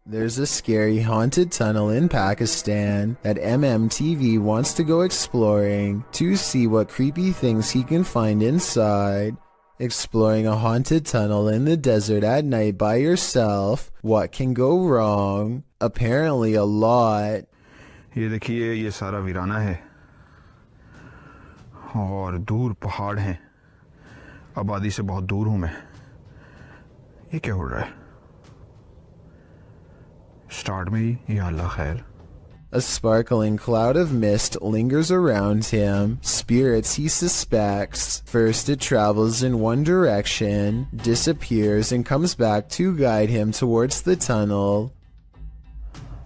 There's a scary haunted tunnel in Pakistan that MMTV wants to go exploring to see what creepy things he can find inside. Exploring a haunted tunnel in the desert at night by yourself, what can go wrong? Apparently a lot. ये देखिए ये सारा वीराना है और दूर पहाड़ हैं, आबादी से बहुत दूर हूं मैं। ये क्या हो रहा है? स्टार्ट में ही या अल्लाह खैर। A sparkling cloud of mist lingers around him, spirits he suspects. First it travels in one direction, disappears and comes back to guide him towards the tunnel.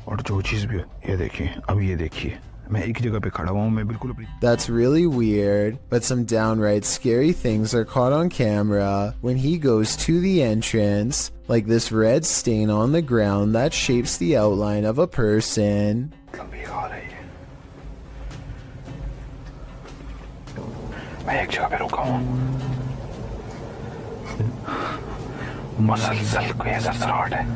और जो चीज भी ये देखिए, अब ये देखिए, मैं एक जगह पे खड़ा हुआ हूं, मैं बिल्कुल अपनी। That's really weird, but some downright scary things are caught on camera when he goes to the entrance, like this red stain on the ground that shapes the outline of a person. मैं एक जगह पे रुका हूं, मसलसल कोई असराहट है।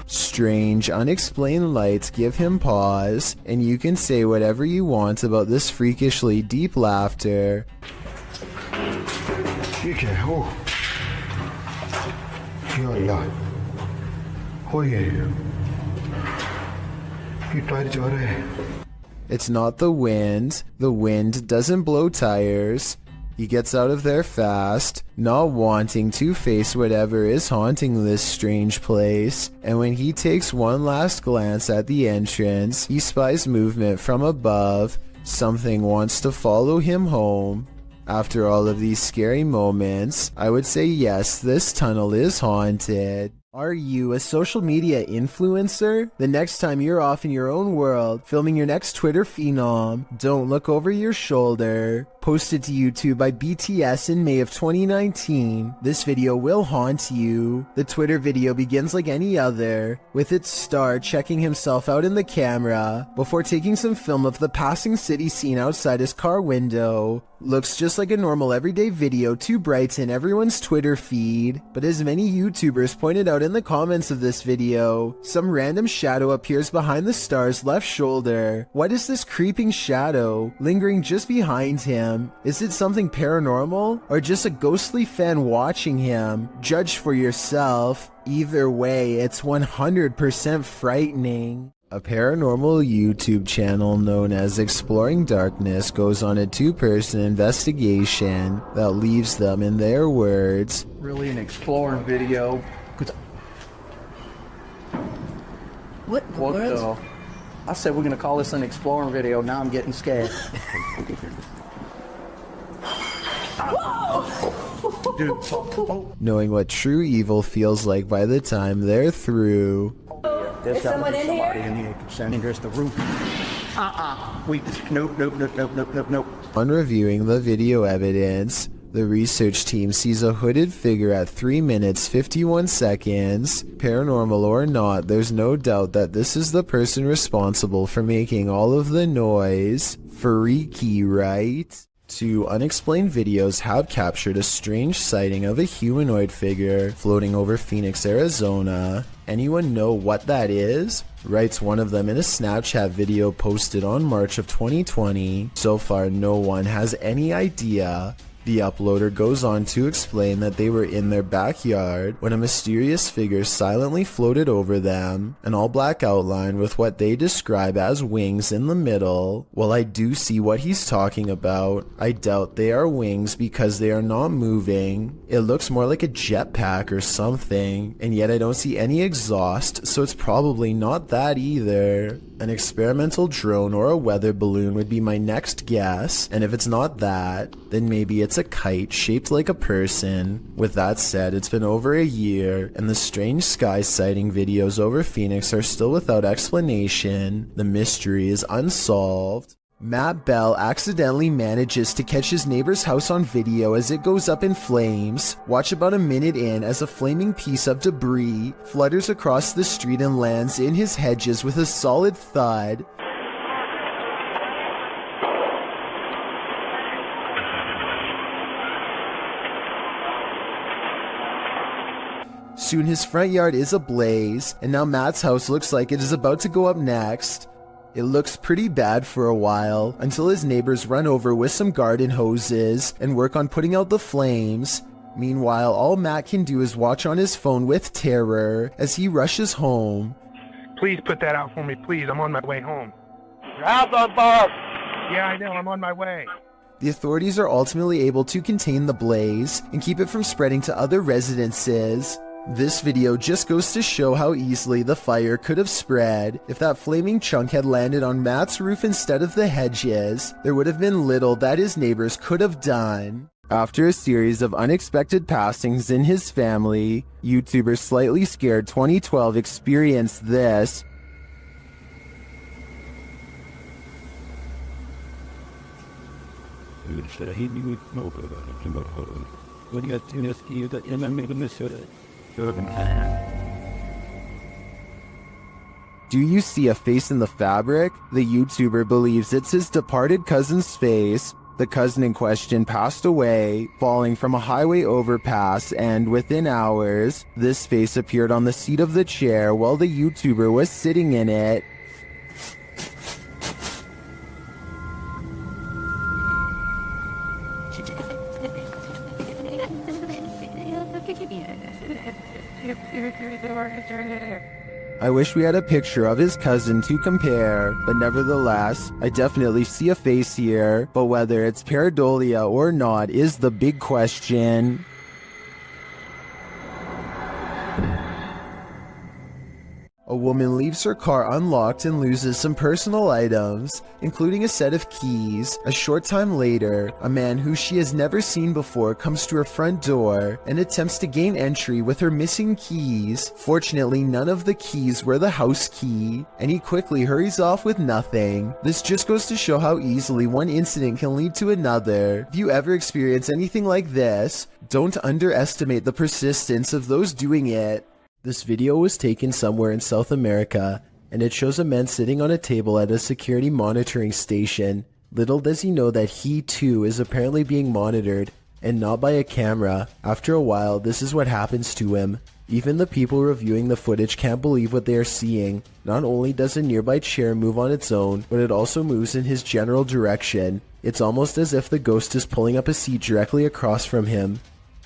Strange, unexplained lights give him pause, and you can say whatever you want about this freakishly deep laughter. ये क्या है? ओह, या अल्लाह, हो गया ये टायर जा रहा है। It's not the wind doesn't blow tires. He gets out of there fast, not wanting to face whatever is haunting this strange place, and when he takes one last glance at the entrance, he spies movement from above. Something wants to follow him home. After all of these scary moments, I would say yes, this tunnel is haunted. Are you a social media influencer? The next time you're off in your own world, filming your next Twitter phenom, don't look over your shoulder. Posted to YouTube by BTS in May of 2019, this video will haunt you. The Twitter video begins like any other, with its star checking himself out in the camera, before taking some film of the passing city scene outside his car window. Looks just like a normal everyday video to brighten everyone's Twitter feed, but as many YouTubers pointed out in the comments of this video, some random shadow appears behind the star's left shoulder. What is this creeping shadow lingering just behind him? Is it something paranormal or just a ghostly fan watching him? Judge for yourself. Either way, it's 100% frightening. A paranormal YouTube channel known as Exploring Darkness goes on a two-person investigation that leaves them, in their words, really an exploring video. What the? I said we're gonna call this an exploring video. Now I'm getting scared. knowing what true evil feels like by the time they're through. There's someone in here? There's the roof. Nope. On reviewing the video evidence, the research team sees a hooded figure at 3 minutes 51 seconds. Paranormal or not, there's no doubt that this is the person responsible for making all of the noise. Freaky, right? Two unexplained videos have captured a strange sighting of a humanoid figure floating over Phoenix, Arizona. Anyone know what that is? Writes one of them in a Snapchat video posted on March of 2020. So far, no one has any idea. The uploader goes on to explain that they were in their backyard when a mysterious figure silently floated over them, an all-black outline with what they describe as wings in the middle. While I do see what he's talking about, I doubt they are wings because they are not moving. It looks more like a jetpack or something, and yet I don't see any exhaust, so it's probably not that either. An experimental drone or a weather balloon would be my next guess, and if it's not that, then maybe it's a kite shaped like a person. With that said, it's been over a year, and the strange sky sighting videos over Phoenix are still without explanation. The mystery is unsolved. Matt Bell accidentally manages to catch his neighbor's house on video as it goes up in flames. Watch about a minute in as a flaming piece of debris flutters across the street and lands in his hedges with a solid thud. Soon his front yard is ablaze, and now Matt's house looks like it is about to go up next. It looks pretty bad for a while, until his neighbors run over with some garden hoses and work on putting out the flames. Meanwhile, all Matt can do is watch on his phone with terror as he rushes home. Please put that out for me, please. I'm on my way home. Your house on fire! Yeah, I know. I'm on my way. The authorities are ultimately able to contain the blaze and keep it from spreading to other residences. This video just goes to show how easily the fire could have spread. If that flaming chunk had landed on Matt's roof instead of the hedges, there would have been little that his neighbors could have done. After a series of unexpected passings in his family, YouTuber Slightly Scared 2012 experienced this. Do you see a face in the fabric? The YouTuber believes it's his departed cousin's face. The cousin in question passed away, falling from a highway overpass, and within hours, this face appeared on the seat of the chair while the YouTuber was sitting in it. I wish we had a picture of his cousin to compare, but nevertheless, I definitely see a face here, but whether it's pareidolia or not is the big question. A woman leaves her car unlocked and loses some personal items, including a set of keys. A short time later, a man who she has never seen before comes to her front door and attempts to gain entry with her missing keys. Fortunately, none of the keys were the house key, and he quickly hurries off with nothing. This just goes to show how easily one incident can lead to another. If you ever experience anything like this, don't underestimate the persistence of those doing it. This video was taken somewhere in South America, and it shows a man sitting on a table at a security monitoring station. Little does he know that he too is apparently being monitored, and not by a camera. After a while, this is what happens to him. Even the people reviewing the footage can't believe what they are seeing. Not only does a nearby chair move on its own, but it also moves in his general direction. It's almost as if the ghost is pulling up a seat directly across from him.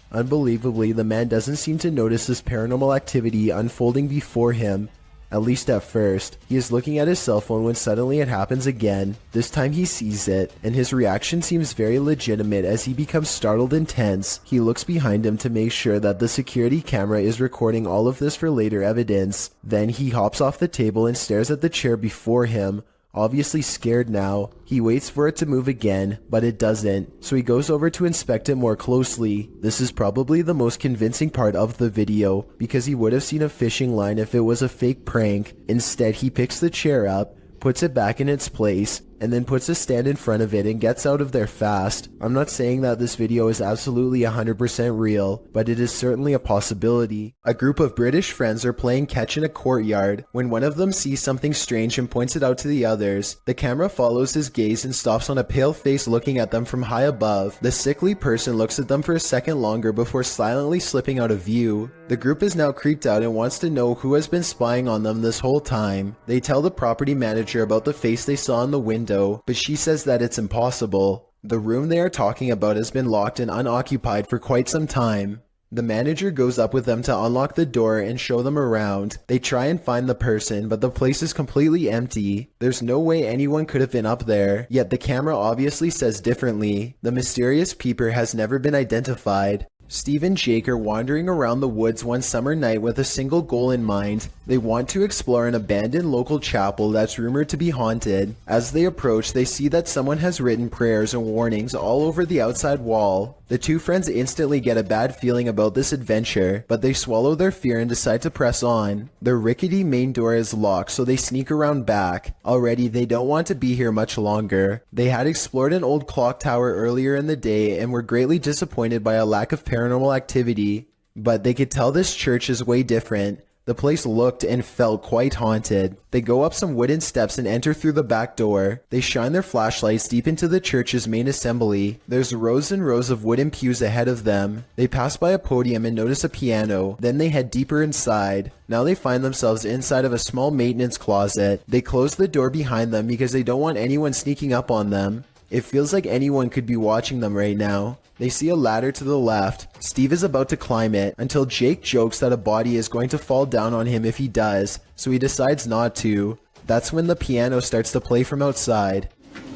Unbelievably, the man doesn't seem to notice this paranormal activity unfolding before him, at least at first. He is looking at his cell phone when suddenly it happens again. This time he sees it, and his reaction seems very legitimate as he becomes startled and tense. He looks behind him to make sure that the security camera is recording all of this for later evidence. Then he hops off the table and stares at the chair before him. Obviously scared now, he waits for it to move again, but it doesn't, so he goes over to inspect it more closely. This is probably the most convincing part of the video, because he would have seen a fishing line if it was a fake prank. Instead, he picks the chair up, puts it back in its place, and then puts a stand in front of it and gets out of there fast. I'm not saying that this video is absolutely 100% real, but it is certainly a possibility. A group of British friends are playing catch in a courtyard when one of them sees something strange and points it out to the others. The camera follows his gaze and stops on a pale face looking at them from high above. The sickly person looks at them for a second longer before silently slipping out of view. The group is now creeped out and wants to know who has been spying on them this whole time. They tell the property manager about the face they saw in the window, but she says that it's impossible. The room they are talking about has been locked and unoccupied for quite some time. The manager goes up with them to unlock the door and show them around. They try and find the person, but the place is completely empty. There's no way anyone could have been up there, yet the camera obviously says differently. The mysterious peeper has never been identified. Steve and Jake are wandering around the woods one summer night with a single goal in mind. They want to explore an abandoned local chapel that's rumored to be haunted. As they approach, they see that someone has written prayers and warnings all over the outside wall. The two friends instantly get a bad feeling about this adventure, but they swallow their fear and decide to press on. The rickety main door is locked, so they sneak around back. Already, they don't want to be here much longer. They had explored an old clock tower earlier in the day and were greatly disappointed by a lack of paranormal activity, but they could tell this church is way different. The place looked and felt quite haunted. They go up some wooden steps and enter through the back door. They shine their flashlights deep into the church's main assembly. There's rows and rows of wooden pews ahead of them. They pass by a podium and notice a piano. Then they head deeper inside. Now they find themselves inside of a small maintenance closet. They close the door behind them because they don't want anyone sneaking up on them. It feels like anyone could be watching them right now. They see a ladder to the left. Steve is about to climb it until Jake jokes that a body is going to fall down on him if he does, so he decides not to. That's when the piano starts to play from outside.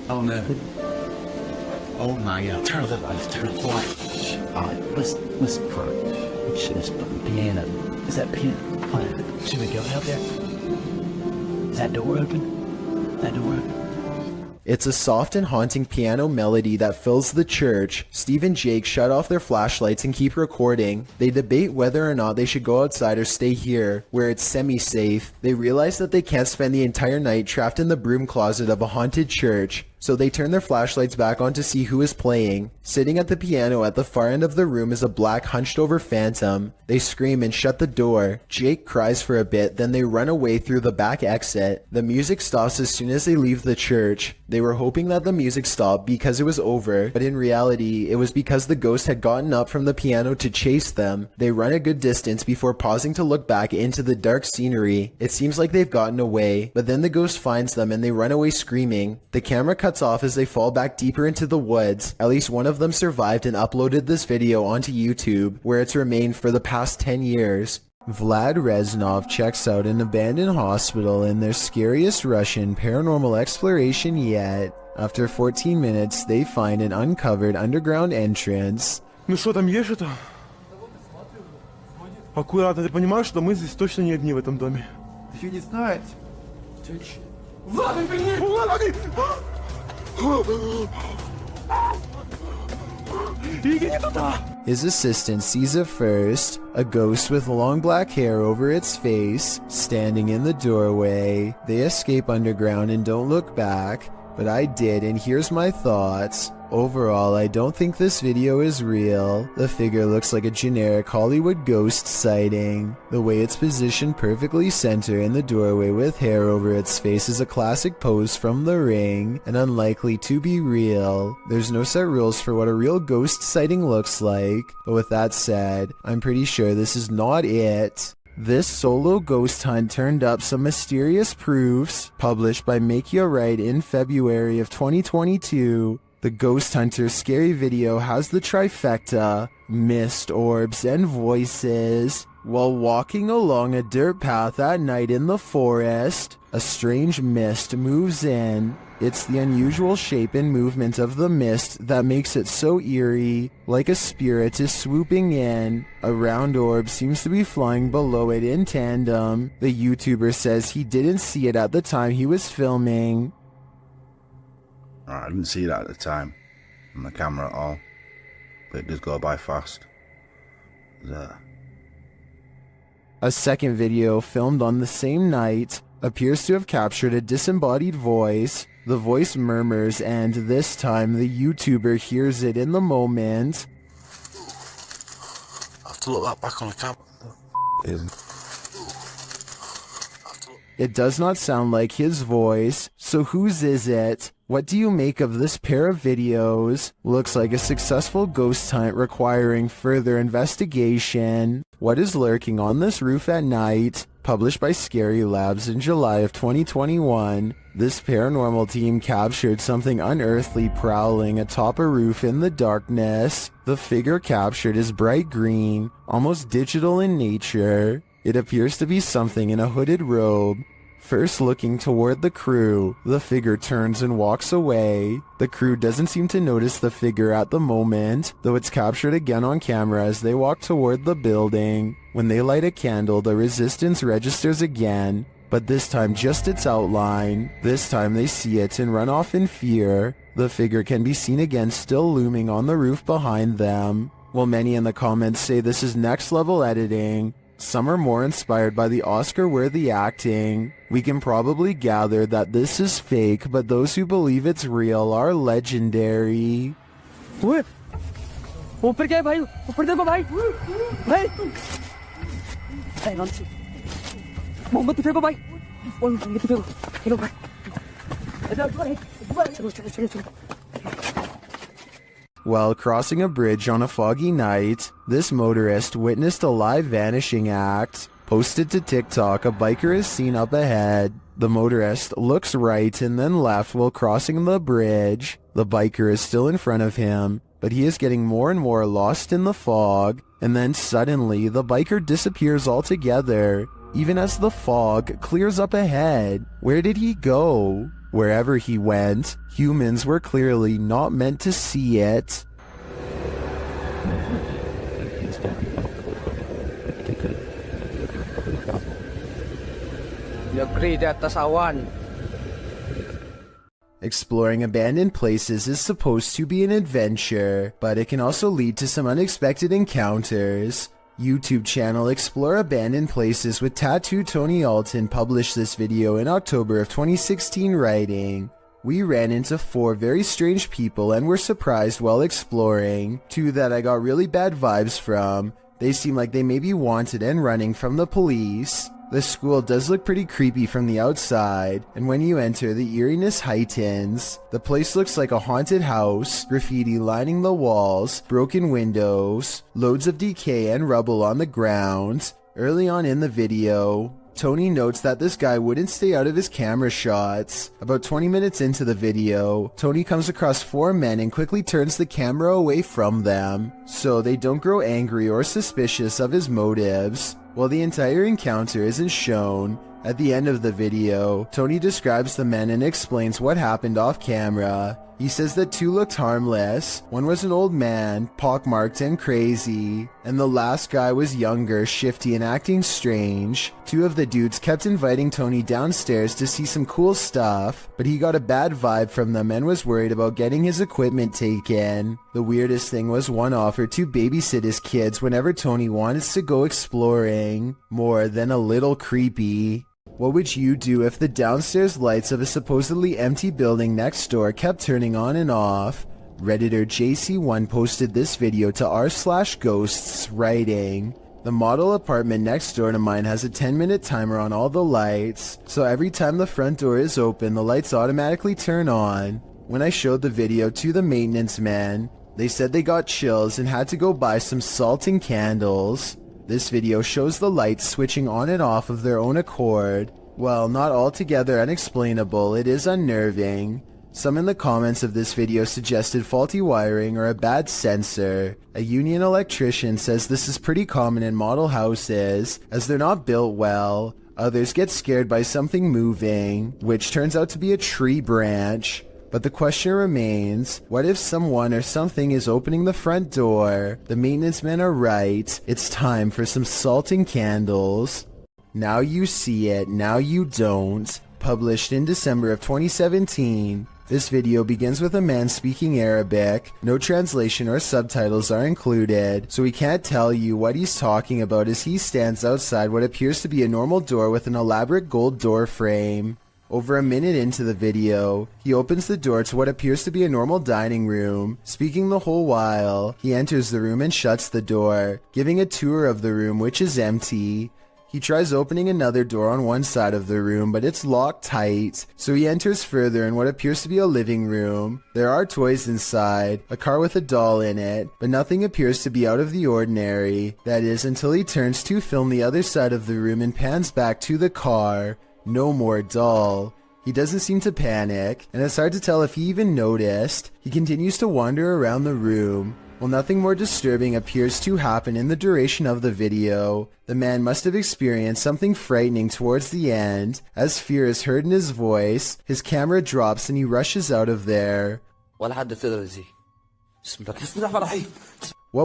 Oh no. Oh my god. Turn the lights, turn the lights. Alright, listen for it. Shit, this piano. Is that piano? Should we go out there? Is that door open? That door open? It's a soft and haunting piano melody that fills the church. Steve and Jake shut off their flashlights and keep recording. They debate whether or not they should go outside or stay here, where it's semi-safe. They realize that they can't spend the entire night trapped in the broom closet of a haunted church. So they turn their flashlights back on to see who is playing. Sitting at the piano at the far end of the room is a black hunched over phantom. They scream and shut the door. Jake cries for a bit, then they run away through the back exit. The music stops as soon as they leave the church. They were hoping that the music stopped because it was over, but in reality, it was because the ghost had gotten up from the piano to chase them. They run a good distance before pausing to look back into the dark scenery. It seems like they've gotten away, but then the ghost finds them and they run away screaming. The camera cuts off as they fall back deeper into the woods. At least one of them survived and uploaded this video onto YouTube, where it's remained for the past 10 years. Vlad Reznov checks out an abandoned hospital in their scariest Russian paranormal exploration yet. After 14 minutes, they find an uncovered underground entrance. Ну что, там есть что-то? Аккуратно, ты понимаешь, что мы здесь точно не одни в этом доме? Еще не знать. Влад, His assistant sees it first, a ghost with long black hair over its face, standing in the doorway. They escape underground and don't look back, but I did, and here's my thoughts. Overall, I don't think this video is real. The figure looks like a generic Hollywood ghost sighting. The way it's positioned perfectly center in the doorway with hair over its face is a classic pose from The Ring, and unlikely to be real. There's no set rules for what a real ghost sighting looks like, but with that said, I'm pretty sure this is not it. This solo ghost hunt turned up some mysterious proofs, published by Macleod in February of 2022. The Ghost Hunter scary video has the trifecta, mist, orbs, and voices. While walking along a dirt path at night in the forest, a strange mist moves in. It's the unusual shape and movement of the mist that makes it so eerie, like a spirit is swooping in. A round orb seems to be flying below it in tandem. The YouTuber says he didn't see it at the time he was filming. I didn't see that at the time on the camera at all, but it does go by fast. A second video filmed on the same night appears to have captured a disembodied voice. The voice murmurs, and this time the YouTuber hears it in the moment. I have to look that back on the camera. It does not sound like his voice, so whose is it? What do you make of this pair of videos? Looks like a successful ghost hunt requiring further investigation. What is lurking on this roof at night? Published by Scary Labs in July of 2021. This paranormal team captured something unearthly prowling atop a roof in the darkness. The figure captured is bright green, almost digital in nature. It appears to be something in a hooded robe. First looking toward the crew, the figure turns and walks away. The crew doesn't seem to notice the figure at the moment, though it's captured again on camera as they walk toward the building. When they light a candle, the resistance registers again, but this time just its outline. This time they see it and run off in fear. The figure can be seen again still looming on the roof behind them. While many in the comments say this is next level editing, some are more inspired by the Oscar-worthy acting. We can probably gather that this is fake, but those who believe it's real are legendary. ऊपर क्या है भाई ऊपर देखो भाई भाई While crossing a bridge on a foggy night, this motorist witnessed a live vanishing act. Posted to TikTok, a biker is seen up ahead. The motorist looks right and then left while crossing the bridge. The biker is still in front of him, but he is getting more and more lost in the fog, and then suddenly the biker disappears altogether, even as the fog clears up ahead. Where did he go? Wherever he went, humans were clearly not meant to see it. Exploring abandoned places is supposed to be an adventure, but it can also lead to some unexpected encounters. YouTube channel Explore Abandoned Places with Tattoo Tony Alton published this video in October of 2016, writing, "We ran into 4 very strange people and were surprised while exploring. 2 that I got really bad vibes from. They seem like they may be wanted and running from the police. The school does look pretty creepy from the outside, and when you enter, the eeriness heightens. The place looks like a haunted house, graffiti lining the walls, broken windows, loads of decay and rubble on the ground." Early on in the video, Tony notes that this guy wouldn't stay out of his camera shots. About 20 minutes into the video, Tony comes across 4 men and quickly turns the camera away from them, so they don't grow angry or suspicious of his motives. While the entire encounter isn't shown, at the end of the video, Tony describes the men and explains what happened off camera. He says that 2 looked harmless, 1 was an old man, pockmarked and crazy, and the last guy was younger, shifty and acting strange. 2 of the dudes kept inviting Tony downstairs to see some cool stuff, but he got a bad vibe from them and was worried about getting his equipment taken. The weirdest thing was 1 offered to babysit his kids whenever Tony wanted to go exploring. More than a little creepy. What would you do if the downstairs lights of a supposedly empty building next door kept turning on and off? Redditor JC1 posted this video to r/ghosts, writing, "The model apartment next door to mine has a 10-minute timer on all the lights, so every time the front door is open, the lights automatically turn on. When I showed the video to the maintenance men, they said they got chills and had to go buy some salt and candles." This video shows the lights switching on and off of their own accord. While not altogether unexplainable, it is unnerving. Some in the comments of this video suggested faulty wiring or a bad sensor. A union electrician says this is pretty common in model houses, as they're not built well. Others get scared by something moving, which turns out to be a tree branch. But the question remains, what if someone or something is opening the front door? The maintenance men are right. It's time for some salt and candles. Now you see it, now you don't. Published in December of 2017. This video begins with a man speaking Arabic. No translation or subtitles are included, so we can't tell you what he's talking about as he stands outside what appears to be a normal door with an elaborate gold door frame. Over a minute into the video, he opens the door to what appears to be a normal dining room. Speaking the whole while, he enters the room and shuts the door, giving a tour of the room, which is empty. He tries opening another door on one side of the room, but it's locked tight, so he enters further in what appears to be a living room. There are toys inside, a car with a doll in it, but nothing appears to be out of the ordinary. That is, until he turns to film the other side of the room and pans back to the car. No more doll. He doesn't seem to panic, and it's hard to tell if he even noticed. He continues to wander around the room. While nothing more disturbing appears to happen in the duration of the video, the man must have experienced something frightening towards the end. As fear is heard in his voice, his camera drops and he rushes out of there. What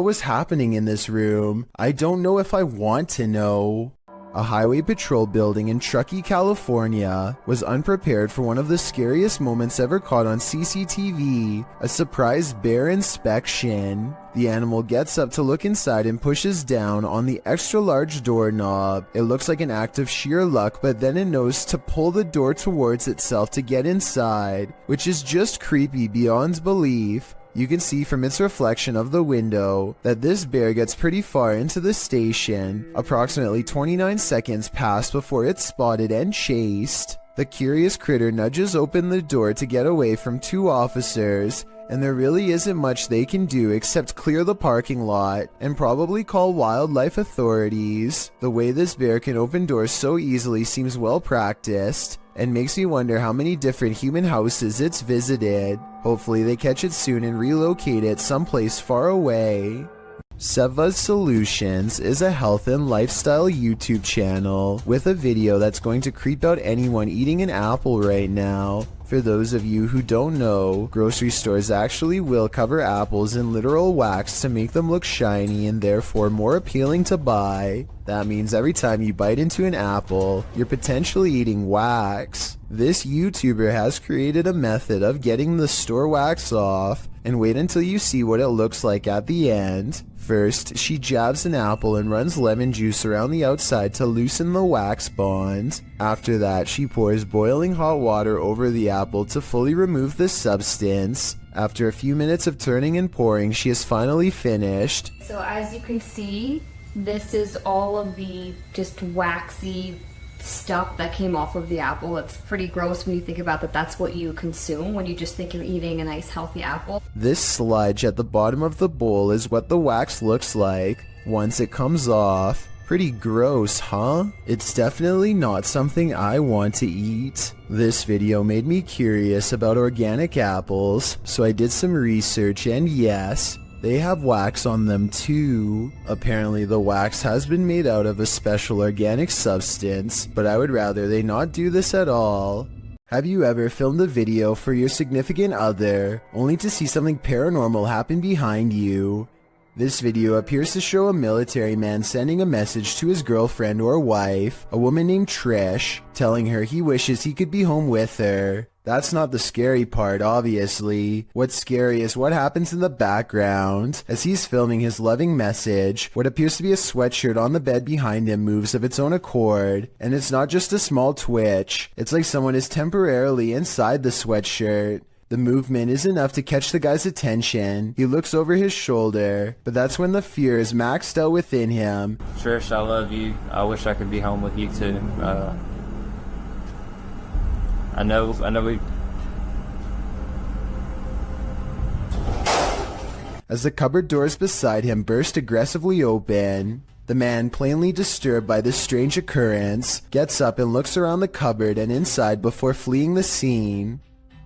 was happening in this room? I don't know if I want to know. A highway patrol building in Truckee, California was unprepared for one of the scariest moments ever caught on CCTV, a surprise bear inspection. The animal gets up to look inside and pushes down on the extra large doorknob. It looks like an act of sheer luck, but then it knows to pull the door towards itself to get inside, which is just creepy beyond belief. You can see from its reflection of the window that this bear gets pretty far into the station. Approximately 29 seconds pass before it's spotted and chased. The curious critter nudges open the door to get away from two officers, and there really isn't much they can do except clear the parking lot and probably call wildlife authorities. The way this bear can open doors so easily seems well practiced and makes me wonder how many different human houses it's visited. Hopefully they catch it soon and relocate it someplace far away. Seva's Solutions is a health and lifestyle YouTube channel with a video that's going to creep out anyone eating an apple right now. For those of you who don't know, grocery stores actually will cover apples in literal wax to make them look shiny and therefore more appealing to buy. That means every time you bite into an apple, you're potentially eating wax. This YouTuber has created a method of getting the store wax off, and wait until you see what it looks like at the end. First, she jabs an apple and runs lemon juice around the outside to loosen the wax bond. After that, she pours boiling hot water over the apple to fully remove the substance. After a few minutes of turning and pouring, she is finally finished. So as you can see, this is all of the just waxy stuff that came off of the apple. It's pretty gross when you think about that. That's what you consume when you just think you're eating a nice healthy apple. This sludge at the bottom of the bowl is what the wax looks like once it comes off. Pretty gross, huh? It's definitely not something I want to eat. This video made me curious about organic apples, so I did some research, and yes, they have wax on them too. Apparently the wax has been made out of a special organic substance, but I would rather they not do this at all. Have you ever filmed a video for your significant other, only to see something paranormal happen behind you? This video appears to show a military man sending a message to his girlfriend or wife, a woman named Trish, telling her he wishes he could be home with her. That's not the scary part, obviously. What's scary is what happens in the background. As he's filming his loving message, what appears to be a sweatshirt on the bed behind him moves of its own accord. And it's not just a small twitch. It's like someone is temporarily inside the sweatshirt. The movement is enough to catch the guy's attention. He looks over his shoulder, but that's when the fear is maxed out within him. Trish, I love you. I wish I could be home with you too. I know we... As the cupboard doors beside him burst aggressively open, the man, plainly disturbed by this strange occurrence, gets up and looks around the cupboard and inside before fleeing the scene.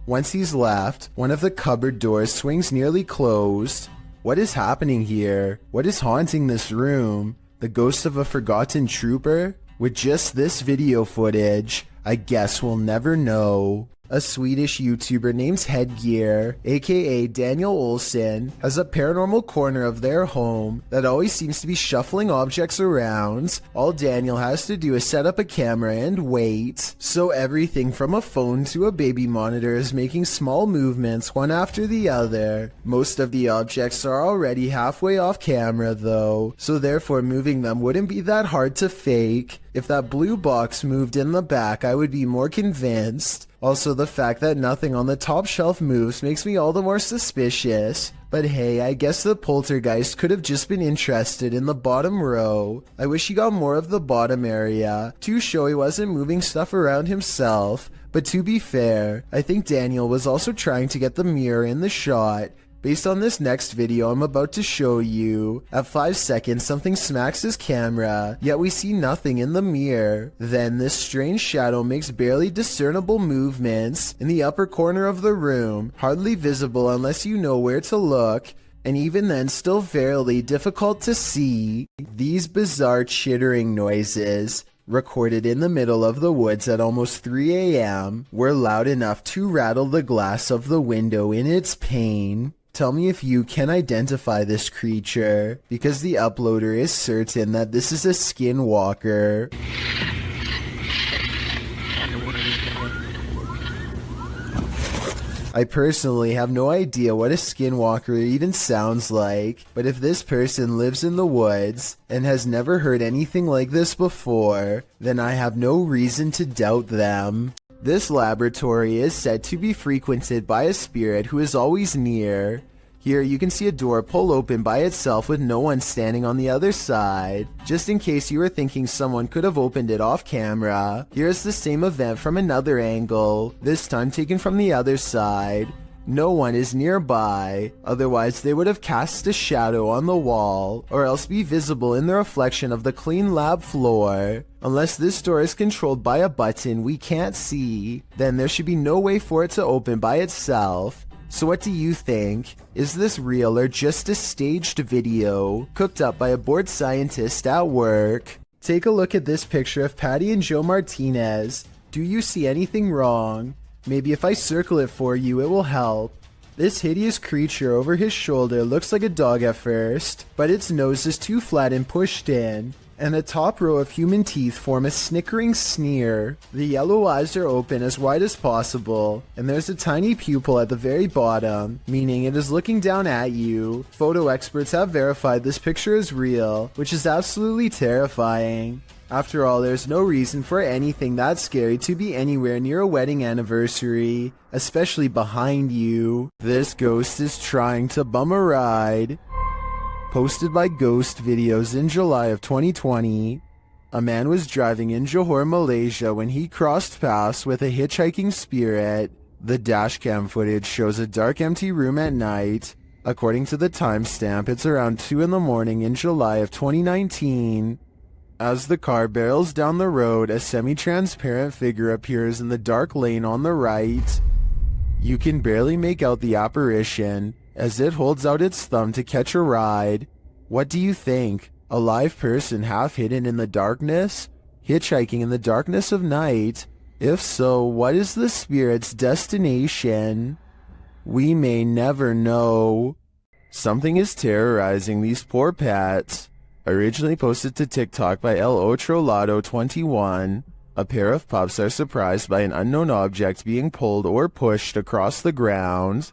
Once he's left, one of the cupboard doors swings nearly closed. What is happening here? What is haunting this room? The ghost of a forgotten trooper? With just this video footage, I guess we'll never know. A Swedish YouTuber named Headgear, aka Daniel Olsson, has a paranormal corner of their home that always seems to be shuffling objects around. All Daniel has to do is set up a camera and wait. So everything from a phone to a baby monitor is making small movements one after the other. Most of the objects are already halfway off camera though, so therefore moving them wouldn't be that hard to fake. If that blue box moved in the back, I would be more convinced. Also, the fact that nothing on the top shelf moves makes me all the more suspicious. But hey, I guess the poltergeist could have just been interested in the bottom row. I wish he got more of the bottom area to show he wasn't moving stuff around himself. But to be fair, I think Daniel was also trying to get the mirror in the shot. Based on this next video I'm about to show you, at 5 seconds something smacks his camera, yet we see nothing in the mirror. Then this strange shadow makes barely discernible movements in the upper corner of the room, hardly visible unless you know where to look, and even then still fairly difficult to see. These bizarre chittering noises, recorded in the middle of the woods at almost 3 a.m., were loud enough to rattle the glass of the window in its pain. Tell me if you can identify this creature, because the uploader is certain that this is a skinwalker. I personally have no idea what a skinwalker even sounds like, but if this person lives in the woods and has never heard anything like this before, then I have no reason to doubt them. This laboratory is said to be frequented by a spirit who is always near. Here you can see a door pull open by itself with no one standing on the other side. Just in case you were thinking someone could have opened it off camera, here's the same event from another angle, this time taken from the other side. No one is nearby, otherwise they would have cast a shadow on the wall, or else be visible in the reflection of the clean lab floor. Unless this door is controlled by a button we can't see, then there should be no way for it to open by itself. So what do you think? Is this real or just a staged video, cooked up by a bored scientist at work? Take a look at this picture of Patty and Joe Martinez. Do you see anything wrong? Maybe if I circle it for you, it will help. This hideous creature over his shoulder looks like a dog at first, but its nose is too flat and pushed in, and the top row of human teeth form a snickering sneer. The yellow eyes are open as wide as possible, and there's a tiny pupil at the very bottom, meaning it is looking down at you. Photo experts have verified this picture is real, which is absolutely terrifying. After all, there's no reason for anything that scary to be anywhere near a wedding anniversary, especially behind you. This ghost is trying to bum a ride. Posted by Ghost Videos in July of 2020. A man was driving in Johor, Malaysia when he crossed paths with a hitchhiking spirit. The dashcam footage shows a dark empty room at night. According to the timestamp, it's around 2 in the morning in July of 2019. As the car barrels down the road, a semi-transparent figure appears in the dark lane on the right. You can barely make out the apparition, as it holds out its thumb to catch a ride. What do you think? A live person half hidden in the darkness? Hitchhiking in the darkness of night? If so, what is the spirit's destination? We may never know. Something is terrorizing these poor pets. Originally posted to TikTok by El Otrolado 21, a pair of pups are surprised by an unknown object being pulled or pushed across the ground.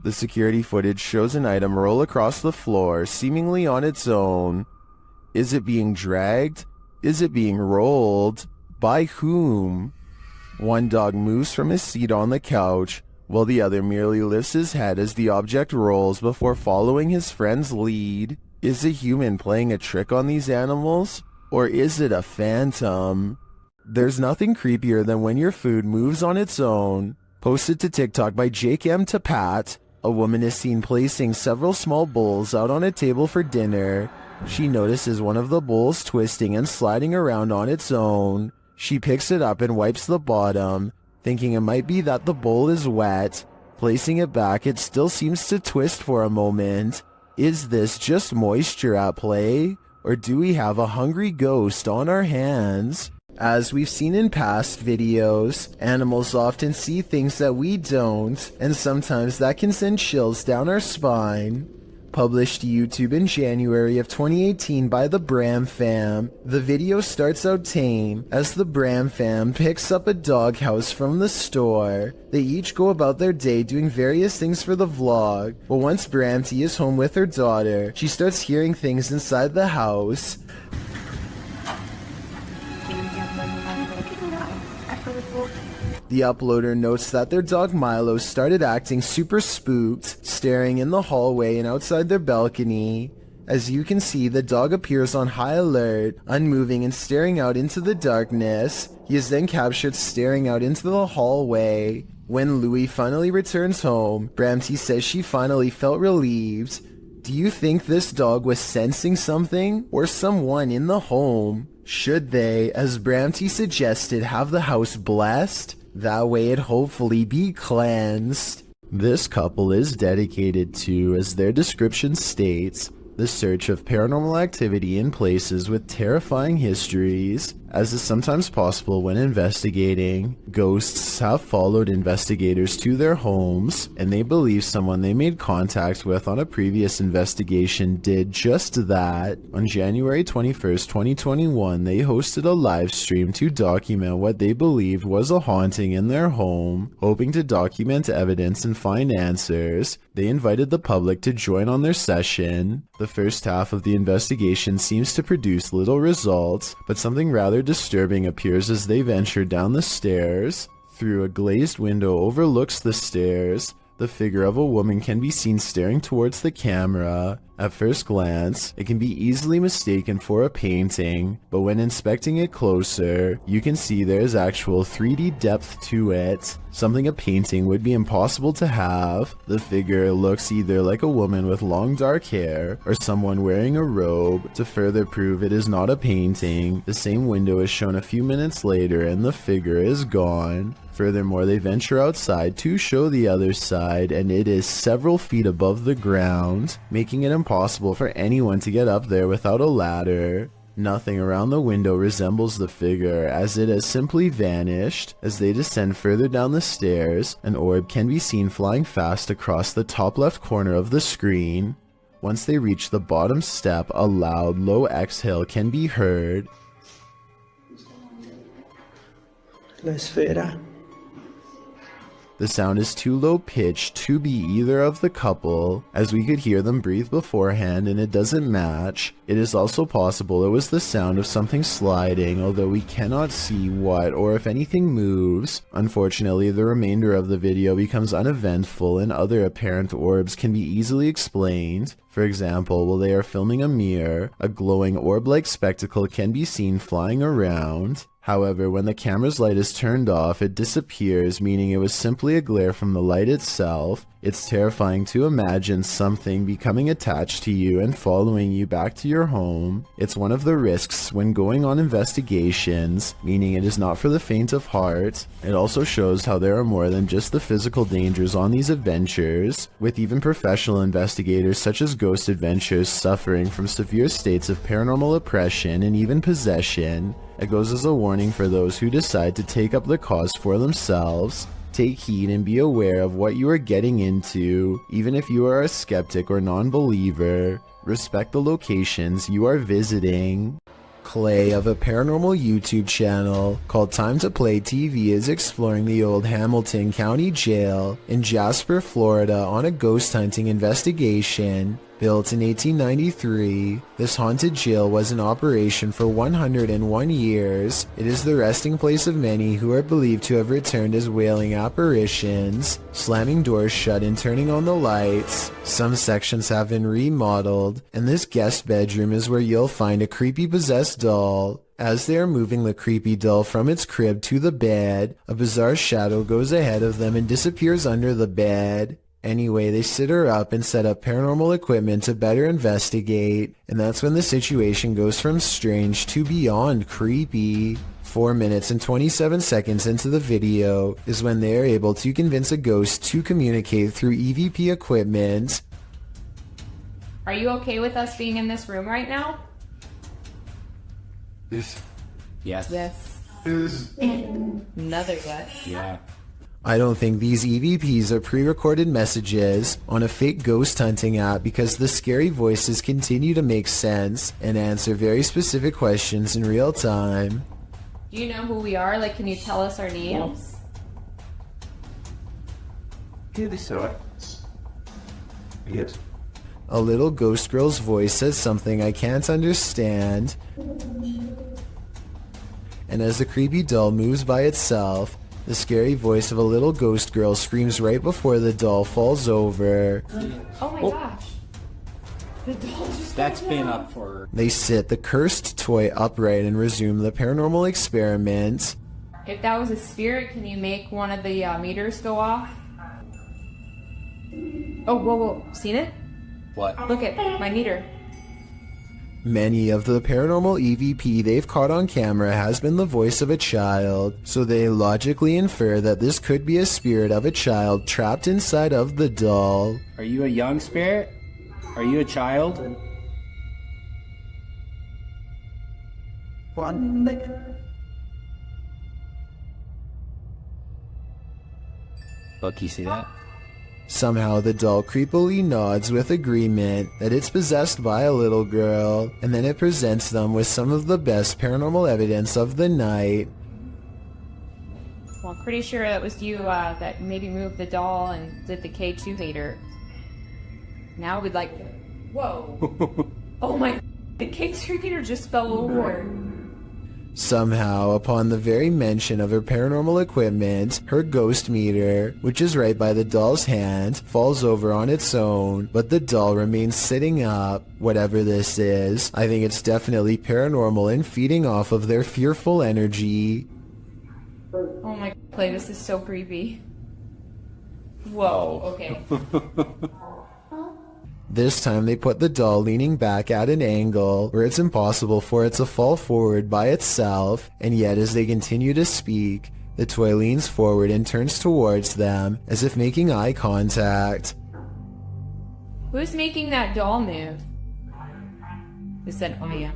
The security footage shows an item roll across the floor, seemingly on its own. Is it being dragged? Is it being rolled? By whom? One dog moves from his seat on the couch, while the other merely lifts his head as the object rolls before following his friend's lead. Is a human playing a trick on these animals? Or is it a phantom? There's nothing creepier than when your food moves on its own. Posted to TikTok by Jake M. Tapat, a woman is seen placing several small bowls out on a table for dinner. She notices one of the bowls twisting and sliding around on its own. She picks it up and wipes the bottom, thinking it might be that the bowl is wet. Placing it back, it still seems to twist for a moment. Is this just moisture at play, or do we have a hungry ghost on our hands? As we've seen in past videos, animals often see things that we don't, and sometimes that can send chills down our spine. Published to YouTube in January of 2018 by the Bram fam, the video starts out tame as the Bram fam picks up a doghouse from the store. They each go about their day doing various things for the vlog, but once Bramty is home with her daughter, she starts hearing things inside the house. The uploader notes that their dog Milo started acting super spooked, staring in the hallway and outside their balcony. As you can see, the dog appears on high alert, unmoving and staring out into the darkness. He is then captured staring out into the hallway. When Louie finally returns home, Bramty says she finally felt relieved. Do you think this dog was sensing something, or someone in the home? Should they, as Bramty suggested, have the house blessed? That way it'd hopefully be cleansed. This couple is dedicated to, as their description states, the search of paranormal activity in places with terrifying histories. As is sometimes possible when investigating, ghosts have followed investigators to their homes, and they believe someone they made contact with on a previous investigation did just that. On January 21st, 2021, they hosted a live stream to document what they believed was a haunting in their home. Hoping to document evidence and find answers, they invited the public to join on their session. The first half of the investigation seems to produce little results, but something rather disturbing appears as they venture down the stairs. Through a glazed window overlooks the stairs, The figure of a woman can be seen staring towards the camera. At first glance, it can be easily mistaken for a painting, but when inspecting it closer, you can see there is actual 3D depth to it, something a painting would be impossible to have. The figure looks either like a woman with long dark hair, or someone wearing a robe. To further prove it is not a painting, the same window is shown a few minutes later and the figure is gone. Furthermore, they venture outside to show the other side, and it is several feet above the ground, making it impossible for anyone to get up there without a ladder. Nothing around the window resembles the figure, as it has simply vanished. As they descend further down the stairs, an orb can be seen flying fast across the top left corner of the screen. Once they reach the bottom step, a loud, low exhale can be heard. La esfera. The sound is too low pitched to be either of the couple, as we could hear them breathe beforehand and it doesn't match. It is also possible it was the sound of something sliding, although we cannot see what or if anything moves. Unfortunately, the remainder of the video becomes uneventful and other apparent orbs can be easily explained. For example, while they are filming a mirror, a glowing orb-like spectacle can be seen flying around. However, when the camera's light is turned off, it disappears, meaning it was simply a glare from the light itself. It's terrifying to imagine something becoming attached to you and following you back to your home. It's one of the risks when going on investigations, meaning it is not for the faint of heart. It also shows how there are more than just the physical dangers on these adventures, with even professional investigators such as Ghost Adventures suffering from severe states of paranormal oppression and even possession. It goes as a warning for those who decide to take up the cause for themselves. Take heed and be aware of what you are getting into, even if you are a skeptic or non-believer. Respect the locations you are visiting. Clay of a paranormal YouTube channel called Time to Play TV is exploring the old Hamilton County Jail in Jasper, Florida on a ghost hunting investigation. Built in 1893, this haunted jail was in operation for 101 years. It is the resting place of many who are believed to have returned as wailing apparitions, slamming doors shut and turning on the lights. Some sections have been remodeled, and this guest bedroom is where you'll find a creepy possessed doll. As they are moving the creepy doll from its crib to the bed, a bizarre shadow goes ahead of them and disappears under the bed. Anyway, they sit her up and set up paranormal equipment to better investigate, and that's when the situation goes from strange to beyond creepy. 4 minutes and 27 seconds into the video is when they are able to convince a ghost to communicate through EVP equipment. Are you okay with us being in this room right now? Yes. Yes. Yes. Yes. Another yes. Yeah. I don't think these EVPs are pre-recorded messages on a fake ghost hunting app, because the scary voices continue to make sense and answer very specific questions in real time. Do you know who we are? Like, can you tell us our names? Yes. A little ghost girl's voice says something I can't understand. And as the creepy doll moves by itself, the scary voice of a little ghost girl screams right before the doll falls over. Oh my gosh. The doll just That's been up for... They sit the cursed toy upright and resume the paranormal experiment. If that was a spirit, can you make one of the meters go off? Oh, whoa. Seen it? What? Look at my meter. Many of the paranormal EVP they've caught on camera has been the voice of a child, so they logically infer that this could be a spirit of a child trapped inside of the doll. Are you a young spirit? Are you a child? Look, you see that? Somehow the doll creepily nods with agreement that it's possessed by a little girl, and then it presents them with some of the best paranormal evidence of the night. Well, I'm pretty sure that was you that maybe moved the doll and did the K2 hater. Now we'd like... Whoa. Oh my... The K2 hater just fell over. Somehow, upon the very mention of her paranormal equipment, her ghost meter, which is right by the doll's hand, falls over on its own, but the doll remains sitting up. Whatever this is, I think it's definitely paranormal and feeding off of their fearful energy. Oh my god, this is so creepy. Whoa, okay. This time they put the doll leaning back at an angle where it's impossible for it to fall forward by itself, and yet as they continue to speak, the toy leans forward and turns towards them as if making eye contact. Who's making that doll move? Who said, oh yeah?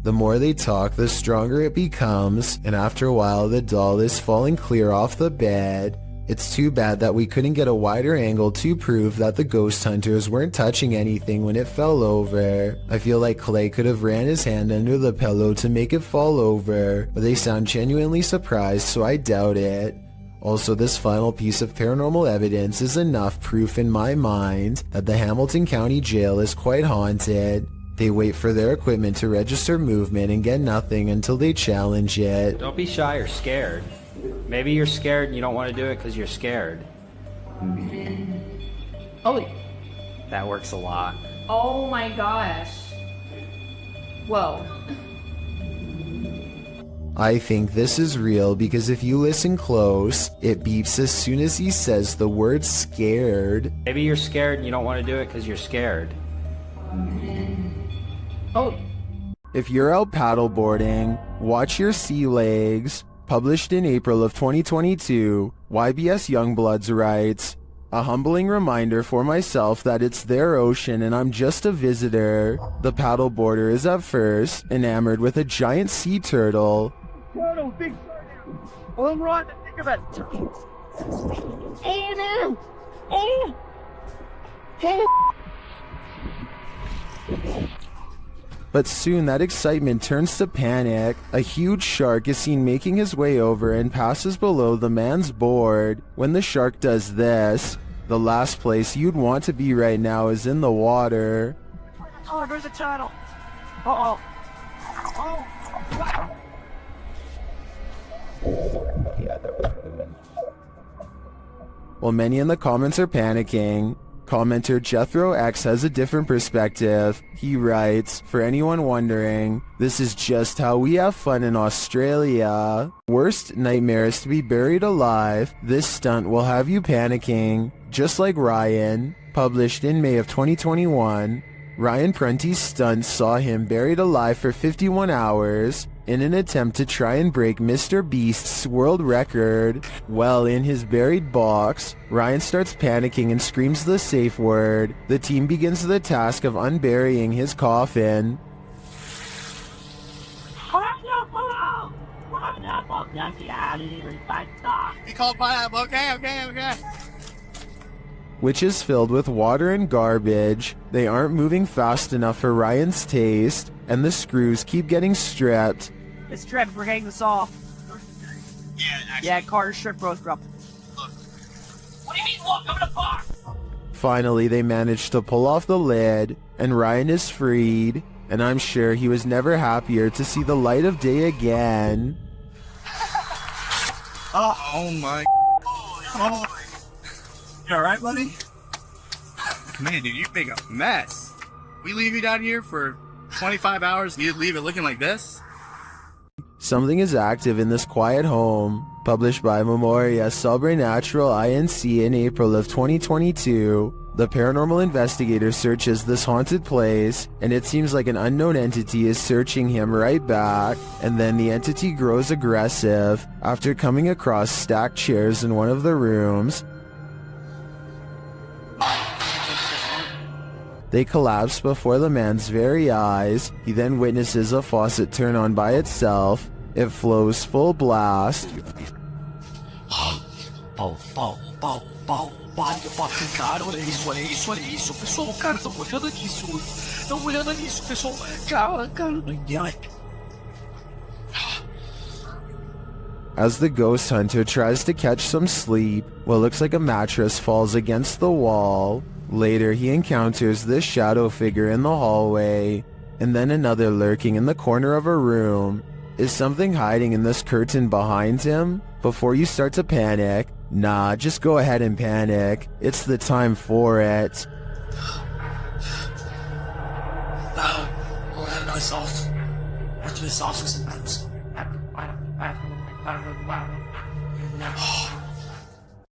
The more they talk, the stronger it becomes, and after a while the doll is falling clear off the bed. It's too bad that we couldn't get a wider angle to prove that the ghost hunters weren't touching anything when it fell over. I feel like Clay could have ran his hand under the pillow to make it fall over, but they sound genuinely surprised, so I doubt it. Also, this final piece of paranormal evidence is enough proof in my mind that the Hamilton County Jail is quite haunted. They wait for their equipment to register movement and get nothing until they challenge it. Don't be shy or scared. Maybe you're scared and you don't want to do it because you're scared. Oh, That works a lot. oh my gosh. Whoa. I think this is real because if you listen close, it beeps as soon as he says the word scared. Maybe you're scared and you don't want to do it because you're scared. Oh, If you're out paddleboarding, watch your sea legs. Published in April of 2022, YBS Youngbloods writes, "A humbling reminder for myself that it's their ocean and I'm just a visitor. The paddleboarder is at first enamored with a giant sea turtle. Turtle, big turtle. Well, run. Think of it. Oh, no. Oh. Oh. But soon that excitement turns to panic. A huge shark is seen making his way over and passes below the man's board. When the shark does this, the last place you'd want to be right now is in the water." Oh, there's a turtle. Uh-oh. Oh. While many in the comments are panicking, commenter Jethro X has a different perspective. He writes, "For anyone wondering, this is just how we have fun in Australia. Worst nightmare is to be buried alive. This stunt will have you panicking, just like Ryan." Published in May of 2021, Ryan Prunty's stunt saw him buried alive for 51 hours in an attempt to try and break Mr. Beast's world record. Well, in his buried box, Ryan starts panicking and screams the safe word. The team begins the task of unburying his coffin. You called pineapple. Okay. Which is filled with water and garbage. They aren't moving fast enough for Ryan's taste, and the screws keep getting stripped. It's stripped. We're getting this off. Yeah, Carter's stripped both, bro. Look. What do you mean, look? I'm in a box. Finally, they manage to pull off the lid, and Ryan is freed, and I'm sure he was never happier to see the light of day again. Oh my. Oh. You alright, buddy? Man, dude, you make a mess. We leave you down here for 25 hours, you leave it looking like this? Something is active in this quiet home. Published by Memoria Sobrenatural Inc. in April of 2022. The paranormal investigator searches this haunted place, and it seems like an unknown entity is searching him right back, and then the entity grows aggressive. After coming across stacked chairs in one of the rooms, they collapse before the man's very eyes. He then witnesses a faucet turn on by itself. It flows full blast. Cara, olha isso, pessoal, cara, tô olhando nisso, pessoal, cara, As the ghost hunter tries to catch some sleep, what looks like a mattress falls against the wall. Later, he encounters this shadow figure in the hallway, and then another lurking in the corner of a room. Is something hiding in this curtain behind him? Before you start to panic, nah, just go ahead and panic. It's the time for it.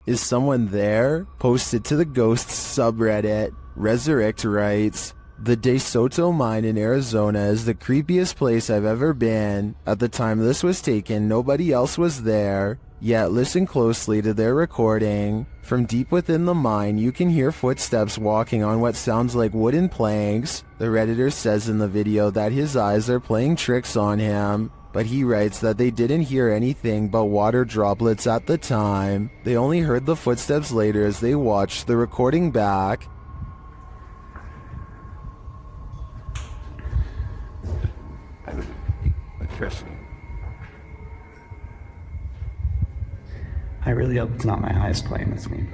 Is someone there? Posted to the Ghosts subreddit. Resurrect writes, the De Soto mine in Arizona is the creepiest place I've ever been. At the time this was taken, nobody else was there. Yet listen closely to their recording. From deep within the mine, you can hear footsteps walking on what sounds like wooden planks. The Redditor says in the video that his eyes are playing tricks on him, but he writes that they didn't hear anything but water droplets at the time. They only heard the footsteps later as they watched the recording back. I really hope it's not my highest playing this game.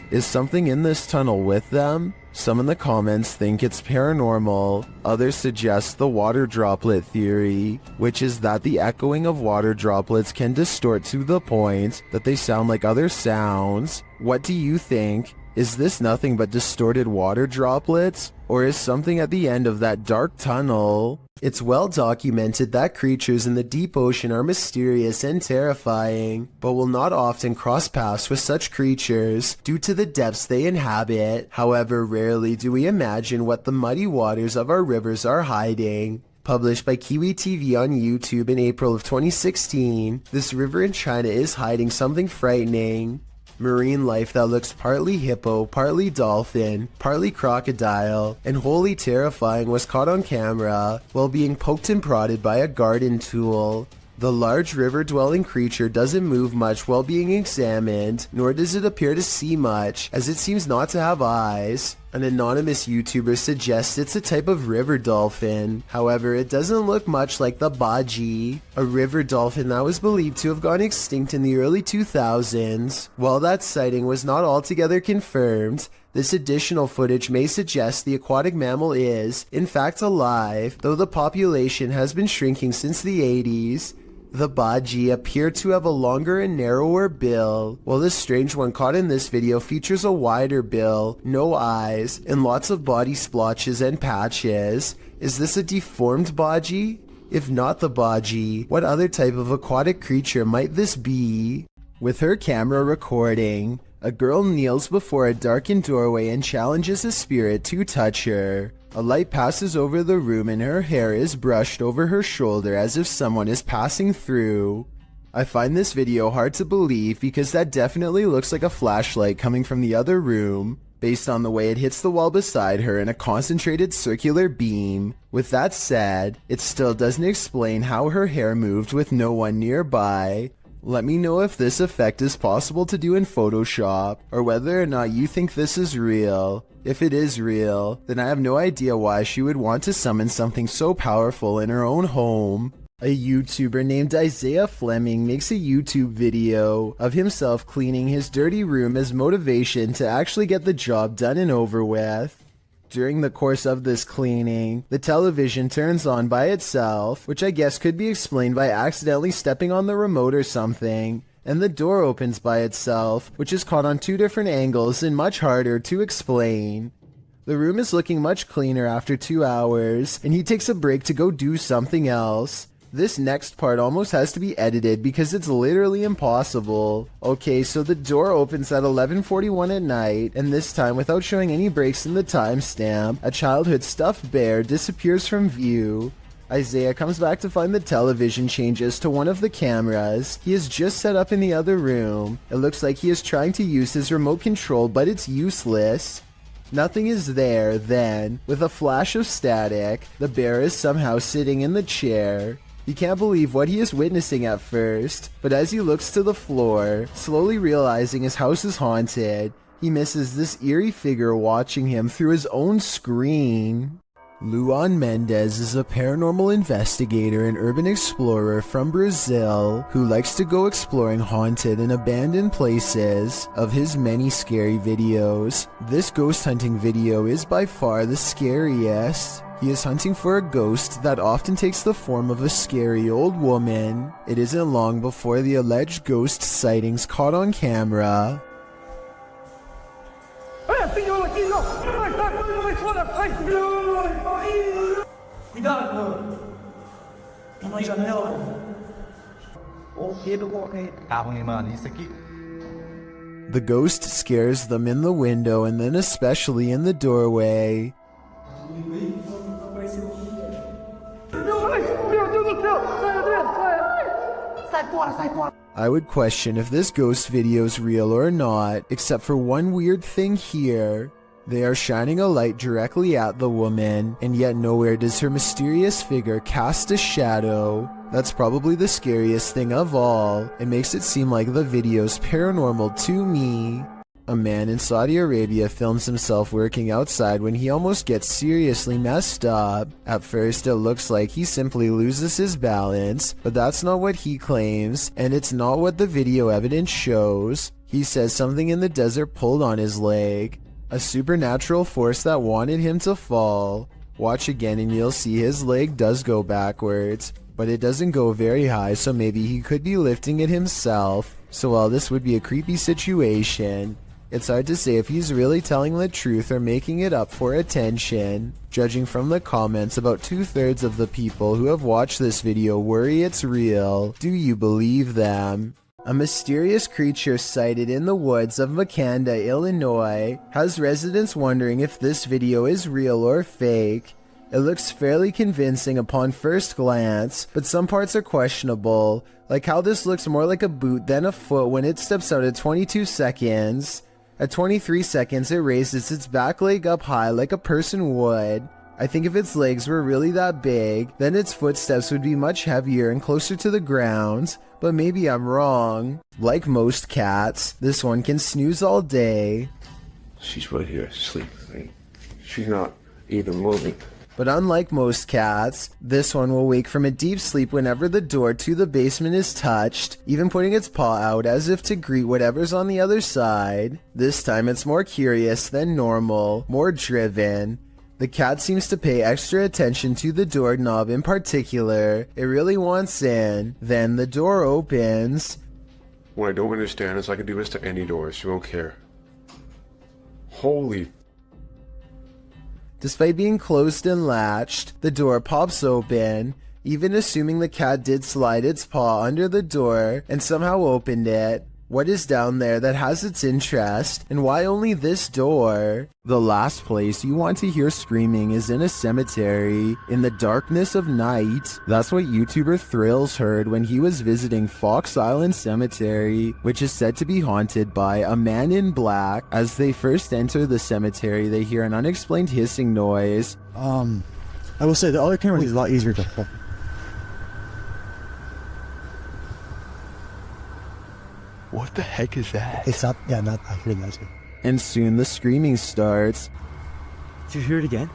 Is something in this tunnel with them? Some in the comments think it's paranormal. Others suggest the water droplet theory, which is that the echoing of water droplets can distort to the point that they sound like other sounds. What do you think? Is this nothing but distorted water droplets? Or is something at the end of that dark tunnel? It's well documented that creatures in the deep ocean are mysterious and terrifying, but will not often cross paths with such creatures due to the depths they inhabit. However, rarely do we imagine what the muddy waters of our rivers are hiding. Published by Kiwi TV on YouTube in April of 2016, this river in China is hiding something frightening. Marine life that looks partly hippo, partly dolphin, partly crocodile, and wholly terrifying was caught on camera while being poked and prodded by a garden tool. The large river-dwelling creature doesn't move much while being examined, nor does it appear to see much, as it seems not to have eyes. An anonymous YouTuber suggests it's a type of river dolphin. However, it doesn't look much like the baji, a river dolphin that was believed to have gone extinct in the early 2000s. While that sighting was not altogether confirmed, this additional footage may suggest the aquatic mammal is, in fact, alive, though the population has been shrinking since the 80s. The baji appear to have a longer and narrower bill, while this strange one caught in this video features a wider bill, no eyes, and lots of body splotches and patches. Is this a deformed baji? If not the baji, what other type of aquatic creature might this be? With her camera recording, a girl kneels before a darkened doorway and challenges a spirit to touch her. A light passes over the room and her hair is brushed over her shoulder as if someone is passing through. I find this video hard to believe because that definitely looks like a flashlight coming from the other room, based on the way it hits the wall beside her in a concentrated circular beam. With that said, it still doesn't explain how her hair moved with no one nearby. Let me know if this effect is possible to do in Photoshop, or whether or not you think this is real. If it is real, then I have no idea why she would want to summon something so powerful in her own home. A YouTuber named Isaiah Fleming makes a YouTube video of himself cleaning his dirty room as motivation to actually get the job done and over with. During the course of this cleaning, the television turns on by itself, which I guess could be explained by accidentally stepping on the remote or something, and the door opens by itself, which is caught on two different angles and much harder to explain. The room is looking much cleaner after 2 hours, and he takes a break to go do something else. This next part almost has to be edited because it's literally impossible. Okay, so the door opens at 11:41 at night, and this time, without showing any breaks in the timestamp, a childhood stuffed bear disappears from view. Isaiah comes back to find the television changes to one of the cameras he has just set up in the other room. It looks like he is trying to use his remote control, but it's useless. Nothing is there. Then, with a flash of static, the bear is somehow sitting in the chair. He can't believe what he is witnessing at first, but as he looks to the floor, slowly realizing his house is haunted, he misses this eerie figure watching him through his own screen. Luan Mendez is a paranormal investigator and urban explorer from Brazil who likes to go exploring haunted and abandoned places. Of his many scary videos, this ghost hunting video is by far the scariest. He is hunting for a ghost that often takes the form of a scary old woman. It isn't long before the alleged ghost sightings caught on camera. The ghost scares them in the window and then especially in the doorway. I would question if this ghost video is real or not, except for one weird thing here. They are shining a light directly at the woman, and yet nowhere does her mysterious figure cast a shadow. That's probably the scariest thing of all. It makes it seem like the video's paranormal to me. A man in Saudi Arabia films himself working outside when he almost gets seriously messed up. At first it looks like he simply loses his balance, but that's not what he claims, and it's not what the video evidence shows. He says something in the desert pulled on his leg. A supernatural force that wanted him to fall. Watch again and you'll see his leg does go backwards, but it doesn't go very high, so maybe he could be lifting it himself. So while this would be a creepy situation, it's hard to say if he's really telling the truth or making it up for attention. Judging from the comments, about 2/3 of the people who have watched this video worry it's real. Do you believe them? A mysterious creature sighted in the woods of Macleod, Illinois, has residents wondering if this video is real or fake. It looks fairly convincing upon first glance, but some parts are questionable, like how this looks more like a boot than a foot when it steps out at 22 seconds. At 23 seconds, it raises its back leg up high like a person would. I think if its legs were really that big, then its footsteps would be much heavier and closer to the ground, but maybe I'm wrong. Like most cats, this one can snooze all day. She's right here, asleep. She's not even moving. But unlike most cats, this one will wake from a deep sleep whenever the door to the basement is touched, even putting its paw out as if to greet whatever's on the other side. This time it's more curious than normal, more driven. The cat seems to pay extra attention to the doorknob in particular. It really wants in. Then the door opens. What I don't understand is I can do this to any door. She won't care. Holy. Despite being closed and latched, the door pops open. Even assuming the cat did slide its paw under the door and somehow opened it, what is down there that has its interest, and why only this door? The last place you want to hear screaming is in a cemetery, in the darkness of night. That's what YouTuber Thrills heard when he was visiting Fox Island Cemetery, which is said to be haunted by a man in black. As they first enter the cemetery, they hear an unexplained hissing noise. I will say the other camera is a lot easier to... What the heck is that? It's not, yeah, not, I heard that too. And soon the screaming starts. Did you hear it again?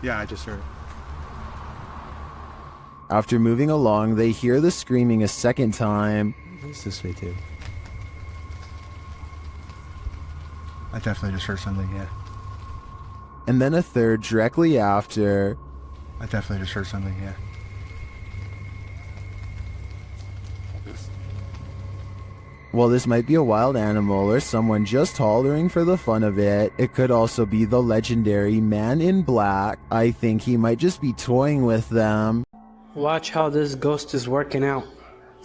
Yeah, I just heard it. After moving along, they hear the screaming a second time. It's this way too. I definitely just heard something, yeah. And then a third directly after. I definitely just heard something, yeah. While this might be a wild animal or someone just hollering for the fun of it, it could also be the legendary man in black. I think he might just be toying with them. Watch how this ghost is working out.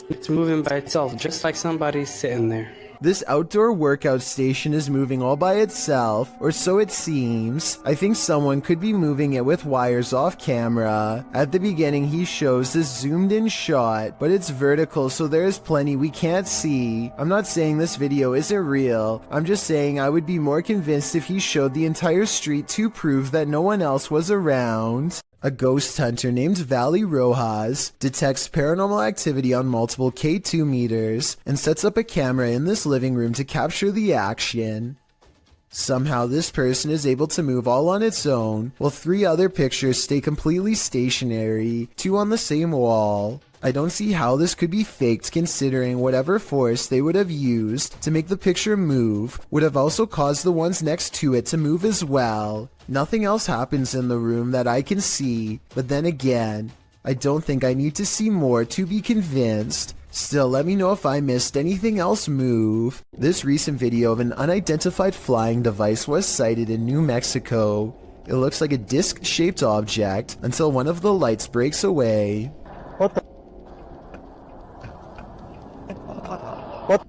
It's moving by itself, just like somebody's sitting there. This outdoor workout station is moving all by itself, or so it seems. I think someone could be moving it with wires off camera. At the beginning he shows this zoomed in shot, but it's vertical so there's plenty we can't see. I'm not saying this video isn't real, I'm just saying I would be more convinced if he showed the entire street to prove that no one else was around. A ghost hunter named Valley Rojas detects paranormal activity on multiple K2 meters and sets up a camera in this living room to capture the action. Somehow this person is able to move all on its own, while 3 other pictures stay completely stationary, 2 on the same wall. I don't see how this could be faked, considering whatever force they would have used to make the picture move would have also caused the ones next to it to move as well. Nothing else happens in the room that I can see, but then again, I don't think I need to see more to be convinced. Still, let me know if I missed anything else move. This recent video of an unidentified flying device was sighted in New Mexico. It looks like a disc-shaped object until one of the lights breaks away. What the? What?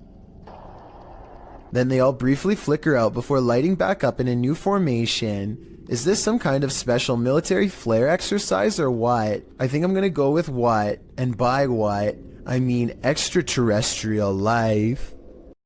Then they all briefly flicker out before lighting back up in a new formation. Is this some kind of special military flare exercise or what? I think I'm gonna go with what, and by what, I mean extraterrestrial life.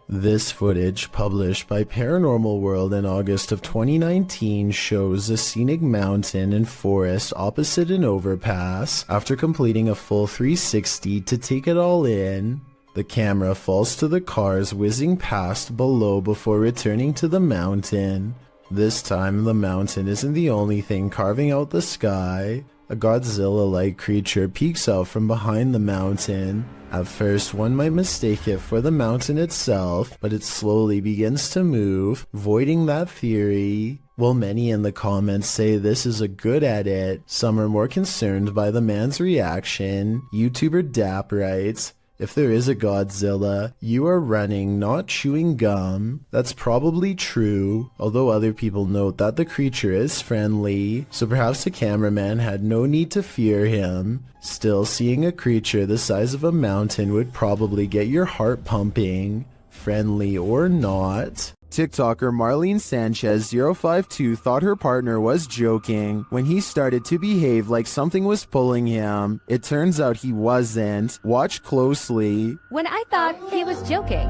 This footage, published by Paranormal World in August of 2019, shows a scenic mountain and forest opposite an overpass. After completing a full 360 to take it all in, the camera falls to the cars whizzing past below before returning to the mountain. This time, the mountain isn't the only thing carving out the sky. A Godzilla-like creature peeks out from behind the mountain. At first, one might mistake it for the mountain itself, but it slowly begins to move, voiding that theory. While many in the comments say this is a good edit, some are more concerned by the man's reaction. YouTuber Dap writes, "If there is a Godzilla, you are running, not chewing gum." That's probably true, although other people note that the creature is friendly, so perhaps the cameraman had no need to fear him. Still, seeing a creature the size of a mountain would probably get your heart pumping, friendly or not. TikToker Marlene Sanchez 052 thought her partner was joking when he started to behave like something was pulling him. It turns out he wasn't. Watch closely. When I thought he was joking,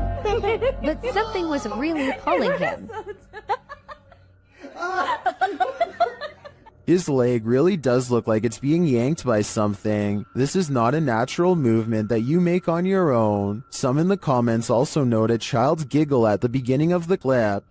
but something was really pulling him. His leg really does look like it's being yanked by something. This is not a natural movement that you make on your own. Some in the comments also note a child's giggle at the beginning of the clip.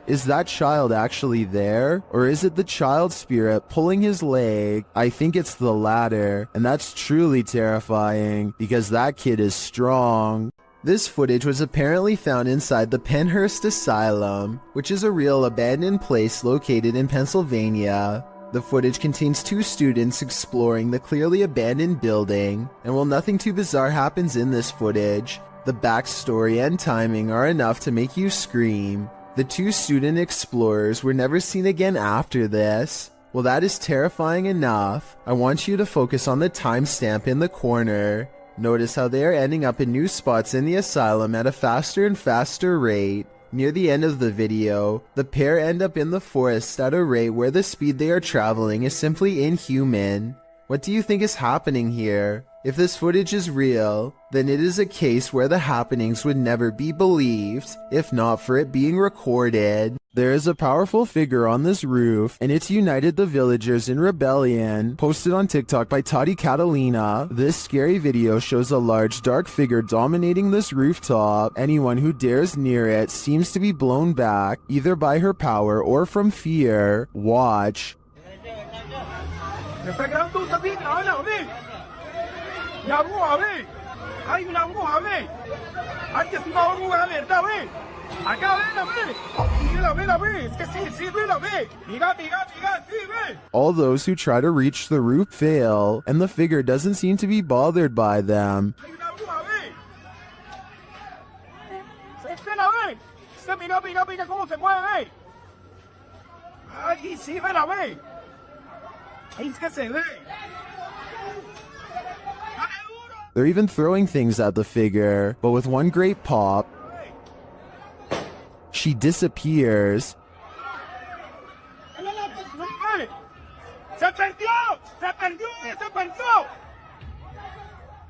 Is that child actually there? Or is it the child spirit pulling his leg? I think it's the latter, and that's truly terrifying because that kid is strong. This footage was apparently found inside the Penhurst Asylum, which is a real abandoned place located in Pennsylvania. The footage contains 2 students exploring the clearly abandoned building, and while nothing too bizarre happens in this footage, the backstory and timing are enough to make you scream. The 2 student explorers were never seen again after this. Well, that is terrifying enough. I want you to focus on the timestamp in the corner. Notice how they are ending up in new spots in the asylum at a faster and faster rate. Near the end of the video, the pair end up in the forest at a rate where the speed they are traveling is simply inhuman. What do you think is happening here? If this footage is real, then it is a case where the happenings would never be believed, if not for it being recorded. There is a powerful figure on this roof, and it's united the villagers in rebellion. Posted on TikTok by Tati Catalina, this scary video shows a large dark figure dominating this rooftop. Anyone who dares near it seems to be blown back, either by her power or from fear. Watch. All those who try to reach the roof fail, and the figure doesn't seem to be bothered by them. They're even throwing things at the figure, but with one great pop, she disappears.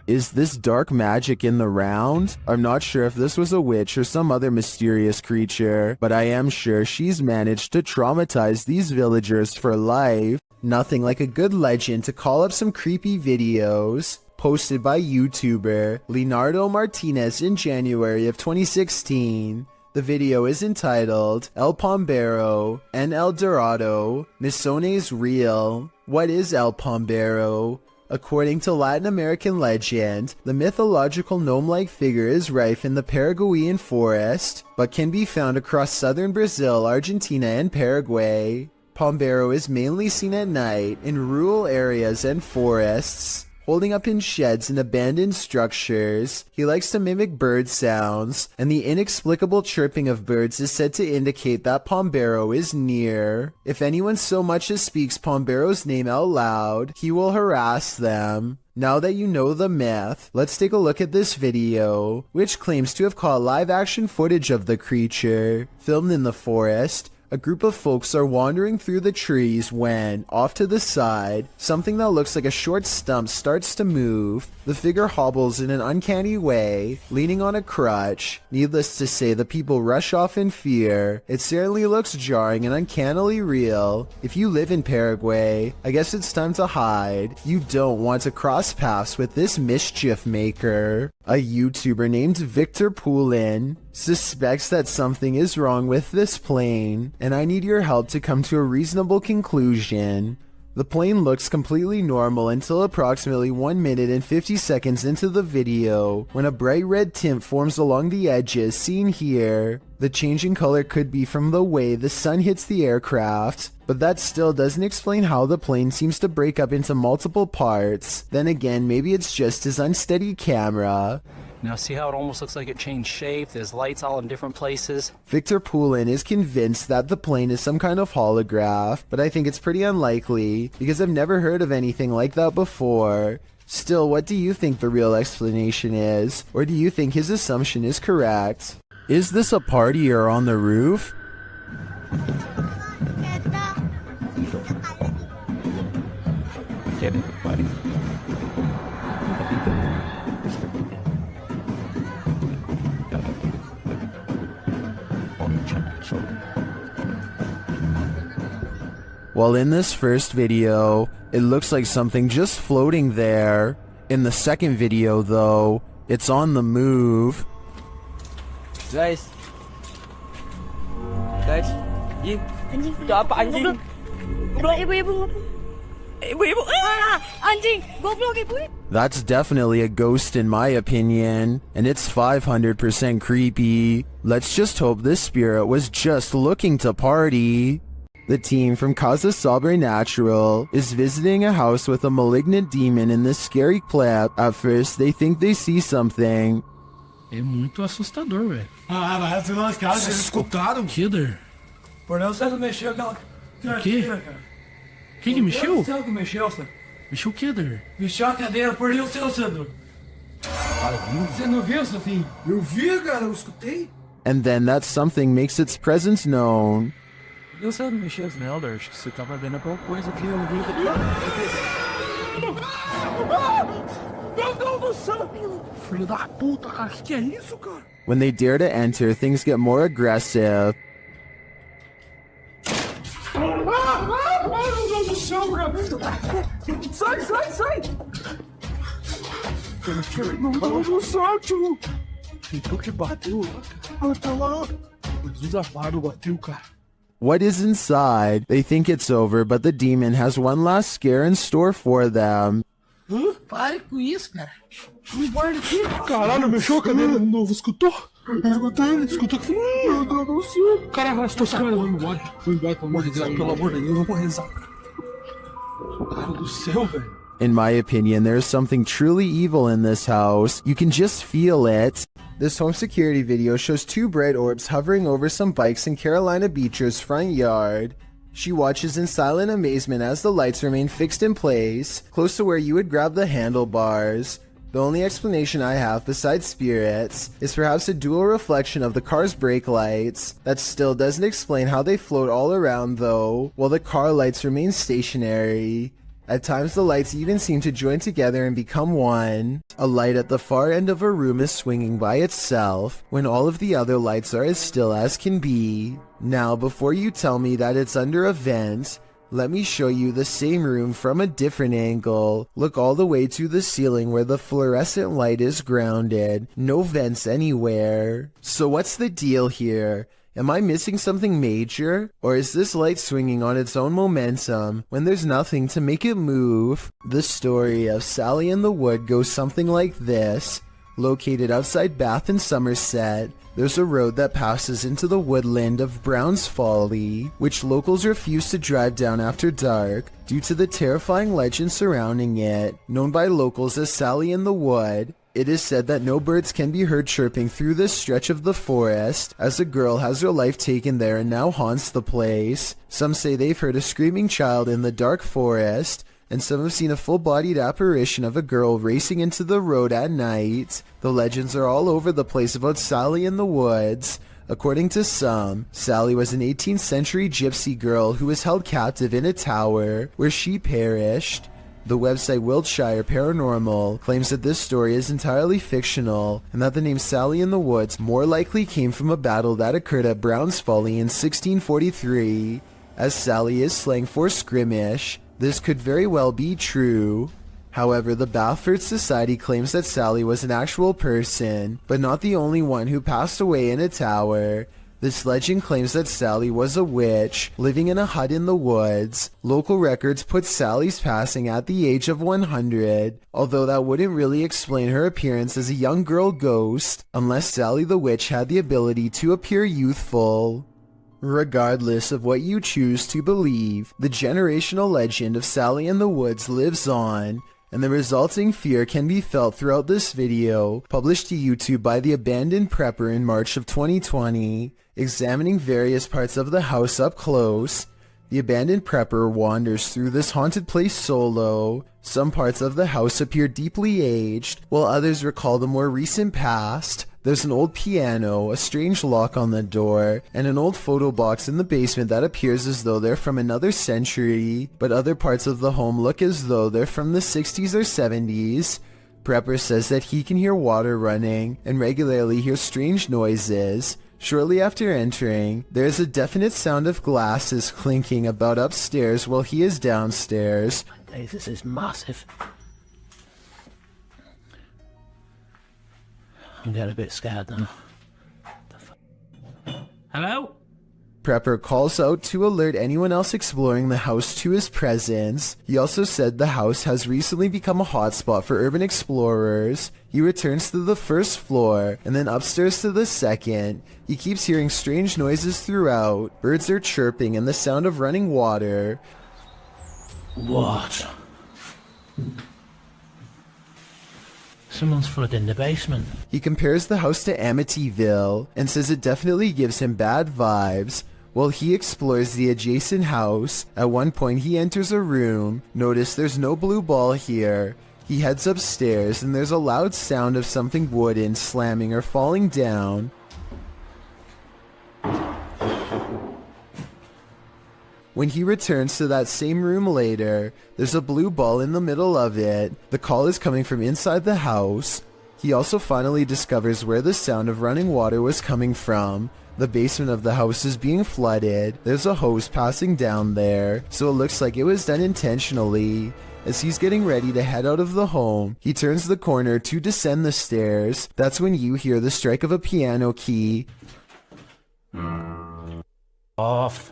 Is this dark magic in the round? I'm not sure if this was a witch or some other mysterious creature, but I am sure she's managed to traumatize these villagers for life. Nothing like a good legend to call up some creepy videos. Posted by YouTuber Leonardo Martinez in January of 2016. The video is entitled El Pombero and El Dorado, Misones Real. What is El Pombero? According to Latin American legend, the mythological gnome-like figure is rife in the Paraguayan forest, but can be found across southern Brazil, Argentina, and Paraguay. Pombero is mainly seen at night in rural areas and forests, holding up in sheds and abandoned structures. He likes to mimic bird sounds, and the inexplicable chirping of birds is said to indicate that Pombero is near. If anyone so much as speaks Pombero's name out loud, he will harass them. Now that you know the myth, let's take a look at this video, which claims to have caught live-action footage of the creature. Filmed in the forest, a group of folks are wandering through the trees when, off to the side, something that looks like a short stump starts to move. The figure hobbles in an uncanny way, leaning on a crutch. Needless to say, the people rush off in fear. It certainly looks jarring and uncannily real. If you live in Paraguay, I guess it's time to hide. You don't want to cross paths with this mischief maker. A YouTuber named Victor Poulin suspects that something is wrong with this plane, and I need your help to come to a reasonable conclusion. The plane looks completely normal until approximately 1 minute and 50 seconds into the video, when a bright red tint forms along the edges seen here. The change in color could be from the way the sun hits the aircraft, but that still doesn't explain how the plane seems to break up into multiple parts. Then again, maybe it's just his unsteady camera. Now see how it almost looks like it changed shape? There's lights all in different places. Victor Poulin is convinced that the plane is some kind of holograph, but I think it's pretty unlikely because I've never heard of anything like that before. Still, what do you think the real explanation is? Or do you think his assumption is correct? Is this a party or on the roof? Get it, buddy. Well, in this first video, it looks like something just floating there. In the second video, though, it's on the move. Guys, anjing, itu apa anjing? Ibu, anjing, goblok ibu. That's definitely a ghost in my opinion, and it's 500% creepy. Let's just hope this spirit was just looking to party. The team from Casa Sobrenatural is visiting a house with a malignant demon in this scary clip. At first, they think they see something. É muito assustador, velho. Vai afinar as casas. Vocês escutaram? Killer. Por não você não mexeu aquela... O quê? Quem que mexeu? O céu que mexeu, Sandro. Mexeu o quê, Der? Mexeu a cadeira, por Deus, seu Sandro. Você não viu, Sofim? Eu vi, cara, eu escutei. And then that something makes its presence known. Eu sei não mexeu as Melder, acho que você tava vendo alguma coisa aqui, eu não vi. Meu Deus do céu! Filho da puta, cara, que é isso, cara? When they dare to enter, things get more aggressive. Meu Deus do céu, cara! Sai! Meu Deus do céu, tio! Então que bateu? Ela tá lá! Jesus amado, bateu, cara. What is inside? They think it's over, but the demon has one last scare in store for them. Pare com isso, cara. Não guarda aqui. Caralho, mexeu a cadeira de novo. Escutou? Escutou que falou. Meu Deus do céu. Cara, arrastou essa câmera. Vamos embora, pelo amor de Deus. Pelo amor de Deus, vamos rezar. Cara do céu, velho. In my opinion, there's something truly evil in this house. You can just feel it. This home security video shows two bright orbs hovering over some bikes in Carolina Beecher's front yard. She watches in silent amazement as the lights remain fixed in place, close to where you would grab the handlebars. The only explanation I have besides spirits is perhaps a dual reflection of the car's brake lights. That still doesn't explain how they float all around though, while the car lights remain stationary. At times the lights even seem to join together and become one. A light at the far end of a room is swinging by itself, when all of the other lights are as still as can be. Now, before you tell me that it's under a vent, Let me show you the same room from a different angle. Look all the way to the ceiling where the fluorescent light is grounded. No vents anywhere. So what's the deal here? Am I missing something major? Or is this light swinging on its own momentum when there's nothing to make it move? The story of Sally in the Wood goes something like this. Located outside Bath in Somerset, there's a road that passes into the woodland of Brown's Folly, which locals refuse to drive down after dark due to the terrifying legend surrounding it. Known by locals as Sally in the Wood, it is said that no birds can be heard chirping through this stretch of the forest, as a girl has her life taken there and now haunts the place. Some say they've heard a screaming child in the dark forest, and some have seen a full-bodied apparition of a girl racing into the road at night. The legends are all over the place about Sally in the Woods. According to some, Sally was an 18th century gypsy girl who was held captive in a tower, where she perished. The website Wiltshire Paranormal claims that this story is entirely fictional, and that the name Sally in the Woods more likely came from a battle that occurred at Brown's Folly in 1643. As Sally is slang for skirmish, this could very well be true. However, the Bathford Society claims that Sally was an actual person, but not the only one who passed away in a tower. This legend claims that Sally was a witch, living in a hut in the woods. Local records put Sally's passing at the age of 100, although that wouldn't really explain her appearance as a young girl ghost, unless Sally the witch had the ability to appear youthful. Regardless of what you choose to believe, the generational legend of Sally in the Woods lives on, and the resulting fear can be felt throughout this video, published to YouTube by the Abandoned Prepper in March of 2020. Examining various parts of the house up close, the Abandoned Prepper wanders through this haunted place solo. Some parts of the house appear deeply aged, while others recall the more recent past. There's an old piano, a strange lock on the door, and an old photo box in the basement that appears as though they're from another century, but other parts of the home look as though they're from the 60s or 70s. Prepper says that he can hear water running and regularly hears strange noises. Shortly after entering, there is a definite sound of glasses clinking about upstairs while he is downstairs. Hey, this is massive. I'm getting a bit scared now. Hello? Prepper calls out to alert anyone else exploring the house to his presence. He also said the house has recently become a hotspot for urban explorers. He returns to the first floor, and then upstairs to the second. He keeps hearing strange noises throughout. Birds are chirping and the sound of running water. What? Someone's flooding the basement. He compares the house to Amityville and says it definitely gives him bad vibes. While he explores the adjacent house, at one point he enters a room. Notice there's no blue ball here. He heads upstairs and there's a loud sound of something wooden slamming or falling down. When he returns to that same room later, there's a blue ball in the middle of it. The call is coming from inside the house. He also finally discovers where the sound of running water was coming from. The basement of the house is being flooded. There's a hose passing down there, so it looks like it was done intentionally. As he's getting ready to head out of the home, he turns the corner to descend the stairs. That's when you hear the strike of a piano key. Off.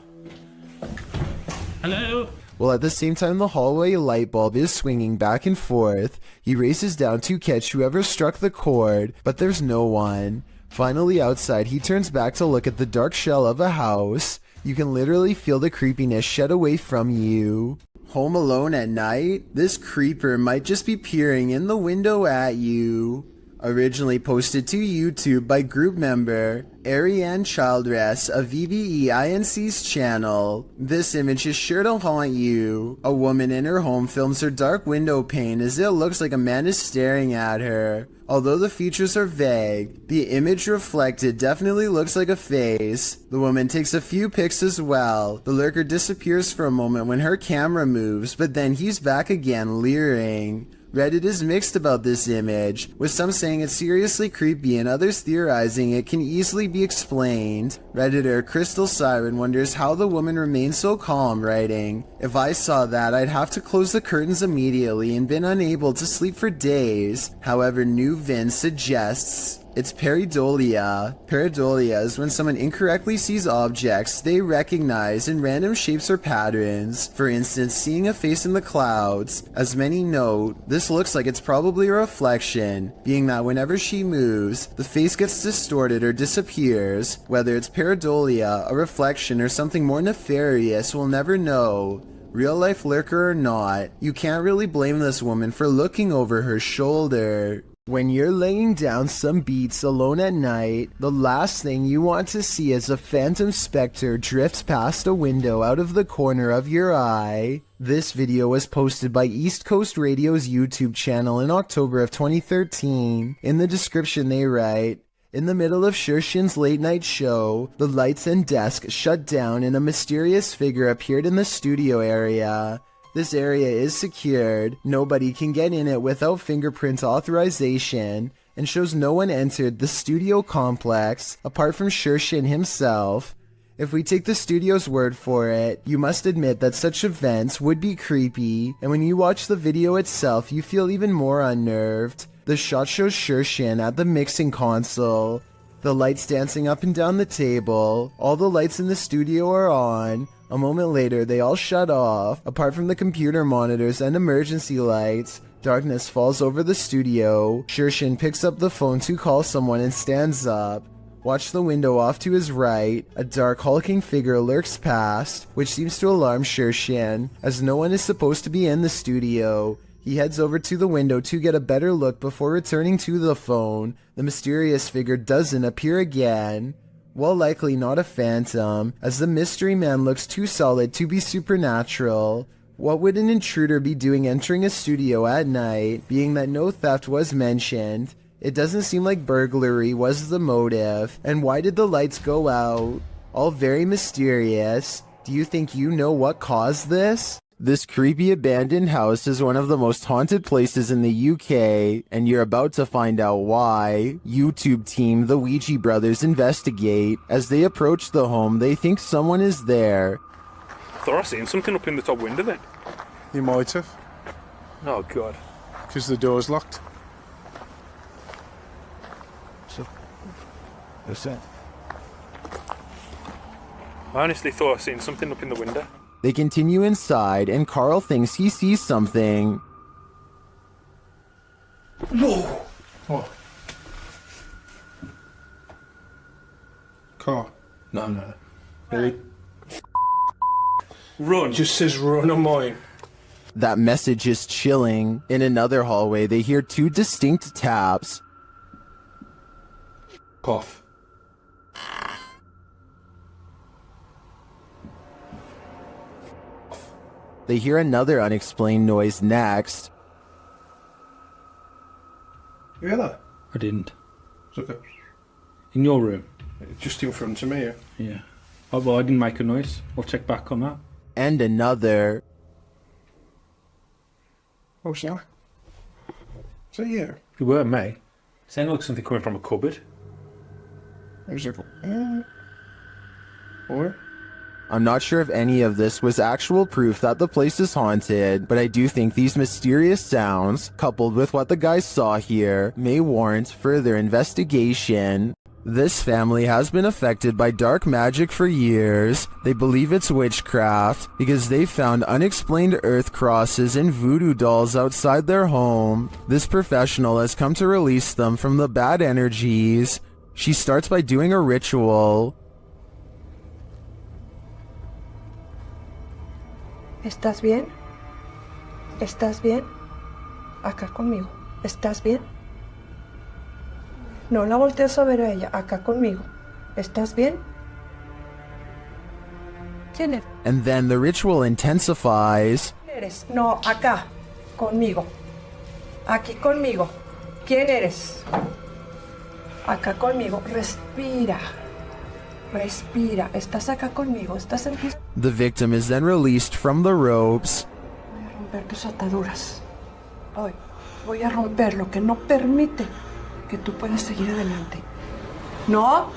Hello? While at the same time the hallway light bulb is swinging back and forth, he races down to catch whoever struck the cord, but there's no one. Finally outside, he turns back to look at the dark shell of a house. You can literally feel the creepiness shed away from you. Home alone at night? This creeper might just be peering in the window at you. Originally posted to YouTube by group member Ariane Childress of VBEINC's channel. This image is sure to haunt you. A woman in her home films her dark window pane as it looks like a man is staring at her. Although the features are vague, the image reflected definitely looks like a face. The woman takes a few pics as well. The lurker disappears for a moment when her camera moves, but then he's back again leering. Reddit is mixed about this image, with some saying it's seriously creepy and others theorizing it can easily be explained. Redditor Crystal Siren wonders how the woman remained so calm, writing, "If I saw that, I'd have to close the curtains immediately and been unable to sleep for days." However, New Vin suggests it's pareidolia. Pareidolia is when someone incorrectly sees objects they recognize in random shapes or patterns. For instance, seeing a face in the clouds. As many note, this looks like it's probably a reflection, being that whenever she moves, the face gets distorted or disappears. Whether it's pareidolia, a reflection, or something more nefarious, we'll never know. Real life lurker or not, you can't really blame this woman for looking over her shoulder. When you're laying down some beats alone at night, the last thing you want to see is a phantom specter drift past a window out of the corner of your eye. This video was posted by East Coast Radio's YouTube channel in October of 2013. In the description they write, "In the middle of Shershin's late night show, the lights and desk shut down and a mysterious figure appeared in the studio area. This area is secured, nobody can get in it without fingerprint authorization, and shows no one entered the studio complex apart from Shershin himself. If we take the studio's word for it, you must admit that such events would be creepy, and when you watch the video itself you feel even more unnerved. The shot shows Shershin at the mixing console, the lights dancing up and down the table, all the lights in the studio are on. A moment later, they all shut off. Apart from the computer monitors and emergency lights, darkness falls over the studio. Shershin picks up the phone to call someone and stands up. Watch the window off to his right. A dark hulking figure lurks past, which seems to alarm Shershin, as no one is supposed to be in the studio. He heads over to the window to get a better look before returning to the phone. The mysterious figure doesn't appear again. While likely not a phantom, as the mystery man looks too solid to be supernatural. What would an intruder be doing entering a studio at night, being that no theft was mentioned? It doesn't seem like burglary was the motive, and why did the lights go out? All very mysterious. Do you think you know what caused this? This creepy abandoned house is one of the most haunted places in the UK, and you're about to find out why. YouTube team The Ouija Brothers investigate. As they approach the home, they think someone is there. Thought I seen something up in the top window then. You might have. Oh god. Because the door's locked. So, what's that? I honestly thought I seen something up in the window. They continue inside, and Carl thinks he sees something. Whoa! What? Car? No. Really? Run. Just says run on mine. That message is chilling. In another hallway, they hear two distinct taps. Cough. They hear another unexplained noise next. You hear that? I didn't. It's okay. In your room? Just in front of me, yeah. Yeah. Oh, well, I didn't make a noise. I'll check back on that. And another. Oh, snap. Is that you? You were, mate. Sounded like something coming from a cupboard. I was like, or? I'm not sure if any of this was actual proof that the place is haunted, but I do think these mysterious sounds, coupled with what the guys saw here, may warrant further investigation. This family has been affected by dark magic for years. They believe it's witchcraft because they found unexplained earth crosses and voodoo dolls outside their home. This professional has come to release them from the bad energies. She starts by doing a ritual. ¿Estás bien? ¿Estás bien? Acá conmigo. ¿Estás bien? No la voltees a ver a ella. Acá conmigo. ¿Estás bien? ¿Quién eres? And then the ritual intensifies. ¿Quién eres? No, acá. Conmigo. Aquí conmigo. ¿Quién eres? Acá conmigo. Respira. Respira. ¿Estás acá conmigo? ¿Estás en ti? The victim is then released from the ropes. Voy a romper tus ataduras. Hoy. Voy a romper lo que no permite que tú puedas seguir adelante. No,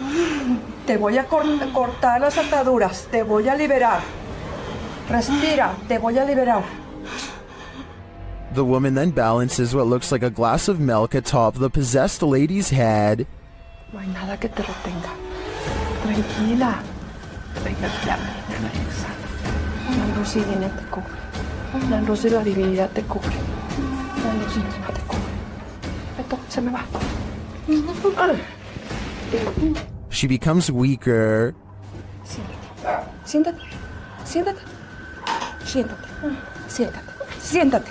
te voy a cortar las ataduras, te voy a liberar. Respira, te voy a liberar. The woman then balances what looks like a glass of milk atop the possessed lady's head. No hay nada que te retenga. Tranquila. Tranquila. La luz divina te cubre. La luz de la divinidad te cubre. La luz misma te cubre. Esto se me va. She becomes weaker. Siéntate. Siéntate. Siéntate. Siéntate. Siéntate.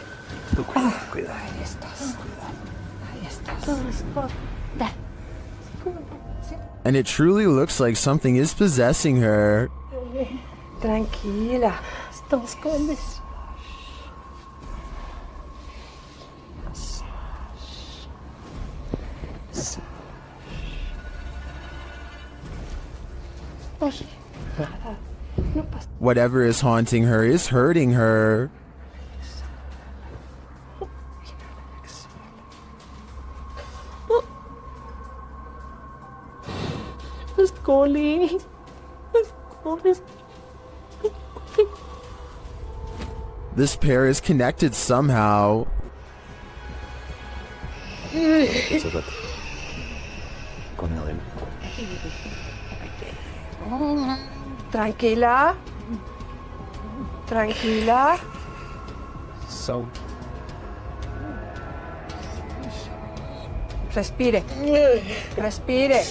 Cuidado. Ahí estás. Ahí estás. And it truly looks like something is possessing her. Tranquila. Estamos con eso. Whatever is haunting her is hurting her. Scully. This pair is connected somehow. Tranquila. Tranquila. So. Respire. Respire.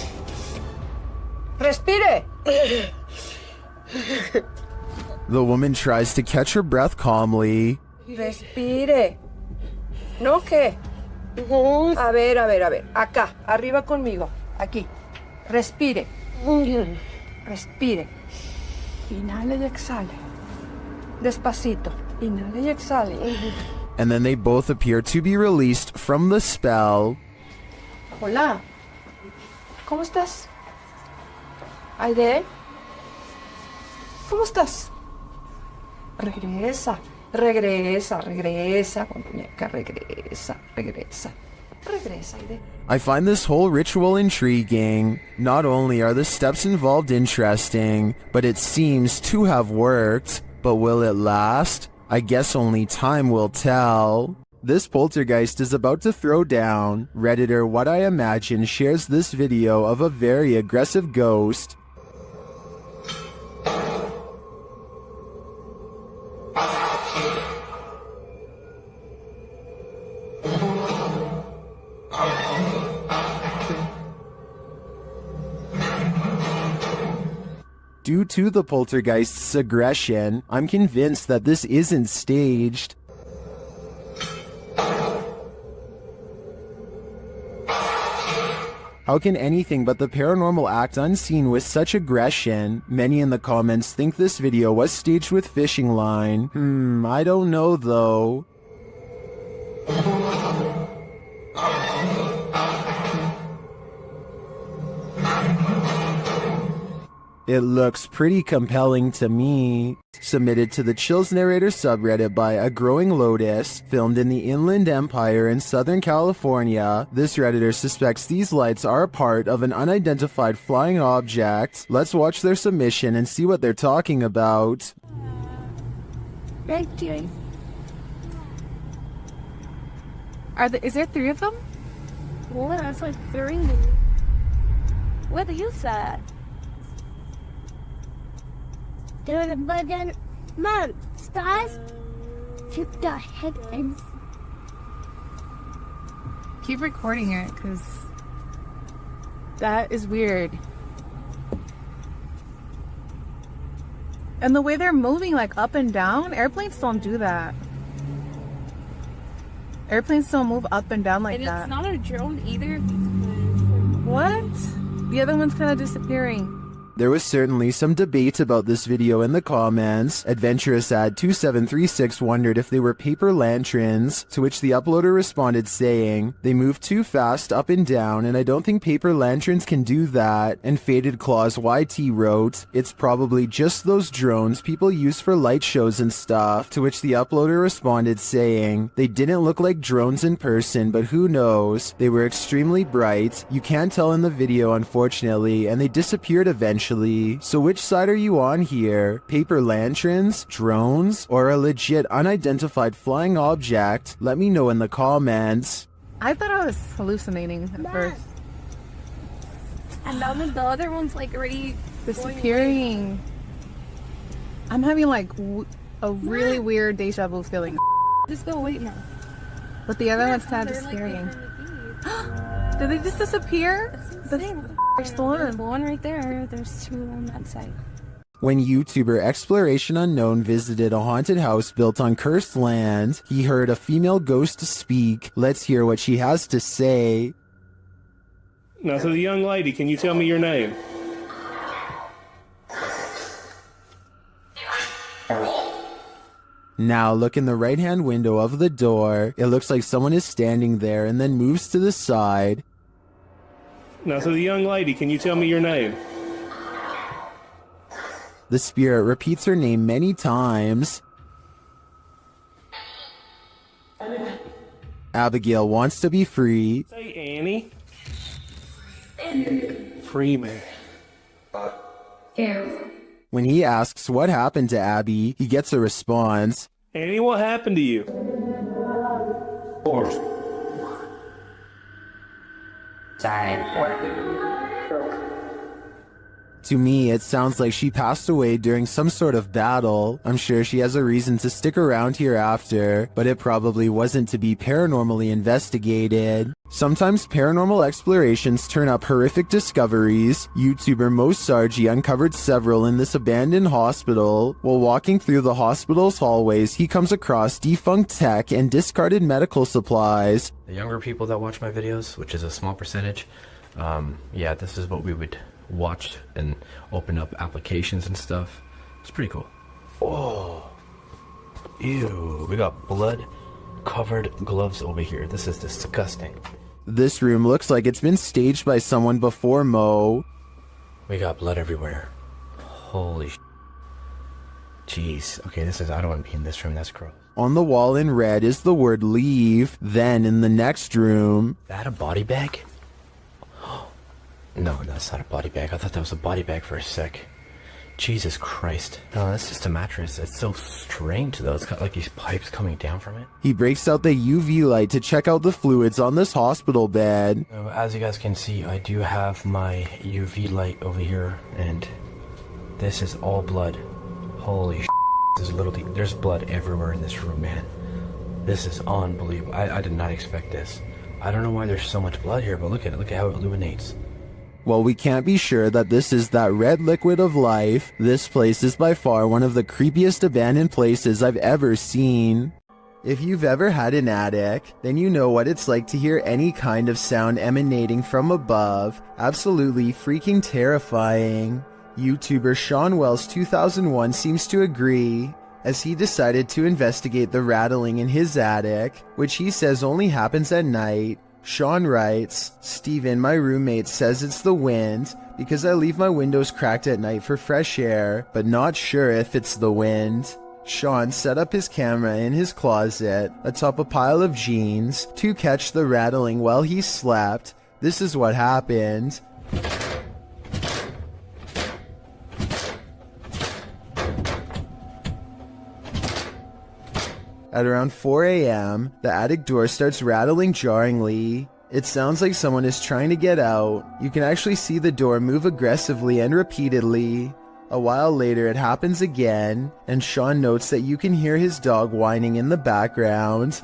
Respire. The woman tries to catch her breath calmly. Respire. ¿No qué? A ver. Acá, arriba conmigo. Aquí. Respire. Respire. Inhale y exhale. Despacito. Inhale y exhale. And then they both appear to be released from the spell. Hola. ¿Cómo estás? Aide. ¿Cómo estás? Regresa, muñeca, regresa. Regresa, Aide. I find this whole ritual intriguing. Not only are the steps involved interesting, but it seems to have worked. But will it last? I guess only time will tell. This poltergeist is about to throw down. Redditor What I Imagine shares this video of a very aggressive ghost. Due to the poltergeist's aggression, I'm convinced that this isn't staged. How can anything but the paranormal act unseen with such aggression? Many in the comments think this video was staged with fishing line. I don't know though. It looks pretty compelling to me. Submitted to the Chills Narrator subreddit by A Growing Lotus, filmed in the Inland Empire in Southern California, this redditor suspects these lights are a part of an unidentified flying object. Let's watch their submission and see what they're talking about. What are you doing? Is there 3 of them? Well, that's like 3. What do you say? But then, Mom, stars keep the headlines. Keep recording it, because that is weird. And the way they're moving, like, up and down, airplanes don't do that. Airplanes don't move up and down like that. And it's not a drone either. What? The other one's kind of disappearing. There was certainly some debate about this video in the comments. Adventurous ad 2736 wondered if they were paper lanterns, to which the uploader responded saying, "They move too fast up and down and I don't think paper lanterns can do that." And Faded Claws YT wrote, "It's probably just those drones people use for light shows and stuff," to which the uploader responded saying, "They didn't look like drones in person, but who knows? They were extremely bright. You can't tell in the video unfortunately, and they disappeared eventually. So which side are you on here? Paper lanterns, drones, or a legit unidentified flying object? Let me know in the comments." I thought I was hallucinating at first. And then the other one's like already Disappearing. I'm having like a really weird deja vu feeling. Just go wait now. But the other one's kind of disappearing. Did they just disappear? There's the one right there. There's two on that side. When YouTuber Exploration Unknown visited a haunted house built on cursed land, he heard a female ghost speak. Let's hear what she has to say. Now, to the young lady, can you tell me your name? Now look in the right-hand window of the door. It looks like someone is standing there and then moves to the side. Now, to the young lady, can you tell me your name? The spirit repeats her name many times. Abigail wants to be free. Say Annie. Free me. When he asks what happened to Abby, he gets a response. Annie, what happened to you? Horse. To me, it sounds like she passed away during some sort of battle. I'm sure she has a reason to stick around here after, but it probably wasn't to be paranormally investigated. Sometimes paranormal explorations turn up horrific discoveries. YouTuber Mosargi uncovered several in this abandoned hospital. While walking through the hospital's hallways, he comes across defunct tech and discarded medical supplies. The younger people that watch my videos, which is a small percentage, yeah, this is what we would watch and open up applications and stuff. It's pretty cool. Oh, ew, we got blood covered gloves over here. This is disgusting. This room looks like it's been staged by someone before Mo. We got blood everywhere. Holy sh**. Jeez. Okay, I don't want to be in this room. That's gross. On the wall in red is the word leave. Then in the next room... That a body bag? No, that's not a body bag. I thought that was a body bag for a sec. Jesus Christ. No, that's just a mattress. It's so strange though. It's got like these pipes coming down from it. He breaks out the UV light to check out the fluids on this hospital bed. As you guys can see, I do have my UV light over here, and this is all blood. Holy sh**. There's blood everywhere in this room, man. This is unbelievable. I did not expect this. I don't know why there's so much blood here, but look at it. Look at how it illuminates. While we can't be sure that this is that red liquid of life, this place is by far one of the creepiest abandoned places I've ever seen. If you've ever had an attic, then you know what it's like to hear any kind of sound emanating from above. Absolutely freaking terrifying. YouTuber Sean Wells 2001 seems to agree, as he decided to investigate the rattling in his attic, which he says only happens at night. Sean writes, "Steven, my roommate, says it's the wind because I leave my windows cracked at night for fresh air, but not sure if it's the wind." Sean set up his camera in his closet atop a pile of jeans to catch the rattling while he slept. This is what happened. At around 4 a.m., the attic door starts rattling jarringly. It sounds like someone is trying to get out. You can actually see the door move aggressively and repeatedly. A while later, it happens again, and Sean notes that you can hear his dog whining in the background.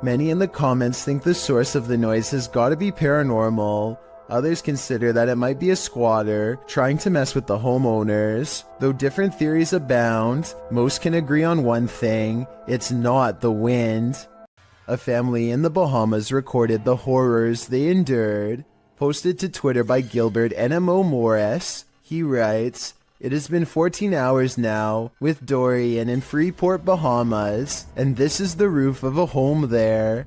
Many in the comments think the source of the noise has got to be paranormal. Others consider that it might be a squatter trying to mess with the homeowners. Though different theories abound, most can agree on one thing: it's not the wind. A family in the Bahamas recorded the horrors they endured. Posted to Twitter by Gilbert NMO Morris, he writes, "It has been 14 hours now with Dorian in Freeport, Bahamas, and this is the roof of a home there.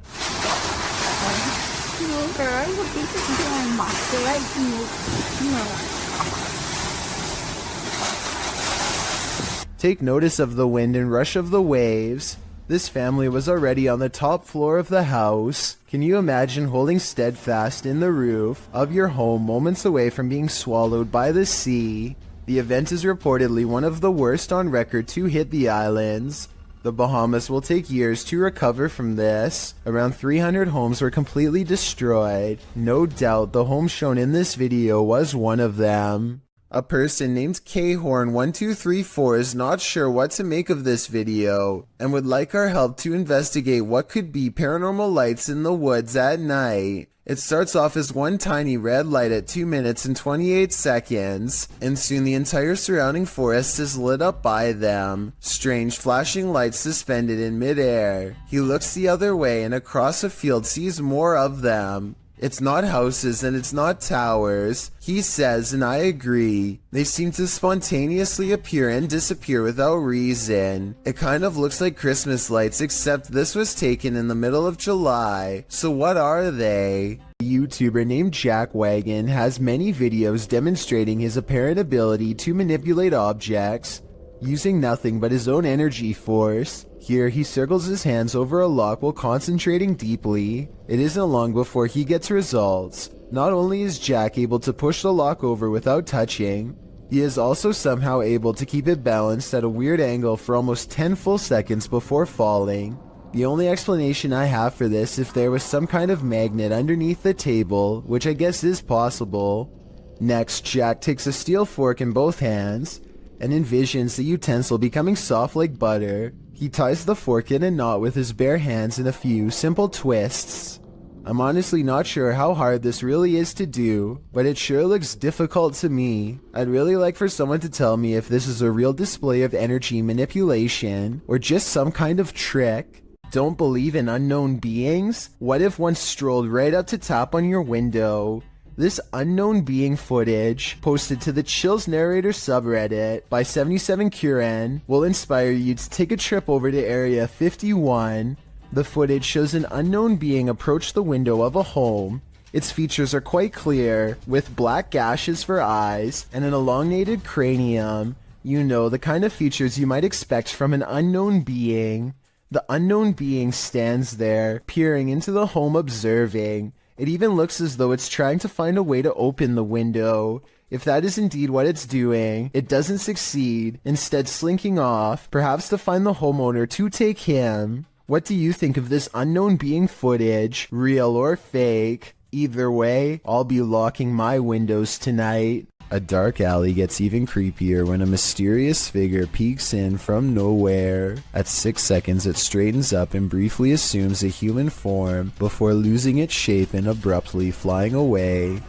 Take notice of the wind and rush of the waves. This family was already on the top floor of the house. Can you imagine holding steadfast in the roof of your home moments away from being swallowed by the sea? The event is reportedly one of the worst on record to hit the islands. The Bahamas will take years to recover from this. Around 300 homes were completely destroyed. No doubt the home shown in this video was one of them." A person named Khorn1234 is not sure what to make of this video and would like our help to investigate what could be paranormal lights in the woods at night. It starts off as one tiny red light at 2 minutes and 28 seconds, and soon the entire surrounding forest is lit up by them. Strange flashing lights suspended in midair. He looks the other way and across a field sees more of them. It's not houses and it's not towers, he says, and I agree. They seem to spontaneously appear and disappear without reason. It kind of looks like Christmas lights, except this was taken in the middle of July. So what are they? A YouTuber named Jack Wagon has many videos demonstrating his apparent ability to manipulate objects using nothing but his own energy force. Here he circles his hands over a lock while concentrating deeply. It isn't long before he gets results. Not only is Jack able to push the lock over without touching, he is also somehow able to keep it balanced at a weird angle for almost 10 full seconds before falling. The only explanation I have for this is if there was some kind of magnet underneath the table, which I guess is possible. Next, Jack takes a steel fork in both hands and envisions the utensil becoming soft like butter. He ties the fork in a knot with his bare hands in a few simple twists. I'm honestly not sure how hard this really is to do, but it sure looks difficult to me. I'd really like for someone to tell me if this is a real display of energy manipulation or just some kind of trick. Don't believe in unknown beings? What if one strolled right up to tap on your window? This unknown being footage, posted to the Chills Narrator subreddit by 77Kuren, will inspire you to take a trip over to Area 51. The footage shows an unknown being approach the window of a home. Its features are quite clear, with black gashes for eyes and an elongated cranium. You know, the kind of features you might expect from an unknown being. The unknown being stands there, peering into the home, observing. It even looks as though it's trying to find a way to open the window. If that is indeed what it's doing, it doesn't succeed, instead slinking off, perhaps to find the homeowner to take him. What do you think of this unknown being footage, real or fake? Either way, I'll be locking my windows tonight. A dark alley gets even creepier when a mysterious figure peeks in from nowhere. At 6 seconds, it straightens up and briefly assumes a human form before losing its shape and abruptly flying away.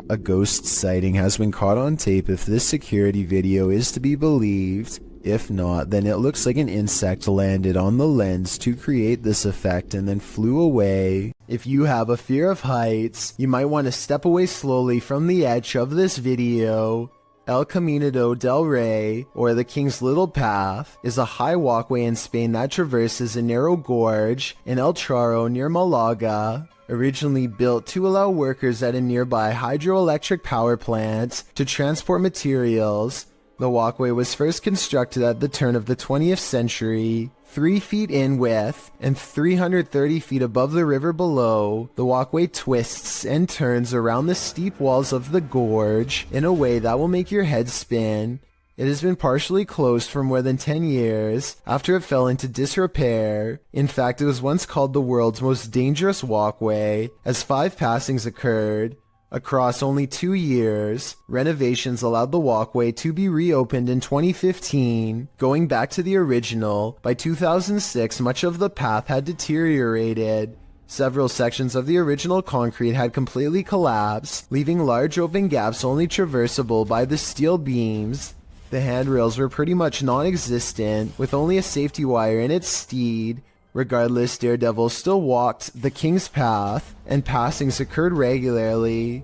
A ghost sighting has been caught on tape if this security video is to be believed. If not, then it looks like an insect landed on the lens to create this effect and then flew away. If you have a fear of heights, you might want to step away slowly from the edge of this video. El Camino del Rey, or the King's Little Path, is a high walkway in Spain that traverses a narrow gorge in El Charo near Malaga. Originally built to allow workers at a nearby hydroelectric power plant to transport materials, the walkway was first constructed at the turn of the 20th century. 3 feet in width and 330 feet above the river below, the walkway twists and turns around the steep walls of the gorge in a way that will make your head spin. It has been partially closed for more than 10 years after it fell into disrepair. In fact, it was once called the world's most dangerous walkway, as 5 passings occurred. Across only 2 years, renovations allowed the walkway to be reopened in 2015. Going back to the original, by 2006 much of the path had deteriorated. Several sections of the original concrete had completely collapsed, leaving large open gaps only traversable by the steel beams. The handrails were pretty much non-existent, with only a safety wire in its stead. Regardless, Daredevil still walked the King's Path, and passings occurred regularly.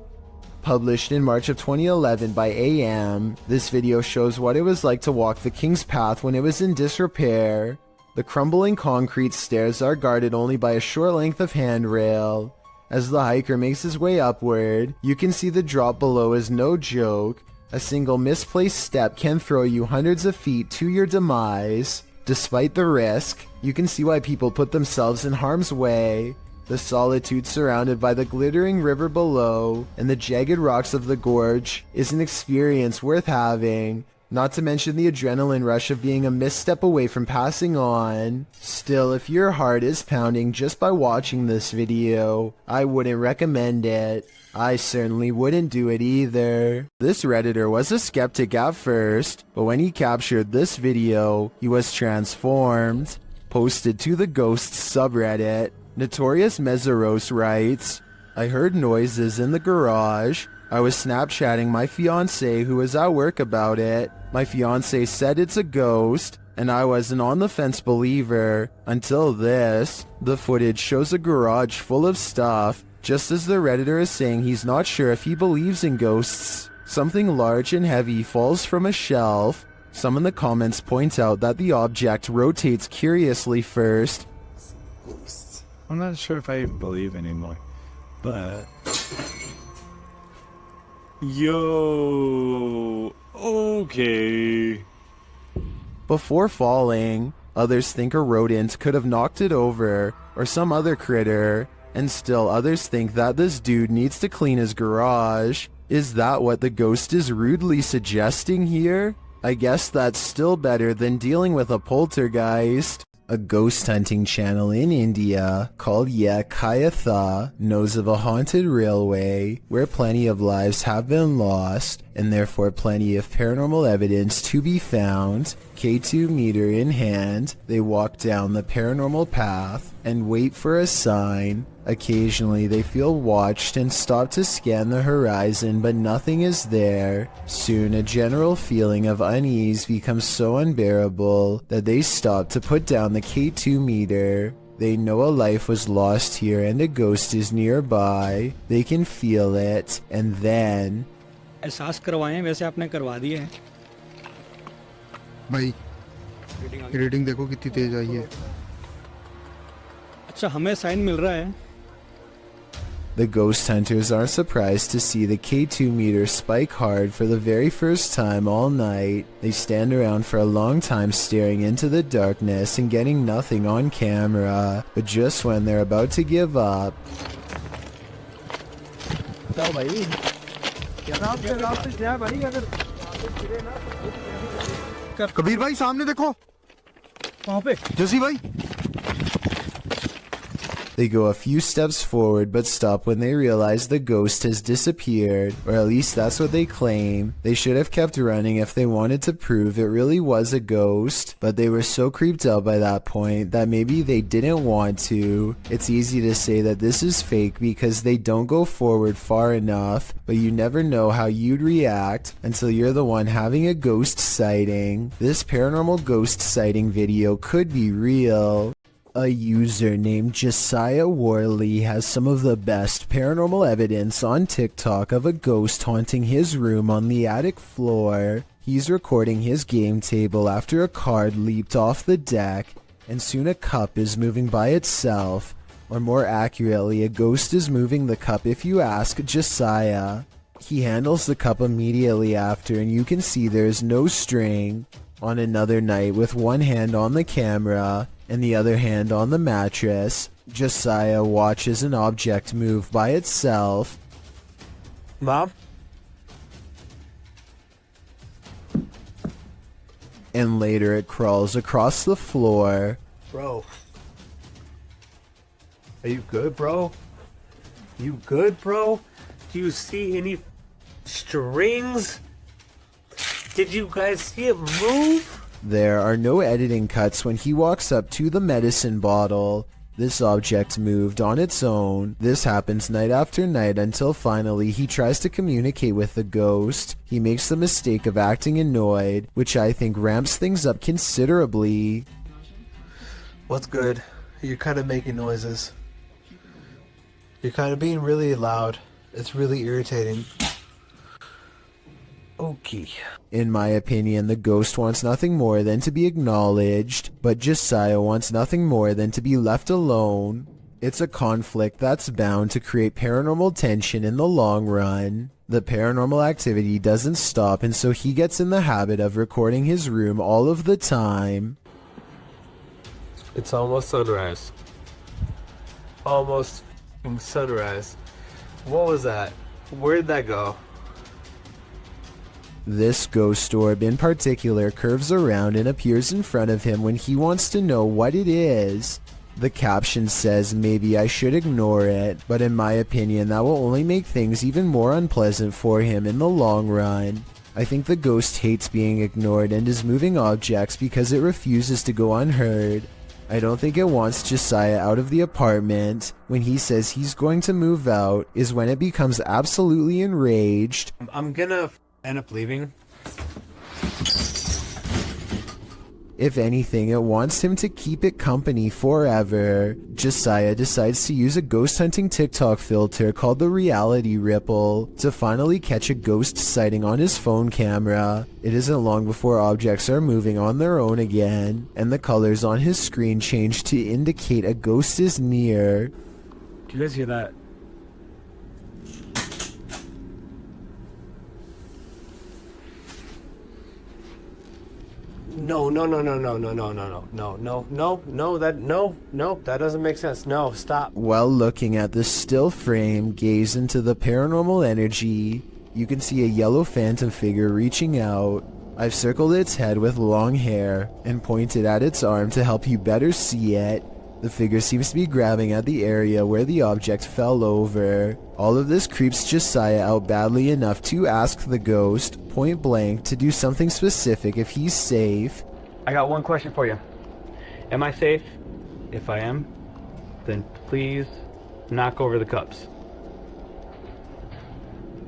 Published in March of 2011 by AM, this video shows what it was like to walk the King's Path when it was in disrepair. The crumbling concrete stairs are guarded only by a short length of handrail. As the hiker makes his way upward, you can see the drop below is no joke. A single misplaced step can throw you hundreds of feet to your demise. Despite the risk, you can see why people put themselves in harm's way. The solitude surrounded by the glittering river below and the jagged rocks of the gorge is an experience worth having, not to mention the adrenaline rush of being a misstep away from passing on. Still, if your heart is pounding just by watching this video, I wouldn't recommend it. I certainly wouldn't do it either. This Redditor was a skeptic at first, but when he captured this video, he was transformed. Posted to the Ghosts subreddit, Notorious Meseros writes, I heard noises in the garage. I was Snapchatting my fiancé who was at work about it. My fiancé said it's a ghost, and I was an on-the-fence believer. Until this, the footage shows a garage full of stuff. Just as the Redditor is saying he's not sure if he believes in ghosts, something large and heavy falls from a shelf. Some in the comments point out that the object rotates curiously first. I'm not sure if I believe anymore, but... Yo... Okay... Before falling, others think a rodent could have knocked it over, or some other critter. And still others think that this dude needs to clean his garage. Is that what the ghost is rudely suggesting here? I guess that's still better than dealing with a poltergeist. A ghost hunting channel in India called Ye Kayatha knows of a haunted railway where plenty of lives have been lost and therefore plenty of paranormal evidence to be found. K2 meter in hand, they walk down the paranormal path and wait for a sign. Occasionally they feel watched and stop to scan the horizon, but nothing is there. Soon a general feeling of unease becomes so unbearable that they stop to put down the K2 meter. They know a life was lost here and a ghost is nearby. They can feel it, and then... एहसास करवाएं वैसे आपने करवा दिए हैं भाई reading देखो कितनी तेज आई है अच्छा हमें साइन मिल रहा है The ghost hunters are surprised to see the K2 meter spike hard for the very first time all night. They stand around for a long time staring into the darkness and getting nothing on camera. But just when they're about to give up... Kabir भाई सामने देखो वहाँ पे जसी भाई They go a few steps forward but stop when they realize the ghost has disappeared, or at least that's what they claim. They should have kept running if they wanted to prove it really was a ghost, but they were so creeped out by that point that maybe they didn't want to. It's easy to say that this is fake because they don't go forward far enough, but you never know how you'd react until you're the one having a ghost sighting. This paranormal ghost sighting video could be real. A user named Josiah Worley has some of the best paranormal evidence on TikTok of a ghost haunting his room on the attic floor. He's recording his game table after a card leaped off the deck, and soon a cup is moving by itself. Or more accurately, a ghost is moving the cup if you ask Josiah. He handles the cup immediately after, and you can see there's no string. On another night, with one hand on the camera and the other hand on the mattress, Josiah watches an object move by itself. Bob? And later it crawls across the floor. Bro. Are you good, bro? You good, bro? Do you see any strings? Did you guys see it move? There are no editing cuts when he walks up to the medicine bottle. This object moved on its own. This happens night after night until finally he tries to communicate with the ghost. He makes the mistake of acting annoyed, which I think ramps things up considerably. What's good? You're kind of making noises. You're kind of being really loud. It's really irritating. Okay. In my opinion, the ghost wants nothing more than to be acknowledged, but Josiah wants nothing more than to be left alone. It's a conflict that's bound to create paranormal tension in the long run. The paranormal activity doesn't stop, and so he gets in the habit of recording his room all of the time. It's almost sunrise. Almost sunrise. What was that? Where'd that go? This ghost orb in particular curves around and appears in front of him when he wants to know what it is. The caption says maybe I should ignore it, but in my opinion that will only make things even more unpleasant for him in the long run. I think the ghost hates being ignored and is moving objects because it refuses to go unheard. I don't think it wants Josiah out of the apartment. When he says he's going to move out is when it becomes absolutely enraged. I'm gonna end up leaving. If anything, it wants him to keep it company forever. Josiah decides to use a ghost hunting TikTok filter called the Reality Ripple to finally catch a ghost sighting on his phone camera. It isn't long before objects are moving on their own again, and the colors on his screen change to indicate a ghost is near. Do you guys hear that? No, that doesn't make sense. No, stop. While looking at the still frame, gaze into the paranormal energy, you can see a yellow phantom figure reaching out. I've circled its head with long hair and pointed at its arm to help you better see it. The figure seems to be grabbing at the area where the object fell over. All of this creeps Josiah out badly enough to ask the ghost, point blank, to do something specific if he's safe. I got one question for you. Am I safe? If I am, then please knock over the cups.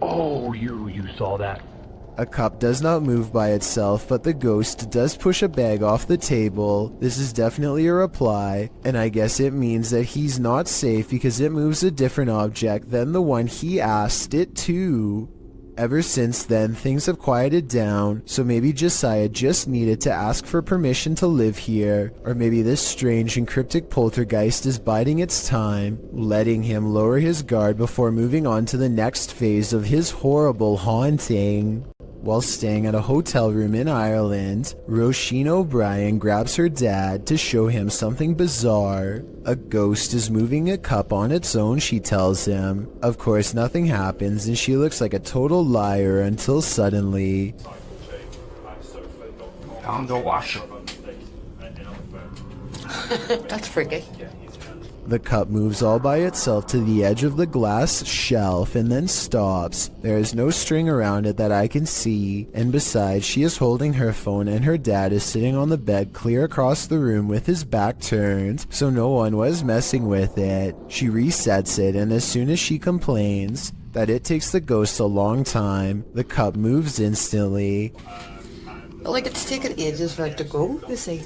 Oh, you saw that. A cup does not move by itself, but the ghost does push a bag off the table. This is definitely a reply, and I guess it means that he's not safe because it moves a different object than the one he asked it to. Ever since then, things have quieted down, so maybe Josiah just needed to ask for permission to live here, or maybe this strange and cryptic poltergeist is biding its time, letting him lower his guard before moving on to the next phase of his horrible haunting. While staying at a hotel room in Ireland, Roisin O'Brien grabs her dad to show him something bizarre. A ghost is moving a cup on its own, she tells him. Of course, nothing happens and she looks like a total liar until suddenly... Found the washer. That's freaky. The cup moves all by itself to the edge of the glass shelf and then stops. There is no string around it that I can see, and besides, she is holding her phone and her dad is sitting on the bed clear across the room with his back turned, so no one was messing with it. She resets it, and as soon as she complains that it takes the ghost a long time, the cup moves instantly. Like it's taken ages for it to go. You see.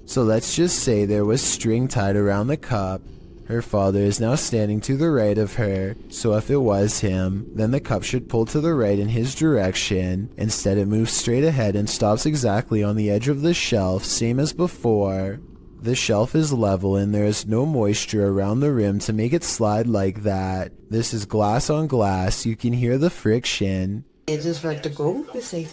So let's just say there was string tied around the cup. Her father is now standing to the right of her, so if it was him, then the cup should pull to the right in his direction. Instead it moves straight ahead and stops exactly on the edge of the shelf, same as before. The shelf is level and there is no moisture around the rim to make it slide like that. This is glass on glass, you can hear the friction. Ages for it to go. You see.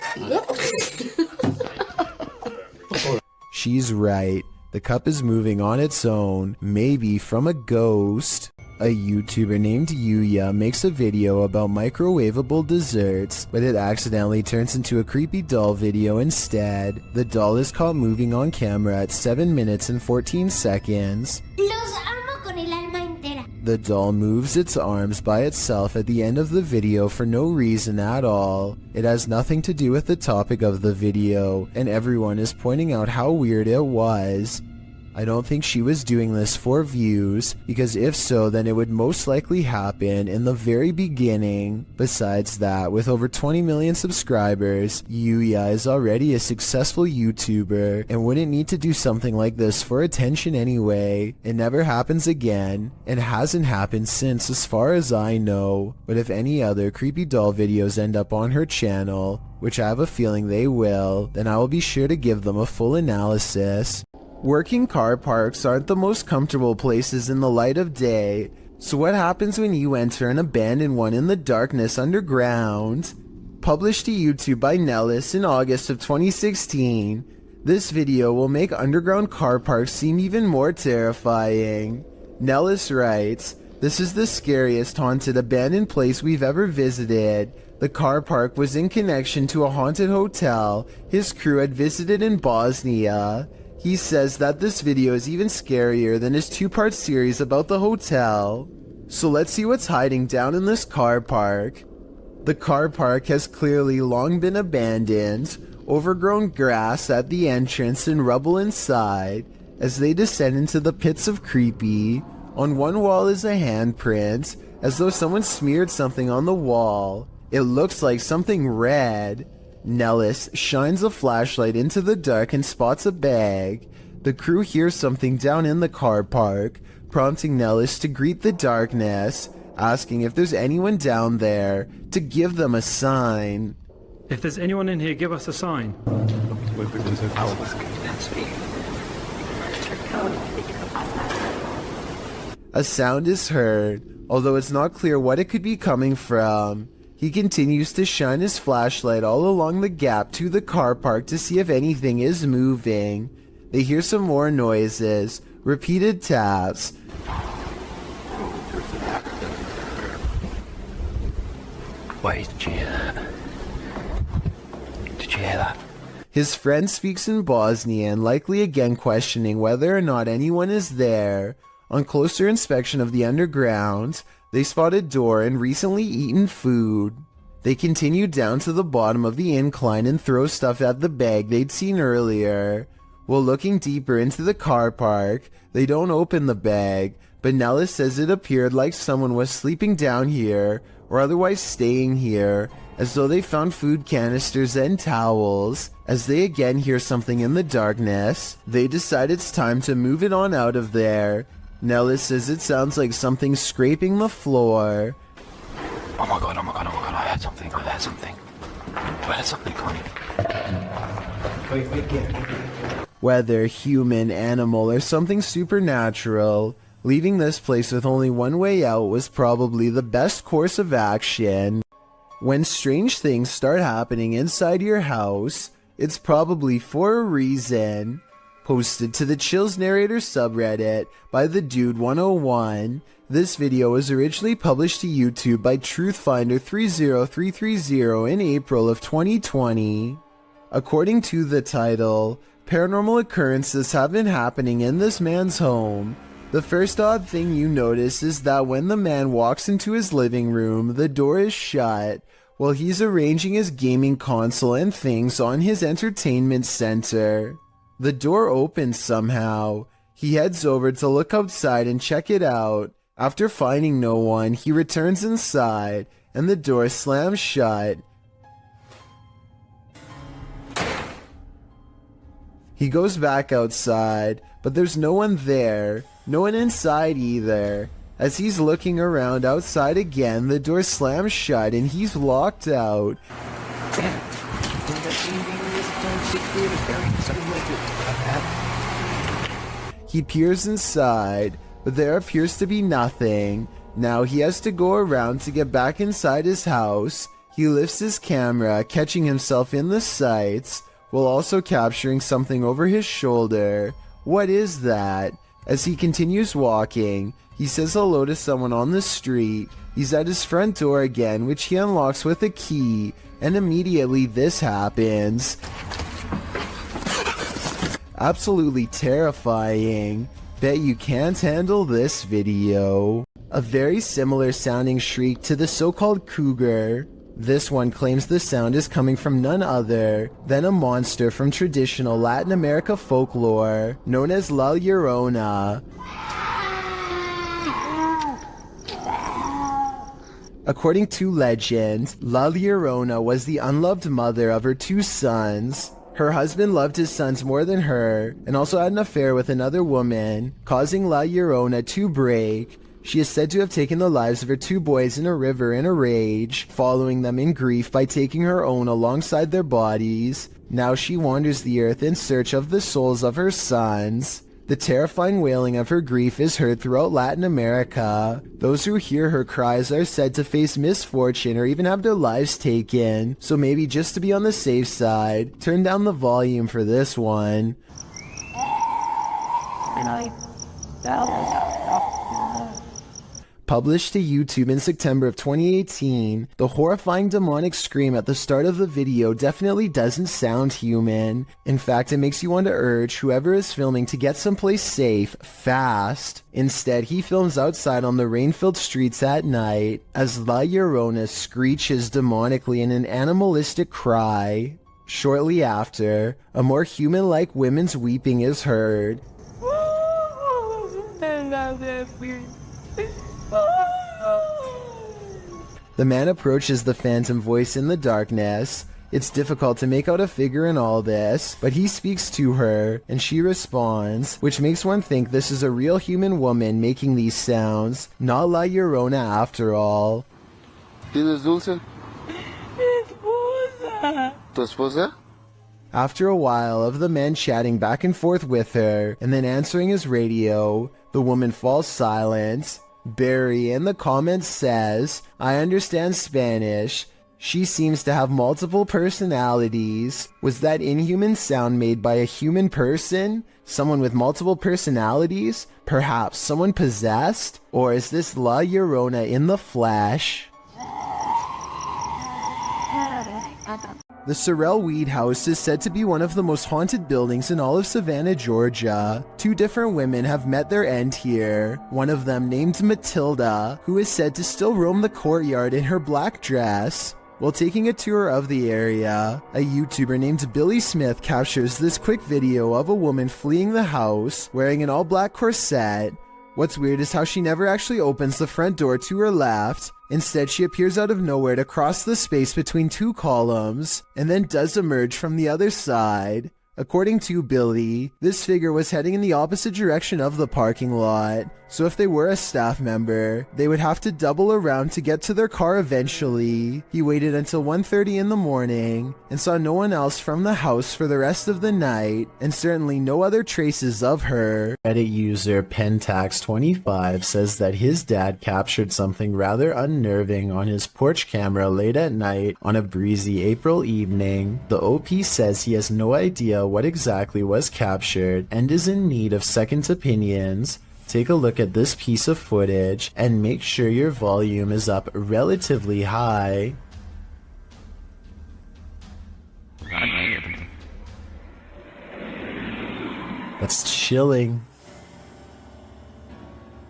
She's right. The cup is moving on its own, maybe from a ghost. A YouTuber named Yuya makes a video about microwavable desserts, but it accidentally turns into a creepy doll video instead. The doll is caught moving on camera at 7 minutes and 14 seconds. Los amo con el alma entera. The doll moves its arms by itself at the end of the video for no reason at all. It has nothing to do with the topic of the video, and everyone is pointing out how weird it was. I don't think she was doing this for views, because if so, then it would most likely happen in the very beginning. Besides that, with over 20 million subscribers, Yuya is already a successful YouTuber and wouldn't need to do something like this for attention anyway. It never happens again, and hasn't happened since as far as I know. But if any other creepy doll videos end up on her channel, which I have a feeling they will, then I will be sure to give them a full analysis. Working car parks aren't the most comfortable places in the light of day, so what happens when you enter an abandoned one in the darkness underground? Published to YouTube by Nellis in August of 2016, this video will make underground car parks seem even more terrifying. Nellis writes, "This is the scariest haunted abandoned place we've ever visited. The car park was in connection to a haunted hotel his crew had visited in Bosnia. He says that this video is even scarier than his two-part series about the hotel. So let's see what's hiding down in this car park." The car park has clearly long been abandoned, overgrown grass at the entrance and rubble inside. As they descend into the pits of creepy, on one wall is a handprint, as though someone smeared something on the wall. It looks like something red. Nellis shines a flashlight into the dark and spots a bag. The crew hears something down in the car park, prompting Nellis to greet the darkness, asking if there's anyone down there to give them a sign. If there's anyone in here, give us a sign. A sound is heard, although it's not clear what it could be coming from. He continues to shine his flashlight all along the gap to the car park to see if anything is moving. They hear some more noises, repeated taps. Wait, did you hear that? Did you hear that? His friend speaks in Bosnian, likely again questioning whether or not anyone is there. On closer inspection of the underground, they spot a door and recently eaten food. They continue down to the bottom of the incline and throw stuff at the bag they'd seen earlier. While looking deeper into the car park, they don't open the bag, but Nellis says it appeared like someone was sleeping down here or otherwise staying here, as though they found food canisters and towels. As they again hear something in the darkness, they decide it's time to move it on out of there. Nellis says it sounds like something scraping the floor. Oh my god, I heard something, I heard something coming. Whether human, animal, or something supernatural, leaving this place with only one way out was probably the best course of action. When strange things start happening inside your house, it's probably for a reason. Posted to the Chills Narrator subreddit by the Dude 101, this video was originally published to YouTube by Truthfinder30330 in April of 2020. According to the title, paranormal occurrences have been happening in this man's home. The first odd thing you notice is that when the man walks into his living room, the door is shut while he's arranging his gaming console and things on his entertainment center. The door opens somehow. He heads over to look outside and check it out. After finding no one, he returns inside and the door slams shut. He goes back outside, but there's no one there, no one inside either. As he's looking around outside again, the door slams shut and he's locked out. He peers inside, but there appears to be nothing. Now he has to go around to get back inside his house. He lifts his camera, catching himself in the sights, while also capturing something over his shoulder. What is that? As he continues walking, he says hello to someone on the street. He's at his front door again, which he unlocks with a key, and immediately this happens. Absolutely terrifying. Bet you can't handle this video. A very similar sounding shriek to the so-called cougar. This one claims the sound is coming from none other than a monster from traditional Latin America folklore known as La Llorona. According to legend, La Llorona was the unloved mother of her 2 sons. Her husband loved his sons more than her, and also had an affair with another woman, causing La Llorona to break. She is said to have taken the lives of her 2 boys in a river in a rage, following them in grief by taking her own alongside their bodies. Now she wanders the earth in search of the souls of her sons. The terrifying wailing of her grief is heard throughout Latin America. Those who hear her cries are said to face misfortune or even have their lives taken, so maybe just to be on the safe side, turn down the volume for this one. Published to YouTube in September of 2018, the horrifying demonic scream at the start of the video definitely doesn't sound human. In fact, it makes you want to urge whoever is filming to get someplace safe, fast. Instead, he films outside on the rain-filled streets at night, as La Llorona screeches demonically in an animalistic cry. Shortly after, a more human-like women's weeping is heard. The man approaches the phantom voice in the darkness. It's difficult to make out a figure in all this, but he speaks to her, and she responds, which makes one think this is a real human woman making these sounds, not La Llorona after all. ¿Tienes dulce? Esposa. ¿Tu esposa? After a while of the man chatting back and forth with her, and then answering his radio, the woman falls silent. Barry in the comments says, I understand Spanish. She seems to have multiple personalities. Was that inhuman sound made by a human person? Someone with multiple personalities? Perhaps someone possessed? Or is this La Llorona in the flesh? The Sorrel Weed House is said to be one of the most haunted buildings in all of Savannah, Georgia. 2 different women have met their end here. One of them named Matilda, who is said to still roam the courtyard in her black dress. While taking a tour of the area, a YouTuber named Billy Smith captures this quick video of a woman fleeing the house, wearing an all-black corset. What's weird is how she never actually opens the front door to her left. Instead, she appears out of nowhere to cross the space between 2 columns, and then does emerge from the other side. According to Billy, this figure was heading in the opposite direction of the parking lot, so if they were a staff member, they would have to double around to get to their car eventually. He waited until 1:30 in the morning, and saw no one else from the house for the rest of the night, and certainly no other traces of her. Reddit user Pentax25 says that his dad captured something rather unnerving on his porch camera late at night on a breezy April evening. The OP says he has no idea what exactly was captured and is in need of second opinions. Take a look at this piece of footage and make sure your volume is up relatively high. That's chilling.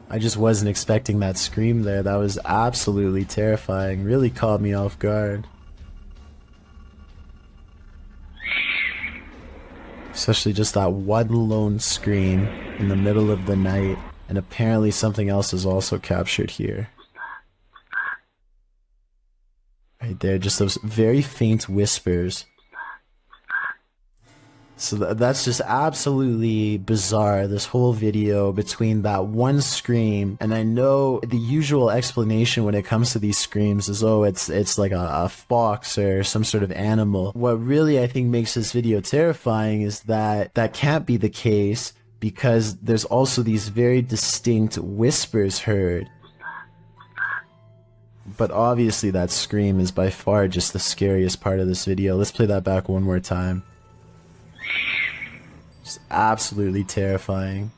I just wasn't expecting that scream there. That was absolutely terrifying. Really caught me off guard. Especially just that one lone scream in the middle of the night. And apparently something else is also captured here. Right there, just those very faint whispers. So that's just absolutely bizarre, this whole video between that one scream, and I know the usual explanation when it comes to these screams is, oh, it's like a fox or some sort of animal. What really I think makes this video terrifying is that that can't be the case, because there's also these very distinct whispers heard. But obviously that scream is by far just the scariest part of this video. Let's play that back one more time. Just absolutely terrifying.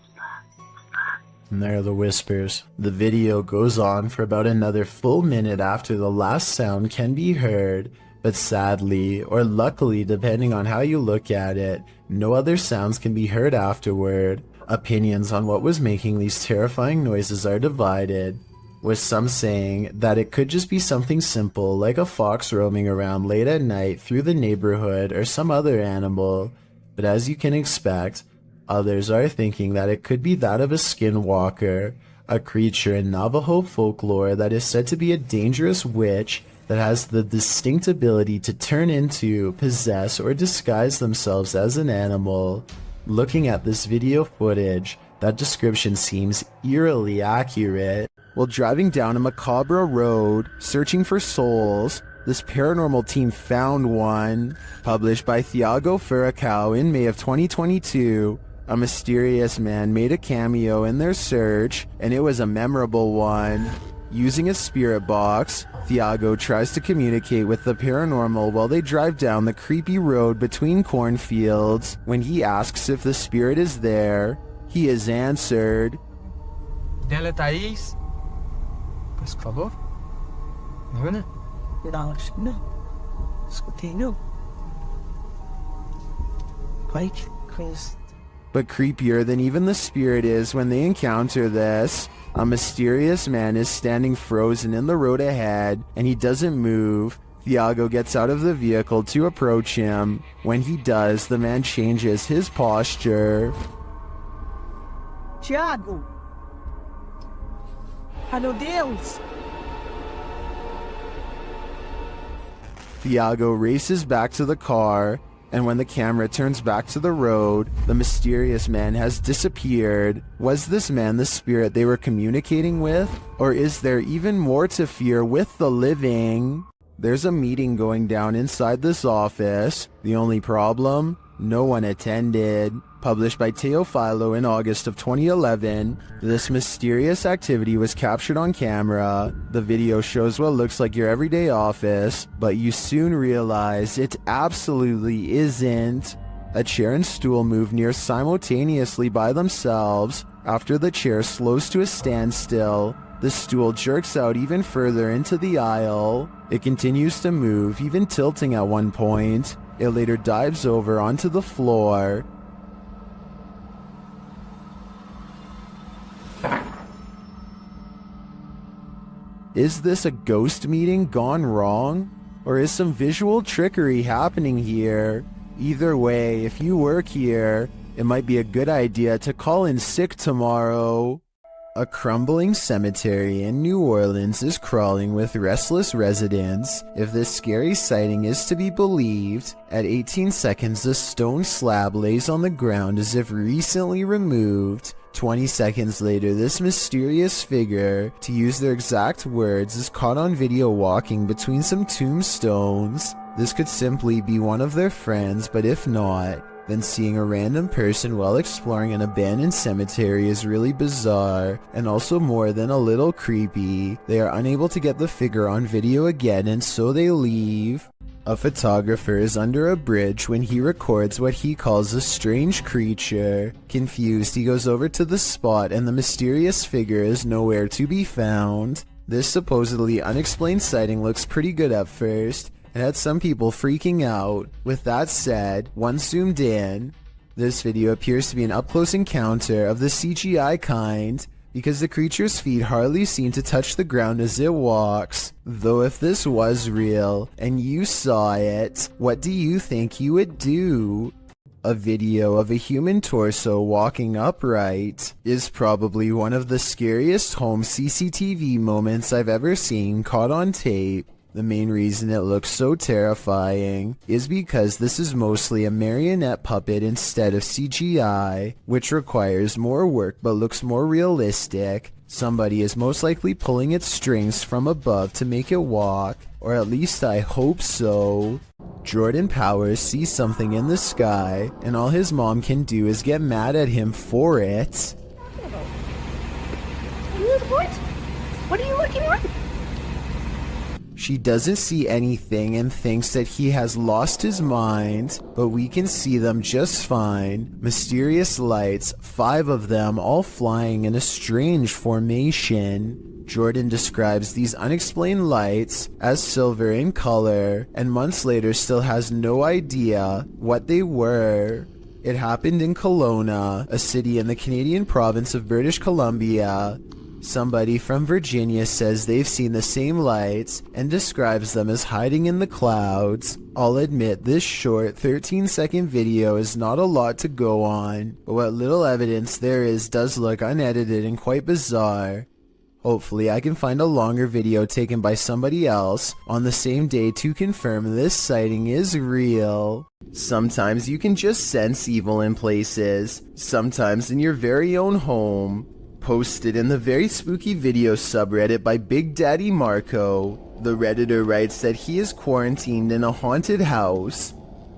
And there are the whispers. The video goes on for about another full minute after the last sound can be heard, but sadly, or luckily depending on how you look at it, no other sounds can be heard afterward. Opinions on what was making these terrifying noises are divided, with some saying that it could just be something simple like a fox roaming around late at night through the neighborhood or some other animal, but as you can expect, others are thinking that it could be that of a skinwalker, a creature in Navajo folklore that is said to be a dangerous witch that has the distinct ability to turn into, possess, or disguise themselves as an animal. Looking at this video footage, that description seems eerily accurate. While driving down a macabre road, searching for souls, this paranormal team found one. Published by Thiago Furacao in May of 2022, a mysterious man made a cameo in their search, and it was a memorable one. Using a spirit box, Thiago tries to communicate with the paranormal while they drive down the creepy road between cornfields. When he asks if the spirit is there, he is answered, Dela Thaís, por favor, Ana, não, escutei não. Pai, conheço. But creepier than even the spirit is when they encounter this, a mysterious man is standing frozen in the road ahead, and he doesn't move. Thiago gets out of the vehicle to approach him. When he does, the man changes his posture. Tiago! Ai meu Deus! Thiago races back to the car, and when the camera turns back to the road, the mysterious man has disappeared. Was this man the spirit they were communicating with? Or is there even more to fear with the living? There's a meeting going down inside this office. The only problem? No one attended. Published by Teofilo in August of 2011, this mysterious activity was captured on camera. The video shows what looks like your everyday office, but you soon realize it absolutely isn't. A chair and stool move near simultaneously by themselves. After the chair slows to a standstill, the stool jerks out even further into the aisle. It continues to move, even tilting at one point. It later dives over onto the floor. Is this a ghost meeting gone wrong? Or is some visual trickery happening here? Either way, if you work here, it might be a good idea to call in sick tomorrow. A crumbling cemetery in New Orleans is crawling with restless residents. If this scary sighting is to be believed, at 18 seconds the stone slab lays on the ground as if recently removed. 20 seconds later, this mysterious figure, to use their exact words, is caught on video walking between some tombstones. This could simply be one of their friends, but if not, then seeing a random person while exploring an abandoned cemetery is really bizarre, and also more than a little creepy. They are unable to get the figure on video again, and so they leave. A photographer is under a bridge when he records what he calls a strange creature. Confused, he goes over to the spot and the mysterious figure is nowhere to be found. This supposedly unexplained sighting looks pretty good at first. It had some people freaking out. With that said, once zoomed in, this video appears to be an up-close encounter of the CGI kind, because the creature's feet hardly seem to touch the ground as it walks. Though if this was real, and you saw it, what do you think you would do? A video of a human torso walking upright is probably one of the scariest home CCTV moments I've ever seen caught on tape. The main reason it looks so terrifying is because this is mostly a marionette puppet instead of CGI, which requires more work but looks more realistic. Somebody is most likely pulling its strings from above to make it walk, or at least I hope so. Jordan Powers sees something in the sky, and all his mom can do is get mad at him for it. What? What are you looking at? She doesn't see anything and thinks that he has lost his mind, but we can see them just fine. Mysterious lights, 5 of them all flying in a strange formation. Jordan describes these unexplained lights as silver in color, and months later still has no idea what they were. It happened in Kelowna, a city in the Canadian province of British Columbia. Somebody from Virginia says they've seen the same lights and describes them as hiding in the clouds. I'll admit this short 13-second video is not a lot to go on, but what little evidence there is does look unedited and quite bizarre. Hopefully I can find a longer video taken by somebody else on the same day to confirm this sighting is real. Sometimes you can just sense evil in places, sometimes in your very own home. Posted in the very spooky video subreddit by Big Daddy Marco, the Redditor writes that he is quarantined in a haunted house.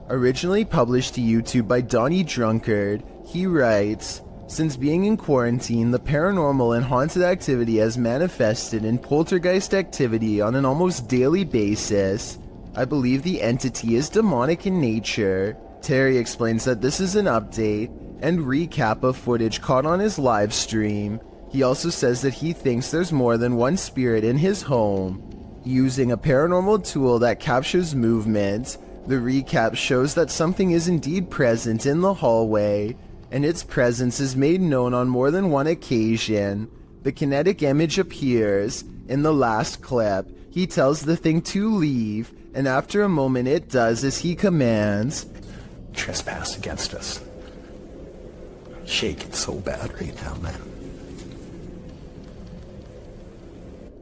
Originally published to YouTube by Donnie Drunkard, he writes, "Since being in quarantine, the paranormal and haunted activity has manifested in poltergeist activity on an almost daily basis. I believe the entity is demonic in nature." Terry explains that this is an update and recap of footage caught on his live stream. He also says that he thinks there's more than one spirit in his home. Using a paranormal tool that captures movement, the recap shows that something is indeed present in the hallway, and its presence is made known on more than one occasion. The kinetic image appears. In the last clip, he tells the thing to leave, and after a moment it does as he commands. Trespass against us. I'm shaking so bad right now, man.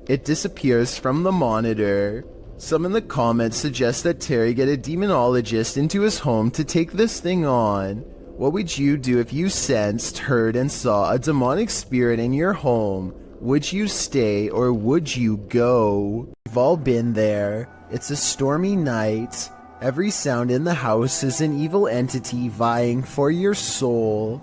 It disappears from the monitor. Some in the comments suggest that Terry get a demonologist into his home to take this thing on. What would you do if you sensed, heard, and saw a demonic spirit in your home? Would you stay or would you go? We've all been there. It's a stormy night. Every sound in the house is an evil entity vying for your soul.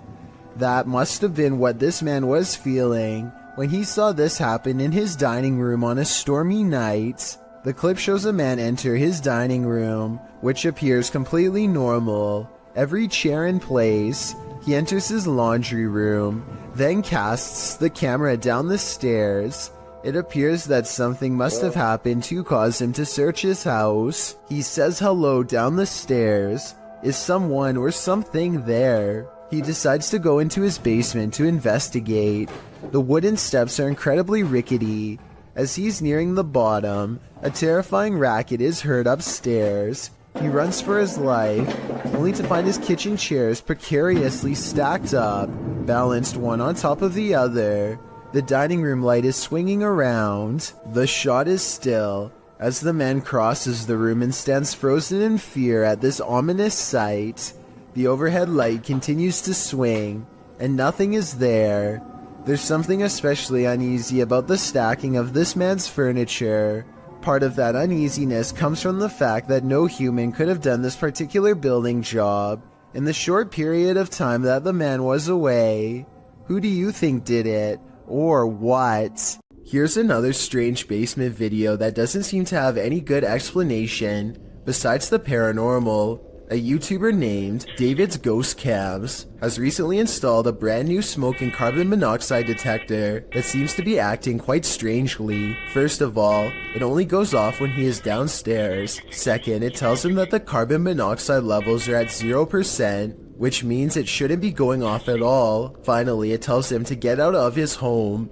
That must have been what this man was feeling when he saw this happen in his dining room on a stormy night. The clip shows a man enter his dining room, which appears completely normal. Every chair in place. He enters his laundry room, then casts the camera down the stairs. It appears that something must have happened to cause him to search his house. He says hello down the stairs. Is someone or something there? He decides to go into his basement to investigate. The wooden steps are incredibly rickety. As he's nearing the bottom, a terrifying racket is heard upstairs. He runs for his life, only to find his kitchen chairs precariously stacked up, balanced one on top of the other. The dining room light is swinging around. The shot is still, as the man crosses the room and stands frozen in fear at this ominous sight. The overhead light continues to swing, and nothing is there. There's something especially uneasy about the stacking of this man's furniture. Part of that uneasiness comes from the fact that no human could have done this particular building job in the short period of time that the man was away. Who do you think did it? Or what? Here's another strange basement video that doesn't seem to have any good explanation besides the paranormal. A YouTuber named David's Ghost Cams has recently installed a brand new smoke and carbon monoxide detector that seems to be acting quite strangely. First of all, it only goes off when he is downstairs. Second, it tells him that the carbon monoxide levels are at 0%, which means it shouldn't be going off at all. Finally, it tells him to get out of his home.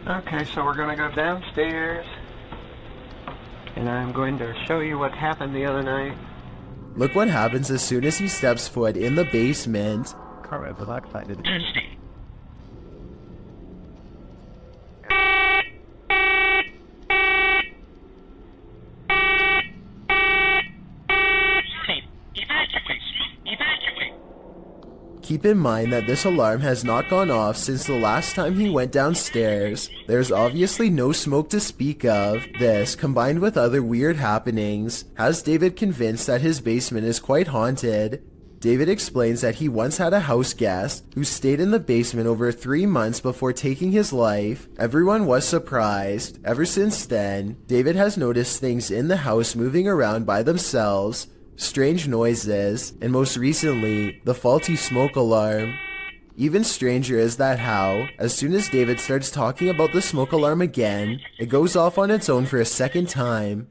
Okay, so we're gonna go downstairs, and I'm going to show you what happened the other night. Look what happens as soon as he steps foot in the basement. Carbon monoxide. Keep in mind that this alarm has not gone off since the last time he went downstairs. There's obviously no smoke to speak of. This, combined with other weird happenings, has David convinced that his basement is quite haunted. David explains that he once had a house guest who stayed in the basement over 3 months before taking his life. Everyone was surprised. Ever since then, David has noticed things in the house moving around by themselves, strange noises, and most recently, the faulty smoke alarm. Even stranger is that how, as soon as David starts talking about the smoke alarm again, it goes off on its own for a second time.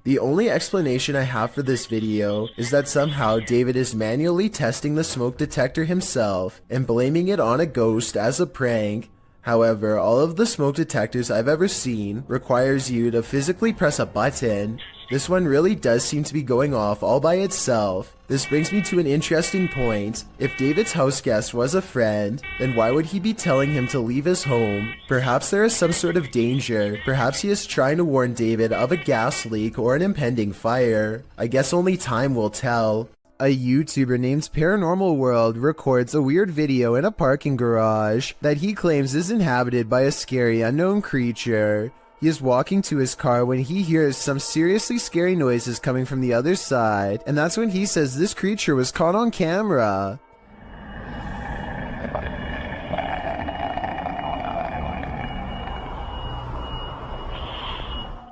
The only explanation I have for this video is that somehow David is manually testing the smoke detector himself and blaming it on a ghost as a prank. However, all of the smoke detectors I've ever seen requires you to physically press a button. This one really does seem to be going off all by itself. This brings me to an interesting point. If David's house guest was a friend, then why would he be telling him to leave his home? Perhaps there is some sort of danger. Perhaps he is trying to warn David of a gas leak or an impending fire. I guess only time will tell. A YouTuber named Paranormal World records a weird video in a parking garage that he claims is inhabited by a scary unknown creature. He is walking to his car when he hears some seriously scary noises coming from the other side, and that's when he says this creature was caught on camera.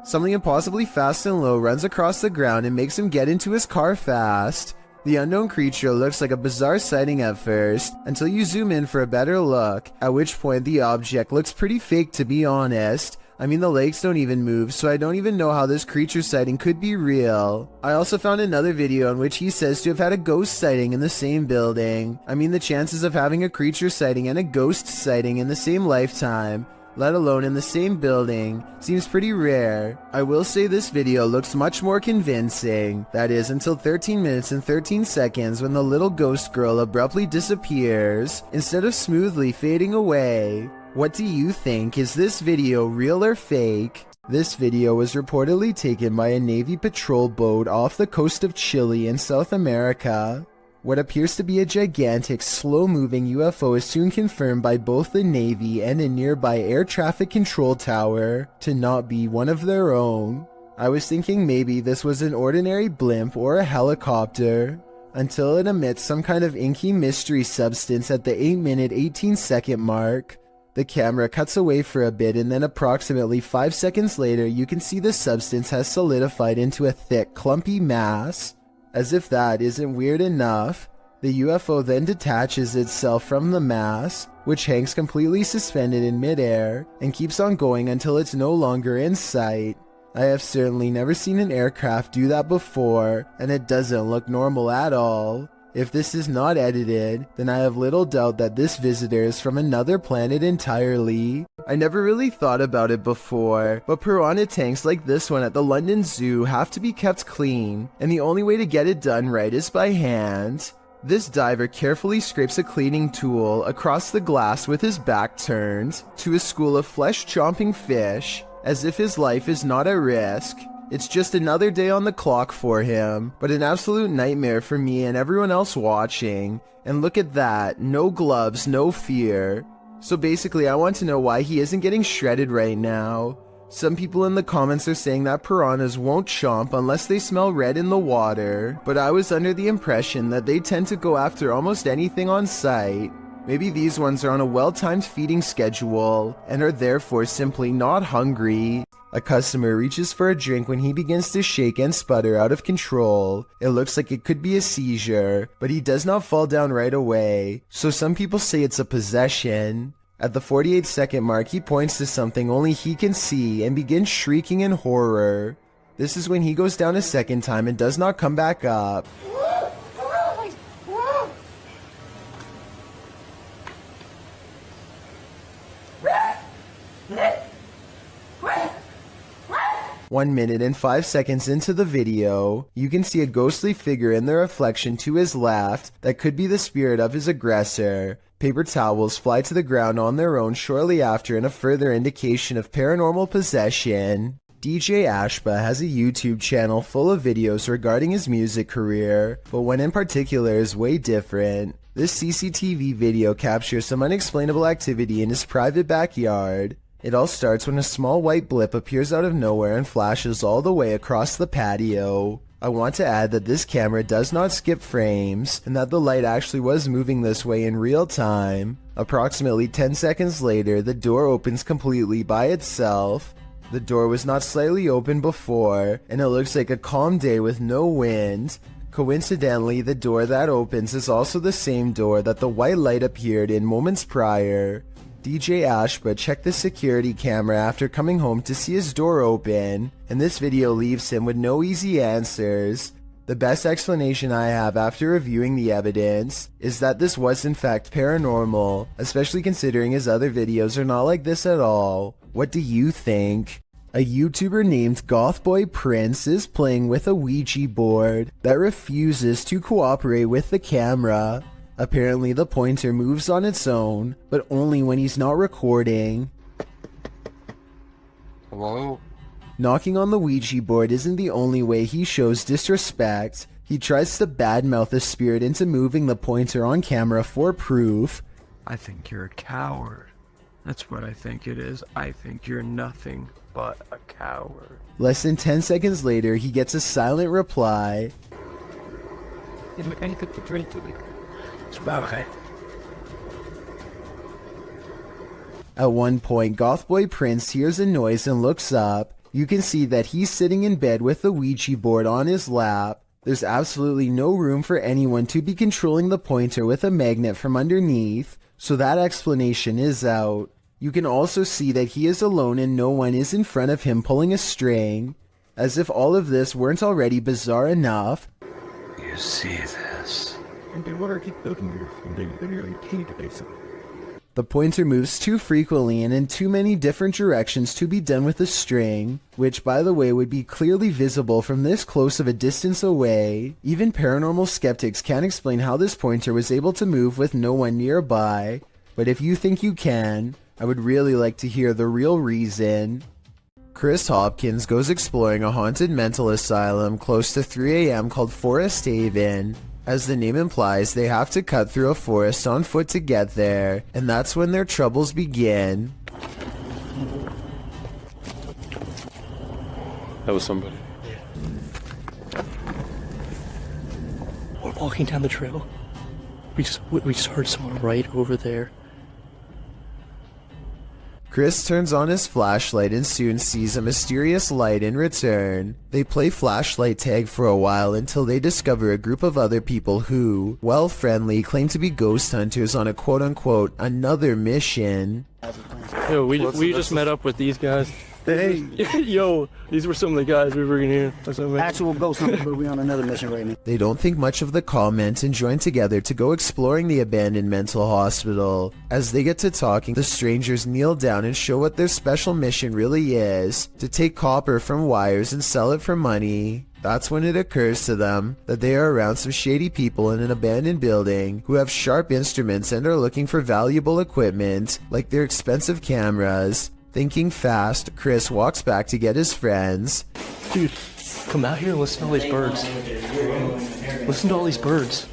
Something impossibly fast and low runs across the ground and makes him get into his car fast. The unknown creature looks like a bizarre sighting at first, until you zoom in for a better look, at which point the object looks pretty fake, to be honest. I mean, the legs don't even move, so I don't even know how this creature sighting could be real. I also found another video in which he says to have had a ghost sighting in the same building. I mean, the chances of having a creature sighting and a ghost sighting in the same lifetime, let alone in the same building, seems pretty rare. I will say this video looks much more convincing. That is, until 13 minutes and 13 seconds when the little ghost girl abruptly disappears, instead of smoothly fading away. What do you think? Is this video real or fake? This video was reportedly taken by a Navy patrol boat off the coast of Chile in South America. What appears to be a gigantic, slow-moving UFO is soon confirmed by both the Navy and a nearby air traffic control tower to not be one of their own. I was thinking maybe this was an ordinary blimp or a helicopter, until it emits some kind of inky mystery substance at the 8-minute 18-second mark. The camera cuts away for a bit, and then approximately 5 seconds later you can see the substance has solidified into a thick, clumpy mass. As if that isn't weird enough, the UFO then detaches itself from the mass, which hangs completely suspended in midair, and keeps on going until it's no longer in sight. I have certainly never seen an aircraft do that before, and it doesn't look normal at all. If this is not edited, then I have little doubt that this visitor is from another planet entirely. I never really thought about it before, but piranha tanks like this one at the London Zoo have to be kept clean, and the only way to get it done right is by hand. This diver carefully scrapes a cleaning tool across the glass with his back turned to a school of flesh-chomping fish, as if his life is not at risk. It's just another day on the clock for him, but an absolute nightmare for me and everyone else watching. And look at that, no gloves, no fear. So basically I want to know why he isn't getting shredded right now. Some people in the comments are saying that piranhas won't chomp unless they smell red in the water, but I was under the impression that they tend to go after almost anything on sight. Maybe these ones are on a well-timed feeding schedule and are therefore simply not hungry. A customer reaches for a drink when he begins to shake and sputter out of control. It looks like it could be a seizure, but he does not fall down right away, so some people say it's a possession. At the 48-second mark, he points to something only he can see and begins shrieking in horror. This is when he goes down a second time and does not come back up. One minute and 5 seconds into the video, you can see a ghostly figure in the reflection to his left that could be the spirit of his aggressor. Paper towels fly to the ground on their own shortly after in a further indication of paranormal possession. DJ Ashba has a YouTube channel full of videos regarding his music career, but one in particular is way different. This CCTV video captures some unexplainable activity in his private backyard. It all starts when a small white blip appears out of nowhere and flashes all the way across the patio. I want to add that this camera does not skip frames, and that the light actually was moving this way in real time. Approximately 10 seconds later, the door opens completely by itself. The door was not slightly open before, and it looks like a calm day with no wind. Coincidentally, the door that opens is also the same door that the white light appeared in moments prior. DJ Ashbra checked the security camera after coming home to see his door open, and this video leaves him with no easy answers. The best explanation I have after reviewing the evidence is that this was in fact paranormal, especially considering his other videos are not like this at all. What do you think? A YouTuber named Gothboy Prince is playing with a Ouija board that refuses to cooperate with the camera. Apparently the pointer moves on its own, but only when he's not recording. Hello? Knocking on the Ouija board isn't the only way he shows disrespect. He tries to badmouth the spirit into moving the pointer on camera for proof. I think you're a coward. That's what I think it is. I think you're nothing but a coward. Less than 10 seconds later, he gets a silent reply. At one point, Gothboy Prince hears a noise and looks up. You can see that he's sitting in bed with the Ouija board on his lap. There's absolutely no room for anyone to be controlling the pointer with a magnet from underneath, so that explanation is out. You can also see that he is alone and no one is in front of him pulling a string. As if all of this weren't already bizarre enough. You see this? The pointer moves too frequently and in too many different directions to be done with a string, which by the way would be clearly visible from this close of a distance away. Even paranormal skeptics can't explain how this pointer was able to move with no one nearby, but if you think you can, I would really like to hear the real reason. Chris Hopkins goes exploring a haunted mental asylum close to 3 a.m. called Forest Haven. As the name implies, they have to cut through a forest on foot to get there, and that's when their troubles begin. That was somebody. We're walking down the trail. We just heard someone right over there. Chris turns on his flashlight and soon sees a mysterious light in return. They play flashlight tag for a while until they discover a group of other people who, while friendly, claim to be ghost hunters on a quote-unquote another mission. Yo, we just met up with these guys. Hey! Yo, these were some of the guys we were in here. Actual ghost hunter, but we on another mission right now. They don't think much of the comment and join together to go exploring the abandoned mental hospital. As they get to talking, the strangers kneel down and show what their special mission really is: to take copper from wires and sell it for money. That's when it occurs to them that they are around some shady people in an abandoned building who have sharp instruments and are looking for valuable equipment, like their expensive cameras. Thinking fast, Chris walks back to get his friends. Dude, come out here and listen to all these birds. Listen to all these birds.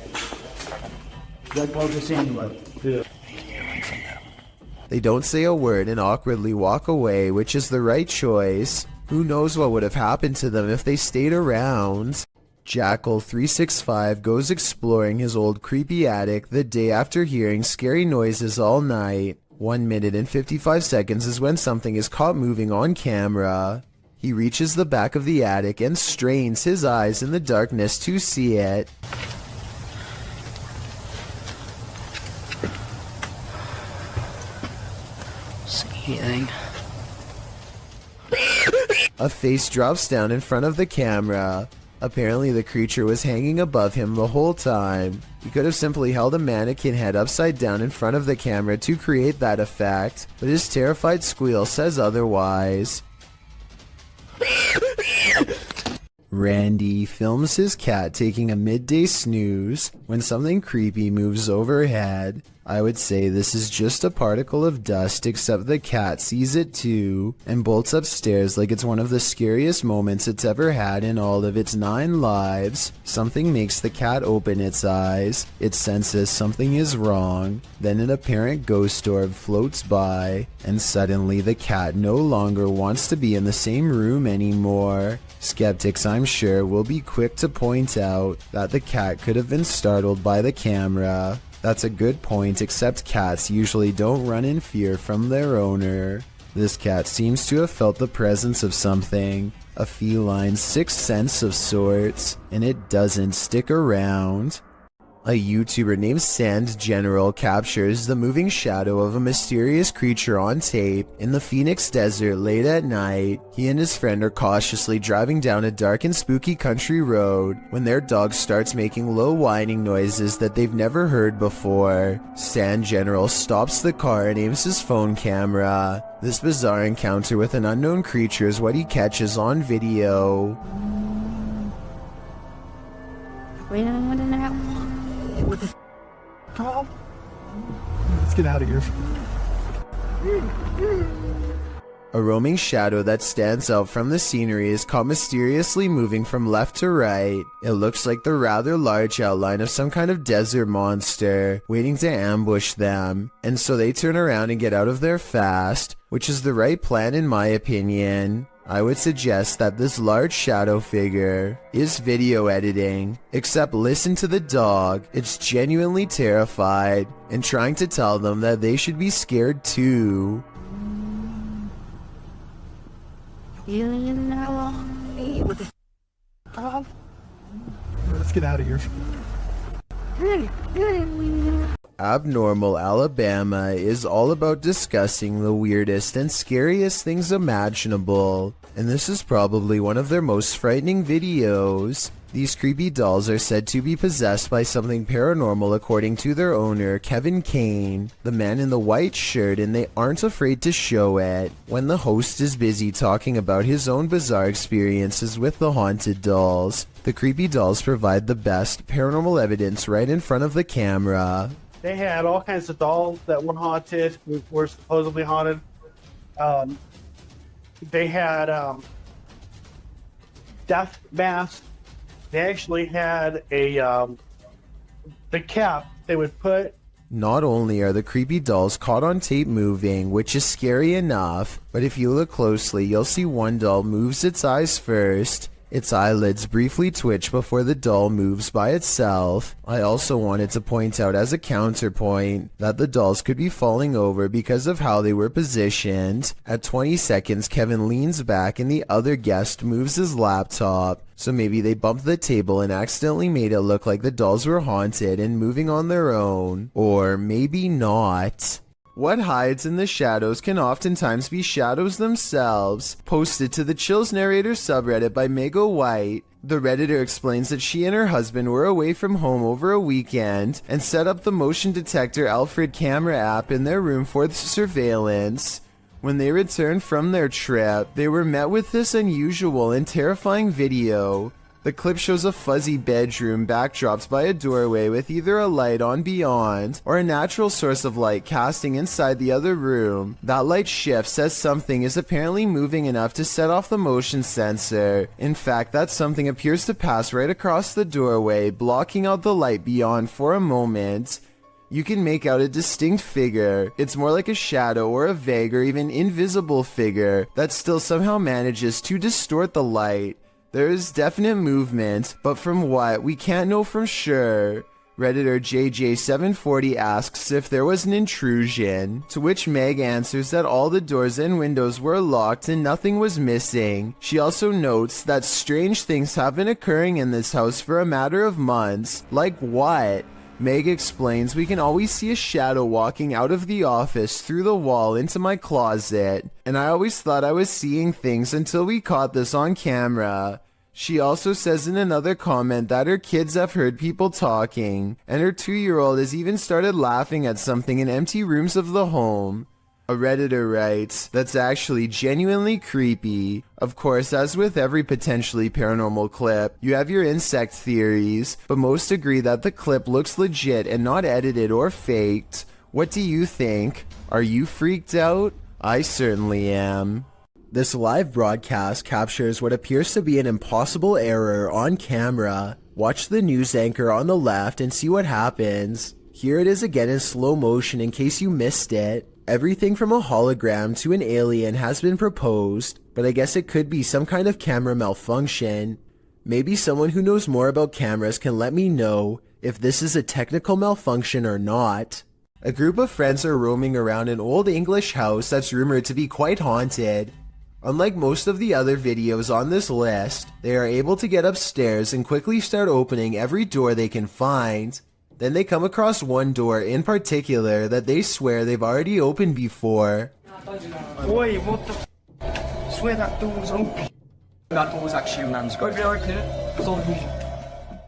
They don't say a word and awkwardly walk away, which is the right choice. Who knows what would have happened to them if they stayed around? Jackal365 goes exploring his old creepy attic the day after hearing scary noises all night. 1 minute and 55 seconds is when something is caught moving on camera. He reaches the back of the attic and strains his eyes in the darkness to see it. See anything? A face drops down in front of the camera. Apparently the creature was hanging above him the whole time. He could have simply held a mannequin head upside down in front of the camera to create that effect, but his terrified squeal says otherwise. Randy films his cat taking a midday snooze when something creepy moves overhead. I would say this is just a particle of dust, except the cat sees it too and bolts upstairs like it's one of the scariest moments it's ever had in all of its 9 lives. Something makes the cat open its eyes. It senses something is wrong. Then an apparent ghost orb floats by, and suddenly the cat no longer wants to be in the same room anymore. Skeptics, I'm sure, will be quick to point out that the cat could have been startled by the camera. That's a good point, except cats usually don't run in fear from their owner. This cat seems to have felt the presence of something, a feline sixth sense of sorts, and it doesn't stick around. A YouTuber named Sand General captures the moving shadow of a mysterious creature on tape in the Phoenix desert late at night. He and his friend are cautiously driving down a dark and spooky country road when their dog starts making low whining noises that they've never heard before. Sand General stops the car and aims his phone camera. This bizarre encounter with an unknown creature is what he catches on video. What the Tom? Let's get out of here. A roaming shadow that stands out from the scenery is caught mysteriously moving from left to right. It looks like the rather large outline of some kind of desert monster waiting to ambush them, and so they turn around and get out of there fast, which is the right plan in my opinion. I would suggest that this large shadow figure is video editing, except listen to the dog. It's genuinely terrified and trying to tell them that they should be scared too. What the Tom? Let's get out of here. Abnormal Alabama is all about discussing the weirdest and scariest things imaginable, and this is probably one of their most frightening videos. These creepy dolls are said to be possessed by something paranormal according to their owner, Kevin Kane, the man in the white shirt, and they aren't afraid to show it. When the host is busy talking about his own bizarre experiences with the haunted dolls, the creepy dolls provide the best paranormal evidence right in front of the camera. They had all kinds of dolls that were haunted, were supposedly haunted. They had death masks. They actually had the cap they would put. Not only are the creepy dolls caught on tape moving, which is scary enough, but if you look closely, you'll see one doll moves its eyes first. Its eyelids briefly twitch before the doll moves by itself. I also wanted to point out as a counterpoint that the dolls could be falling over because of how they were positioned. At 20 seconds, Kevin leans back and the other guest moves his laptop. So maybe they bumped the table and accidentally made it look like the dolls were haunted and moving on their own. Or maybe not. What hides in the shadows can oftentimes be shadows themselves. Posted to the Chills Narrator subreddit by Mego White, the Redditor explains that she and her husband were away from home over a weekend and set up the motion detector Alfred camera app in their room for surveillance. When they returned from their trip, they were met with this unusual and terrifying video. The clip shows a fuzzy bedroom backdropped by a doorway with either a light on beyond or a natural source of light casting inside the other room. That light shifts as something is apparently moving enough to set off the motion sensor. In fact, that something appears to pass right across the doorway, blocking out the light beyond for a moment. You can make out a distinct figure. It's more like a shadow or a vague or even invisible figure that still somehow manages to distort the light. There is definite movement, but from what, we can't know for sure. Redditor JJ740 asks if there was an intrusion, to which Meg answers that all the doors and windows were locked and nothing was missing. She also notes that strange things have been occurring in this house for a matter of months. Like what? Meg explains we can always see a shadow walking out of the office through the wall into my closet, and I always thought I was seeing things until we caught this on camera. She also says in another comment that her kids have heard people talking, and her 2-year-old has even started laughing at something in empty rooms of the home. A Redditor writes, that's actually genuinely creepy. Of course, as with every potentially paranormal clip, you have your insect theories, but most agree that the clip looks legit and not edited or faked. What do you think? Are you freaked out? I certainly am. This live broadcast captures what appears to be an impossible error on camera. Watch the news anchor on the left and see what happens. Here it is again in slow motion in case you missed it. Everything from a hologram to an alien has been proposed, but I guess it could be some kind of camera malfunction. Maybe someone who knows more about cameras can let me know if this is a technical malfunction or not. A group of friends are roaming around an old English house that's rumored to be quite haunted. Unlike most of the other videos on this list, they are able to get upstairs and quickly start opening every door they can find. Then they come across one door in particular that they swear they've already opened before. Oi, what the I swear that door was open. That door was actually a man's grave.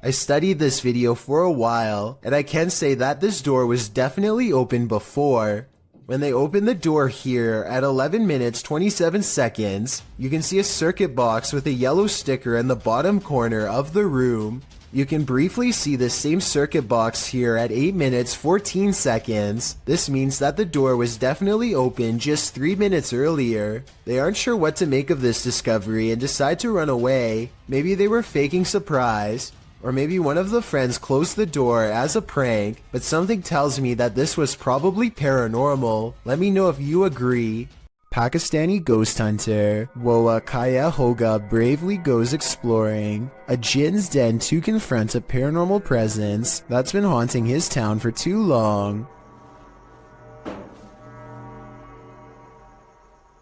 I studied this video for a while, and I can say that this door was definitely open before. When they open the door here at 11 minutes 27 seconds, you can see a circuit box with a yellow sticker in the bottom corner of the room. You can briefly see the same circuit box here at 8 minutes 14 seconds. This means that the door was definitely open just 3 minutes earlier. They aren't sure what to make of this discovery and decide to run away. Maybe they were faking surprise. Or maybe one of the friends closed the door as a prank, but something tells me that this was probably paranormal. Let me know if you agree. Pakistani ghost hunter Woa Kaya Hoga bravely goes exploring a jinn's den to confront a paranormal presence that's been haunting his town for too long.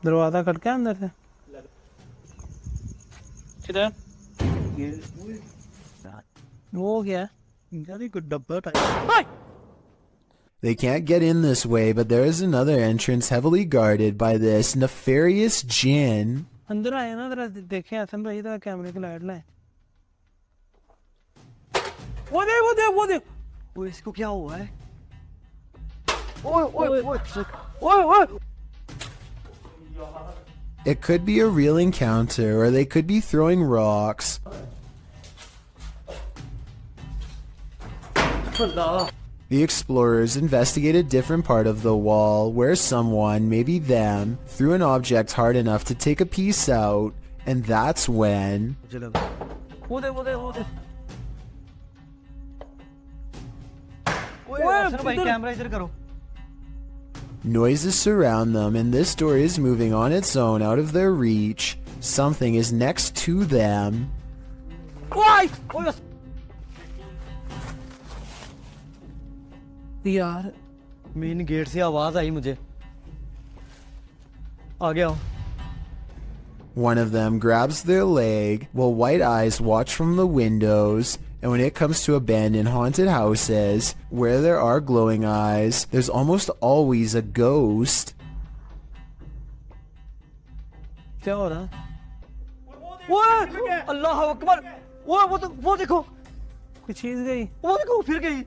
दरवाजा खटका अंदर से किधर वो क्या They can't get in this way, but there is another entrance heavily guarded by this nefarious jinn. अंदर आए ना जरा देखें हसन भाई इधर कैमरे की लाइट लाए वो देख ओए इसको क्या हुआ है ओए It could be a real encounter, or they could be throwing rocks. The explorers investigate a different part of the wall where someone, maybe them, threw an object hard enough to take a piece out, and that's when... Noises surround them, and this door is moving on its own out of their reach. Something is next to them. यार main gate से आवाज आई मुझे आ गया One of them grabs their leg while white eyes watch from the windows, and when it comes to abandoned haunted houses where there are glowing eyes, there's almost always a ghost. क्या हो रहा है अल्लाह अकबर वो देखो कोई चीज गई वो देखो फिर गई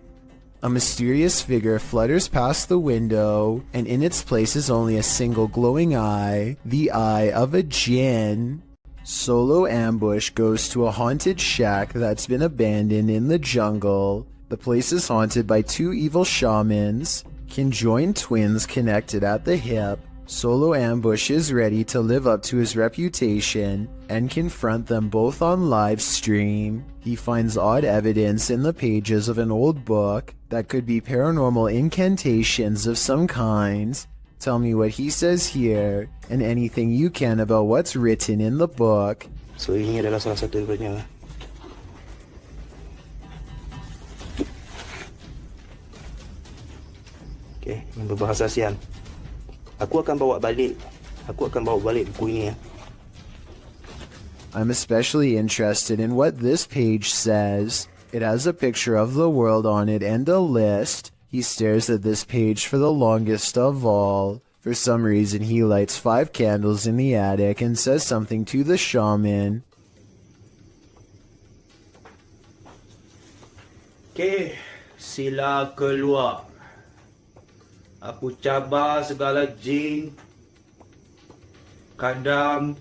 A mysterious figure flutters past the window, and in its place is only a single glowing eye, the eye of a jinn. Solo Ambush goes to a haunted shack that's been abandoned in the jungle. The place is haunted by two evil shamans, conjoined twins connected at the hip. Solo Ambush is ready to live up to his reputation and confront them both on live stream. He finds odd evidence in the pages of an old book that could be paranormal incantations of some kind. Tell me what he says here and anything you can about what's written in the book. So ini adalah salah satu daripadanya. Okay, yang berbahasa Siam. Aku akan bawa balik buku ini ya. I'm especially interested in what this page says. It has a picture of the world on it and a list. He stares at this page for the longest of all. For some reason, he lights 5 candles in the attic and says something to the shaman. Okay, sila keluar. Aku cabar segala jin, kadam,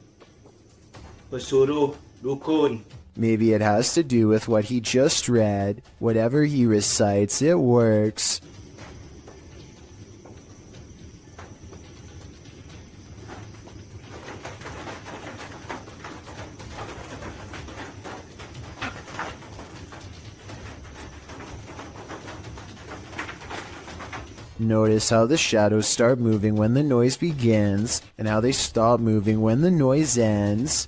pesuruh, dukun. Maybe it has to do with what he just read. Whatever he recites, it works. Notice how the shadows start moving when the noise begins, and how they stop moving when the noise ends.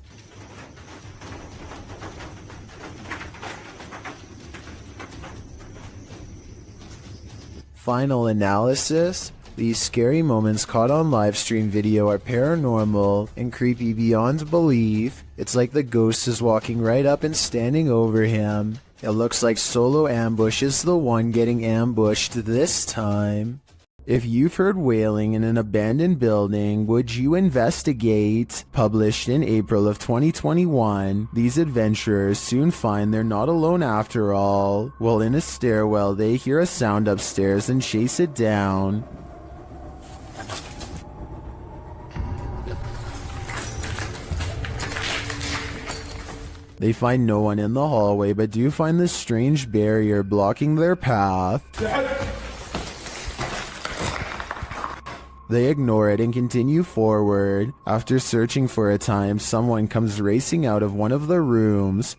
Final analysis: these scary moments caught on livestream video are paranormal and creepy beyond belief. It's like the ghost is walking right up and standing over him. It looks like Solo Ambush is the one getting ambushed this time. If you've heard wailing in an abandoned building, would you investigate? Published in April of 2021, these adventurers soon find they're not alone after all. While in a stairwell, they hear a sound upstairs and chase it down. They find no one in the hallway, but do find this strange barrier blocking their path. They ignore it and continue forward. After searching for a time, someone comes racing out of one of the rooms.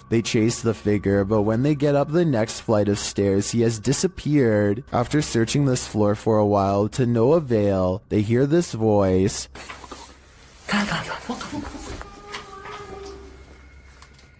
They chase the figure, but when they get up the next flight of stairs, he has disappeared. After searching this floor for a while, to no avail, they hear this voice.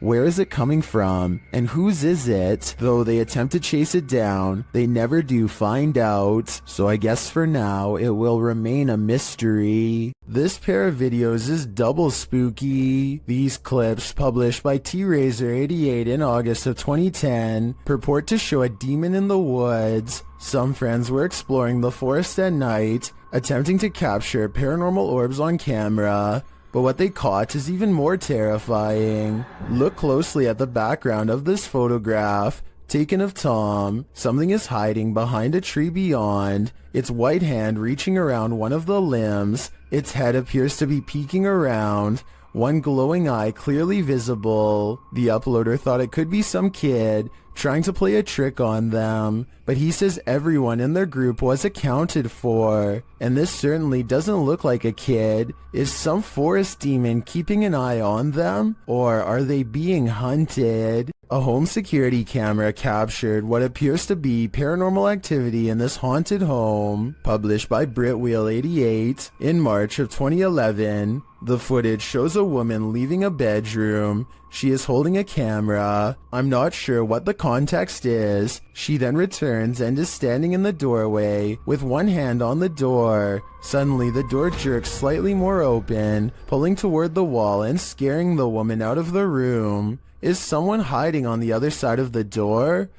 Where is it coming from? And whose is it? Though they attempt to chase it down, they never do find out. So I guess for now, it will remain a mystery. This pair of videos is double spooky. These clips, published by T-Razor88 in August of 2010, purport to show a demon in the woods. Some friends were exploring the forest at night, attempting to capture paranormal orbs on camera. But what they caught is even more terrifying. Look closely at the background of this photograph, taken of Tom. Something is hiding behind a tree beyond, its white hand reaching around one of the limbs. Its head appears to be peeking around, one glowing eye clearly visible. The uploader thought it could be some kid trying to play a trick on them, but he says everyone in their group was accounted for, and this certainly doesn't look like a kid. Is some forest demon keeping an eye on them, or are they being hunted? A home security camera captured what appears to be paranormal activity in this haunted home, published by Britwheel88 in March of 2011. The footage shows a woman leaving a bedroom. She is holding a camera. I'm not sure what the context is. She then returns and is standing in the doorway with one hand on the door. Suddenly the door jerks slightly more open, pulling toward the wall and scaring the woman out of the room. Is someone hiding on the other side of the door?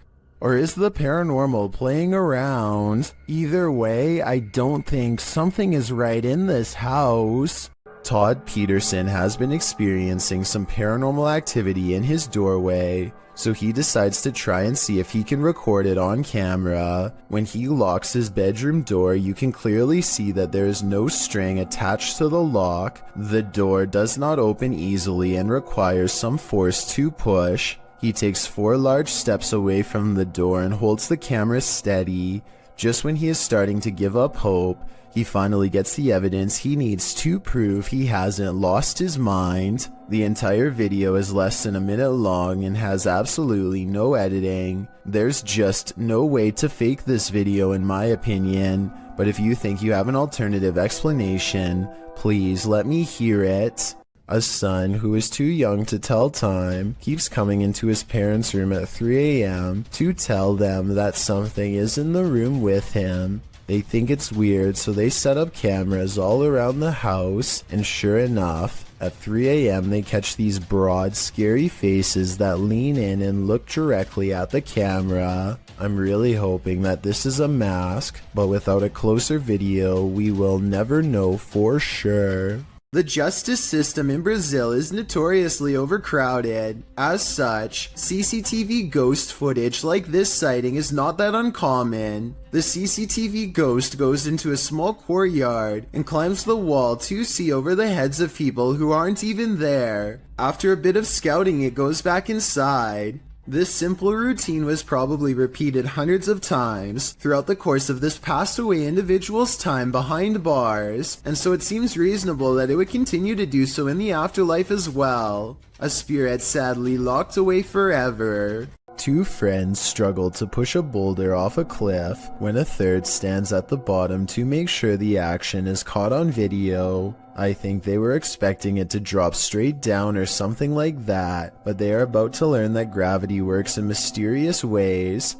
Or is the paranormal playing around? Either way, I don't think something is right in this house. Todd Peterson has been experiencing some paranormal activity in his doorway, so he decides to try and see if he can record it on camera. When he locks his bedroom door, you can clearly see that there is no string attached to the lock. The door does not open easily and requires some force to push. He takes 4 large steps away from the door and holds the camera steady. Just when he is starting to give up hope, he finally gets the evidence he needs to prove he hasn't lost his mind. The entire video is less than a minute long and has absolutely no editing. There's just no way to fake this video in my opinion, but if you think you have an alternative explanation, please let me hear it. A son who is too young to tell time keeps coming into his parents' room at 3 a.m. to tell them that something is in the room with him. They think it's weird, so they set up cameras all around the house, and sure enough, at 3 a.m. they catch these broad, scary faces that lean in and look directly at the camera. I'm really hoping that this is a mask, but without a closer video, we will never know for sure. The justice system in Brazil is notoriously overcrowded. As such, CCTV ghost footage like this sighting is not that uncommon. The CCTV ghost goes into a small courtyard and climbs the wall to see over the heads of people who aren't even there. After a bit of scouting, it goes back inside. This simple routine was probably repeated hundreds of times throughout the course of this passed away individual's time behind bars, and so it seems reasonable that it would continue to do so in the afterlife as well. A spirit sadly locked away forever. 2 friends struggle to push a boulder off a cliff when a third stands at the bottom to make sure the action is caught on video. I think they were expecting it to drop straight down or something like that, but they are about to learn that gravity works in mysterious ways.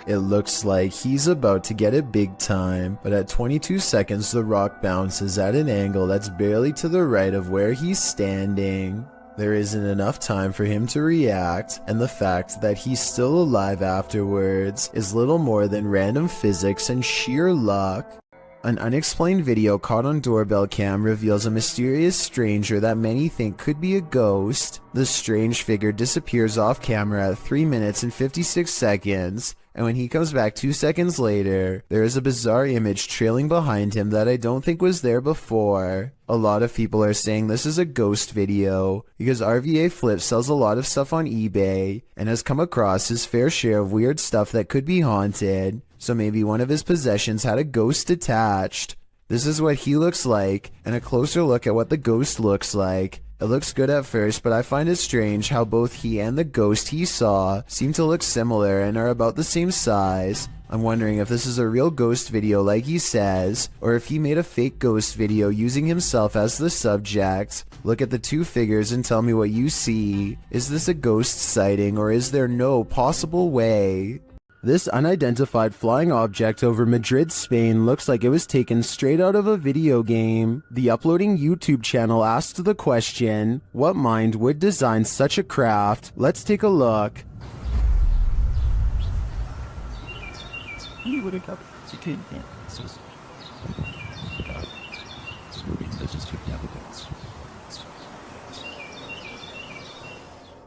It looks like he's about to get it big time, but at 22 seconds the rock bounces at an angle that's barely to the right of where he's standing. There isn't enough time for him to react, and the fact that he's still alive afterwards is little more than random physics and sheer luck. An unexplained video caught on doorbell cam reveals a mysterious stranger that many think could be a ghost. The strange figure disappears off camera at 3 minutes and 56 seconds, and when he comes back 2 seconds later, there is a bizarre image trailing behind him that I don't think was there before. A lot of people are saying this is a ghost video because RVA Flip sells a lot of stuff on eBay and has come across his fair share of weird stuff that could be haunted. So maybe one of his possessions had a ghost attached. This is what he looks like, and a closer look at what the ghost looks like. It looks good at first, but I find it strange how both he and the ghost he saw seem to look similar and are about the same size. I'm wondering if this is a real ghost video like he says, or if he made a fake ghost video using himself as the subject. Look at the two figures and tell me what you see. Is this a ghost sighting, or is there no possible way? This unidentified flying object over Madrid, Spain looks like it was taken straight out of a video game. The uploading YouTube channel asked the question, what mind would design such a craft? Let's take a look.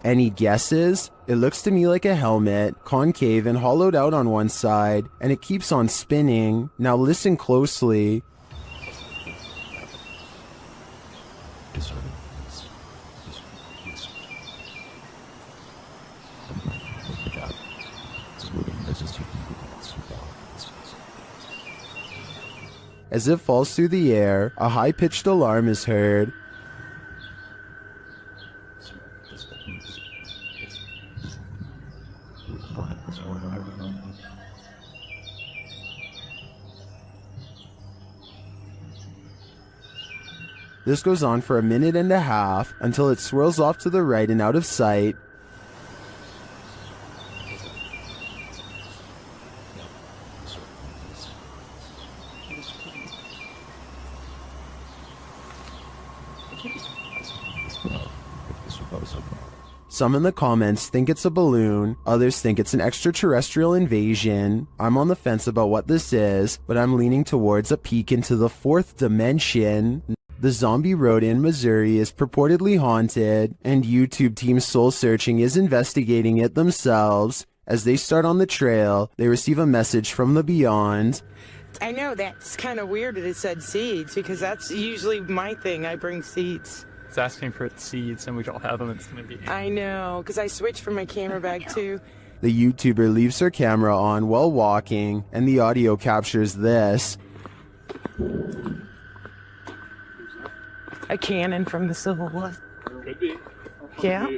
Any guesses? It looks to me like a helmet, concave and hollowed out on one side, and it keeps on spinning. Now listen closely. As it falls through the air, a high-pitched alarm is heard. This goes on for a minute and a half until it swirls off to the right and out of sight. Some in the comments think it's a balloon, others think it's an extraterrestrial invasion. I'm on the fence about what this is, but I'm leaning towards a peek into the fourth dimension. The zombie road in Missouri is purportedly haunted, and YouTube Team Soul Searching is investigating it themselves. As they start on the trail, they receive a message from the beyond. I know that's kind of weird that it said seeds, because that's usually my thing. I bring seeds. It's asking for seeds, and we all have them. It's gonna be. I know, because I switched from my camera bag too. The YouTuber leaves her camera on while walking, and the audio captures this. A cannon from the Civil War. Could be. Yeah.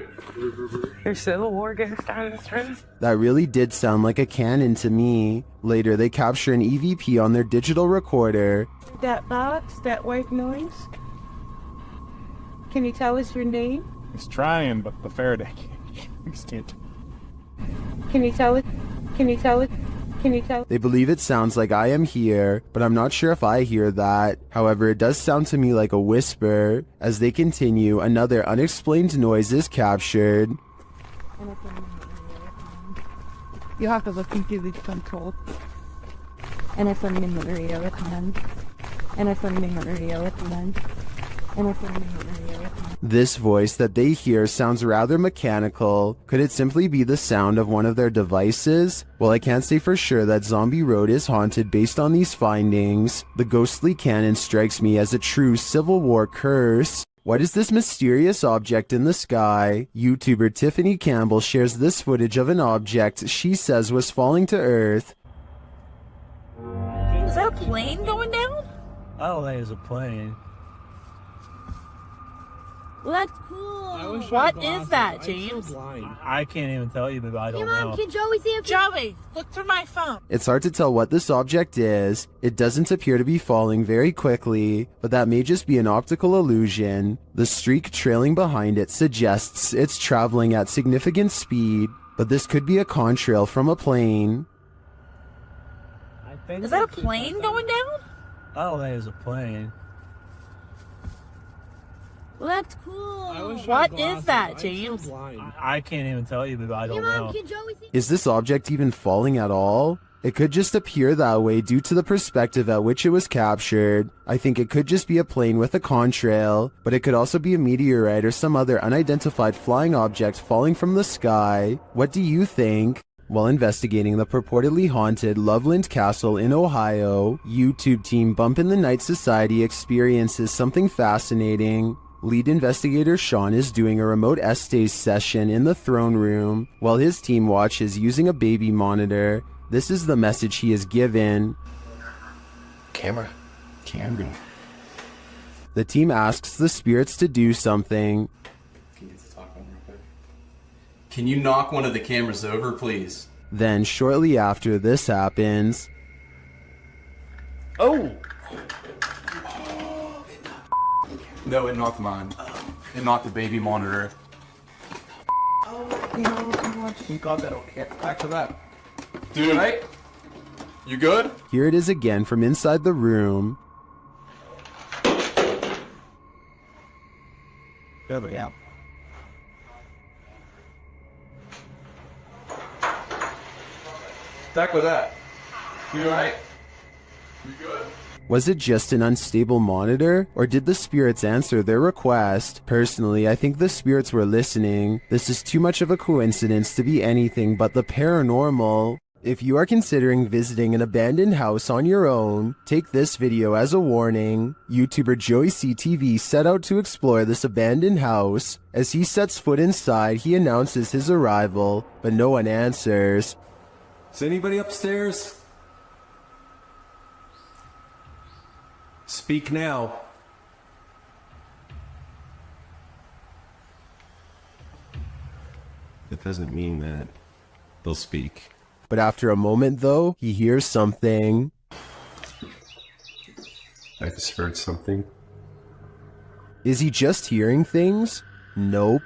There's Civil War goes down this road. That really did sound like a cannon to me. Later, they capture an EVP on their digital recorder. That box, that white noise. Can you tell us your name? He's trying, but the Faraday can't. Can you tell it? Can you tell it? Can you tell? They believe it sounds like I am here, but I'm not sure if I hear that. However, it does sound to me like a whisper. As they continue, another unexplained noise is captured. You have to look into the control. And if I'm in the area with them. And if I'm in the area with them. And if I'm in the area with them. This voice that they hear sounds rather mechanical. Could it simply be the sound of one of their devices? Well, I can't say for sure that Zombie Road is haunted based on these findings. The ghostly cannon strikes me as a true Civil War curse. What is this mysterious object in the sky? YouTuber Tiffany Campbell shares this footage of an object she says was falling to Earth. Is that a plane going down? I don't think it's a plane. Well, that's cool. What is that, James? I can't even tell you, but I don't Hey, know. Mom, can Joey see it? Joey, look through my phone. It's hard to tell what this object is. It doesn't appear to be falling very quickly, but that may just be an optical illusion. The streak trailing behind it suggests it's traveling at significant speed, but this could be a contrail from a plane. Is that a plane going down? I don't think it's a plane. Well, that's cool. What is that, James? I can't even tell you, but I don't know. Is this object even falling at all? It could just appear that way due to the perspective at which it was captured. I think it could just be a plane with a contrail, but it could also be a meteorite or some other unidentified flying object falling from the sky. What do you think? While investigating the purportedly haunted Loveland Castle in Ohio, YouTube team Bump in the Night Society experiences something fascinating. Lead investigator Sean is doing a remote Estes session in the throne room while his team watches using a baby monitor. This is the message he is given. Camera. The team asks the spirits to do something. Can you knock one of the cameras over, please? Then, shortly after this happens... Oh! No, it knocked mine. It knocked the baby monitor. You got that, okay. Back to that. Dude, right? You good? Here it is again from inside the room. Yeah. Back with that. You alright? You good? Was it just an unstable monitor, or did the spirits answer their request? Personally, I think the spirits were listening. This is too much of a coincidence to be anything but the paranormal. If you are considering visiting an abandoned house on your own, take this video as a warning. YouTuber Joey CTV set out to explore this abandoned house. As he sets foot inside, he announces his arrival, but no one answers. Is anybody upstairs? Speak now. It doesn't mean that they'll speak. But after a moment, though, he hears something. I just heard something. Is he just hearing things? Nope.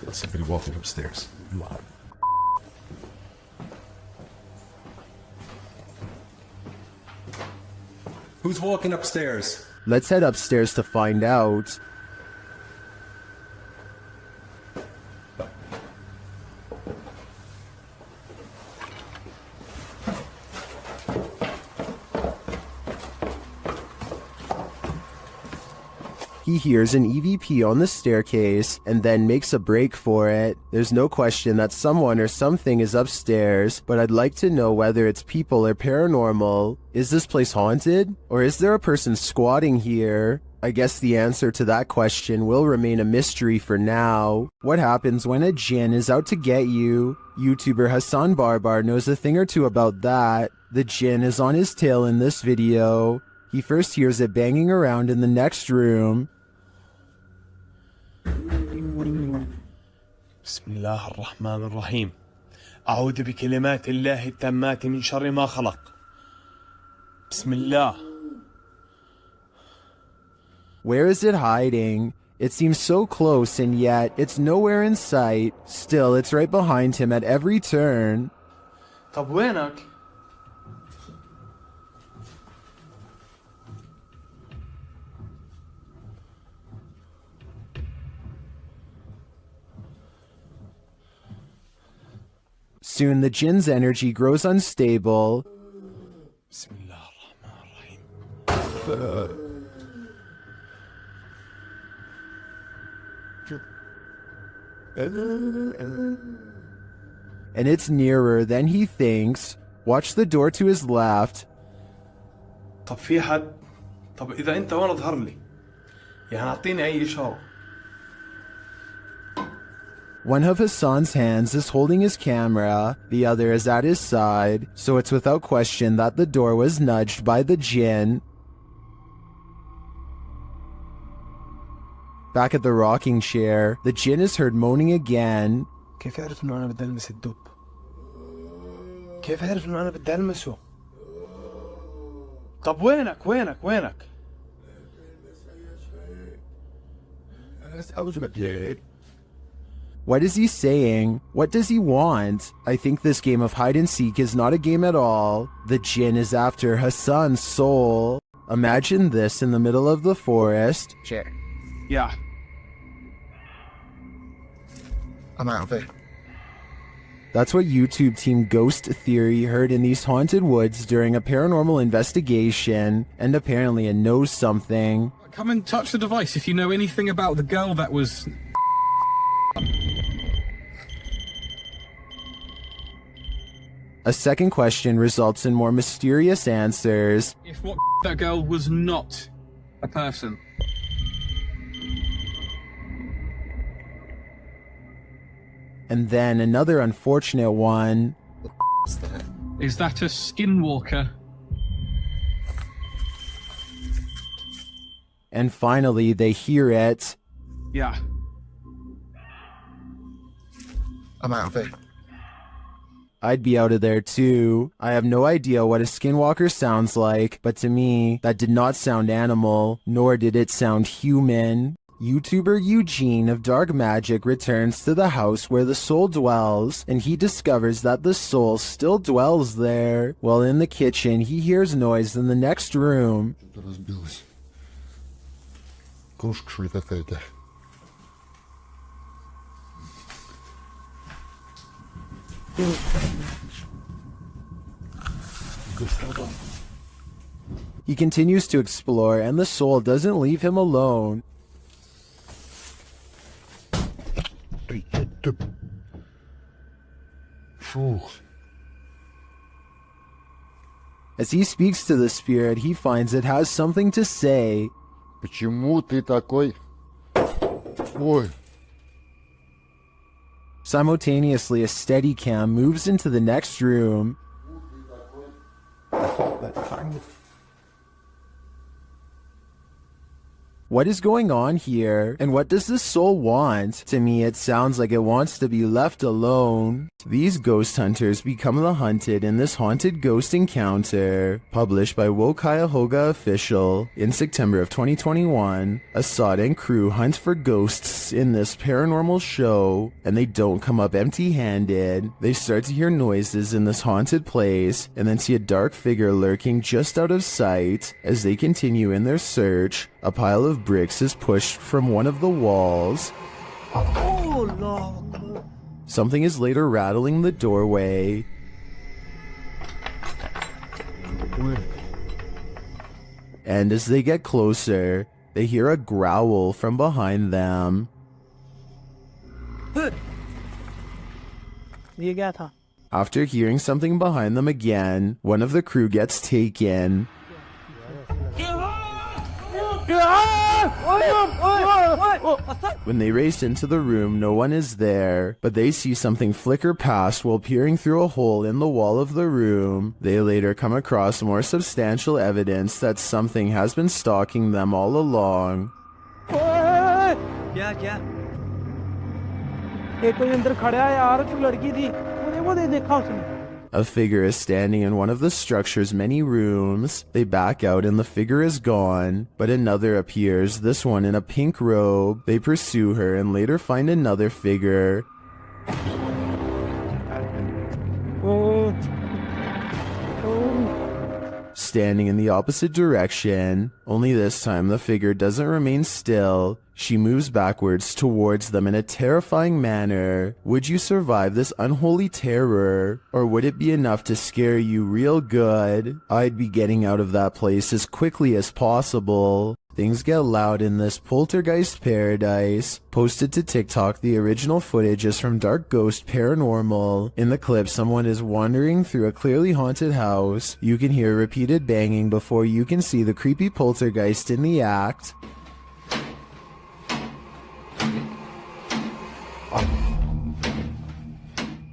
There's somebody walking upstairs. Come on. Who's walking upstairs? Let's head upstairs to find out. He hears an EVP on the staircase and then makes a break for it. There's no question that someone or something is upstairs, but I'd like to know whether it's people or paranormal. Is this place haunted? Or is there a person squatting here? I guess the answer to that question will remain a mystery for now. What happens when a jinn is out to get you? YouTuber Hassan Barbar knows a thing or two about that. The jinn is on his tail in this video. He first hears it banging around in the next room. بسم الله الرحمن الرحيم أعوذ بكلمات الله التامات من شر ما خلق بسم الله. Where is it hiding? It seems so close and yet it's nowhere in sight. Still, it's right behind him at every turn. طب وينك؟ Soon the jinn's energy grows unstable. بسم الله الرحمن الرحيم. And it's nearer than he thinks. Watch the door to his left. طب في حد؟ طب إذا أنت وين اظهر لي؟ يعني أعطيني أي إشارة. One of Hassan's hands is holding his camera, the other is at his side, so it's without question that the door was nudged by the jinn. Back at the rocking chair, the jinn is heard moaning again. كيف عرف إنه أنا بدي ألمس الدب؟ كيف عرف إنه أنا بدي ألمسه؟ طب وينك؟ What is he saying? What does he want? I think this game of hide and seek is not a game at all. The Jinn is after Hassan's soul. Imagine this in the middle of the forest. Sure. Yeah. I'm out of it. That's what YouTube team Ghost Theory heard in these haunted woods during a paranormal investigation, and apparently it knows something. Come and touch the device if you know anything about the girl that was... A second question results in more mysterious answers. If what that girl was not a person. And then another unfortunate one. Is that a skinwalker? And finally, they hear it. Yeah. I'm out of it. I'd be out of there too. I have no idea what a skinwalker sounds like, but to me, that did not sound animal, nor did it sound human. YouTuber Eugene of Dark Magic returns to the house where the soul dwells, and he discovers that the soul still dwells there. While in the kitchen, he hears noise in the next room. He continues to explore, and the soul doesn't leave him alone. As he speaks to the spirit, he finds it has something to say. Почему ты такой? Ой. Simultaneously, a Steadicam moves into the next room. What is going on here? And what does the soul want? To me, it sounds like it wants to be left alone. These ghost hunters become the hunted in this haunted ghost encounter. Published by Wo Cuyahoga Official in September of 2021. Assad and crew hunt for ghosts in this paranormal show, and they don't come up empty-handed. They start to hear noises in this haunted place, and then see a dark figure lurking just out of sight. As they continue in their search, a pile of bricks is pushed from one of the walls. Oh, no. Something is later rattling the doorway. And as they get closer, they hear a growl from behind them. After hearing something behind them again, one of the crew gets taken. When they race into the room, no one is there, but they see something flicker past while peering through a hole in the wall of the room. They later come across more substantial evidence that something has been stalking them all along. A figure is standing in one of the structure's many rooms. They back out and the figure is gone, but another appears, this one in a pink robe. They pursue her and later find another figure. Standing in the opposite direction, only this time the figure doesn't remain still. She moves backwards towards them in a terrifying manner. Would you survive this unholy terror? Or would it be enough to scare you real good? I'd be getting out of that place as quickly as possible. Things get loud in this poltergeist paradise. Posted to TikTok, the original footage is from Dark Ghost Paranormal. In the clip, someone is wandering through a clearly haunted house. You can hear repeated banging before you can see the creepy poltergeist in the act.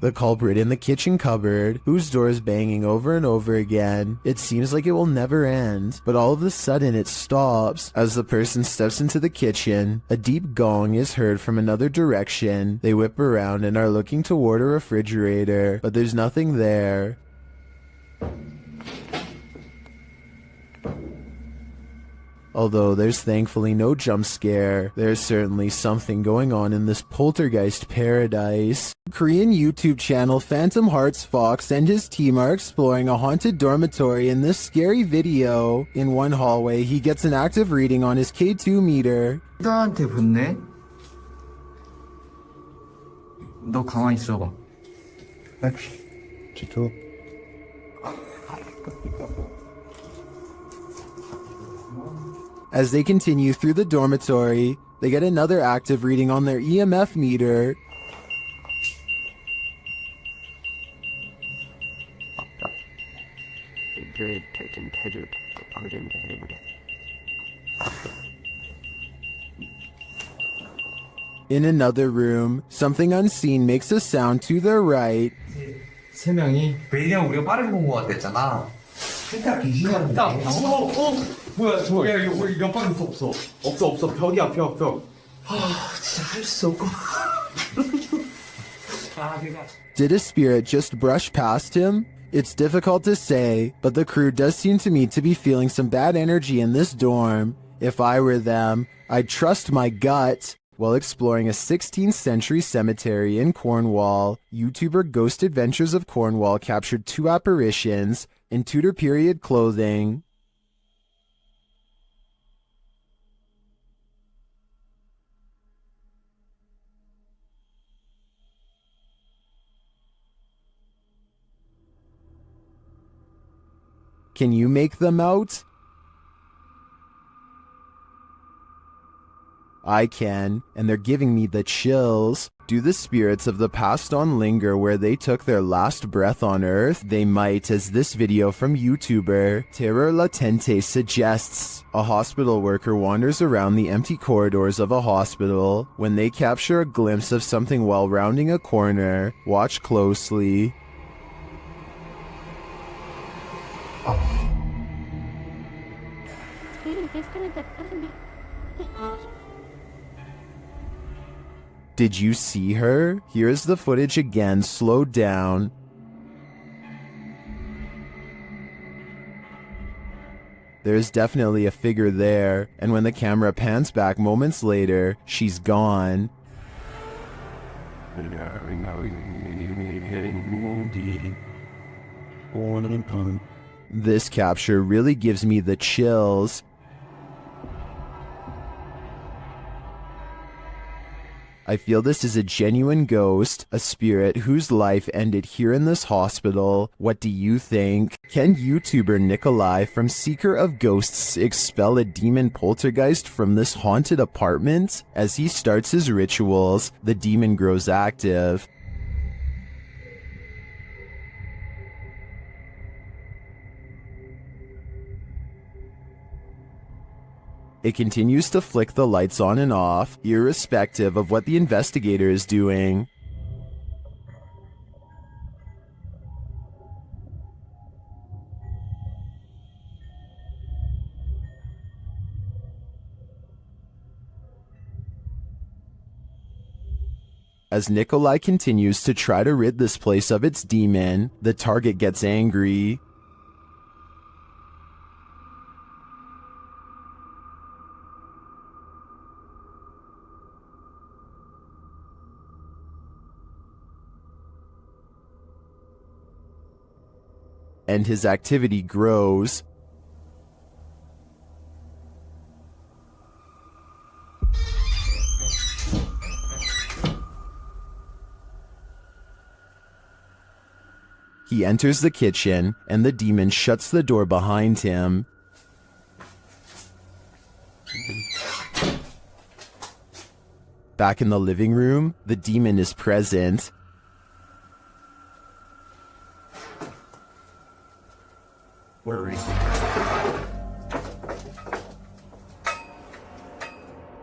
The culprit in the kitchen cupboard, whose door is banging over and over again. It seems like it will never end, but all of a sudden it stops. As the person steps into the kitchen, a deep gong is heard from another direction. They whip around and are looking toward a refrigerator, but there's nothing there. Although there's thankfully no jump scare, there's certainly something going on in this poltergeist paradise. Korean YouTube channel Phantom Hearts Fox and his team are exploring a haunted dormitory in this scary video. In one hallway, he gets an active reading on his K2 meter. 나한테 붙네? 너 가만히 있어봐. G2. As they continue through the dormitory, they get another active reading on their EMF meter. In another room, something unseen makes a sound to their right. 세 명이 왜냐면 우리가 빠른 공고 같았잖아. 일단 귀신이라는 뭐야 저거 야 이거 옆방에 없어 벽이야 벽 진짜 할 수 없고 Did a spirit just brush past him? It's difficult to say, but the crew does seem to me to be feeling some bad energy in this dorm. If I were them, I'd trust my gut. While exploring a 16th century cemetery in Cornwall, YouTuber Ghost Adventures of Cornwall captured 2 apparitions in Tudor period clothing. Can you make them out? I can, and they're giving me the chills. Do the spirits of the past on linger where they took their last breath on Earth? They might, as this video from YouTuber Terror Latente suggests. A hospital worker wanders around the empty corridors of a hospital. When they capture a glimpse of something while rounding a corner, watch closely. Did you see her? Here's the footage again, slowed down. There's definitely a figure there, and when the camera pans back moments later, she's gone. This capture really gives me the chills. I feel this is a genuine ghost, a spirit whose life ended here in this hospital. What do you think? Can YouTuber Nikolai from Seeker of Ghosts expel a demon poltergeist from this haunted apartment? As he starts his rituals, the demon grows active. It continues to flick the lights on and off, irrespective of what the investigator is doing. As Nikolai continues to try to rid this place of its demon, the target gets angry. And his activity grows. He enters the kitchen, and the demon shuts the door behind him. Back in the living room, the demon is present.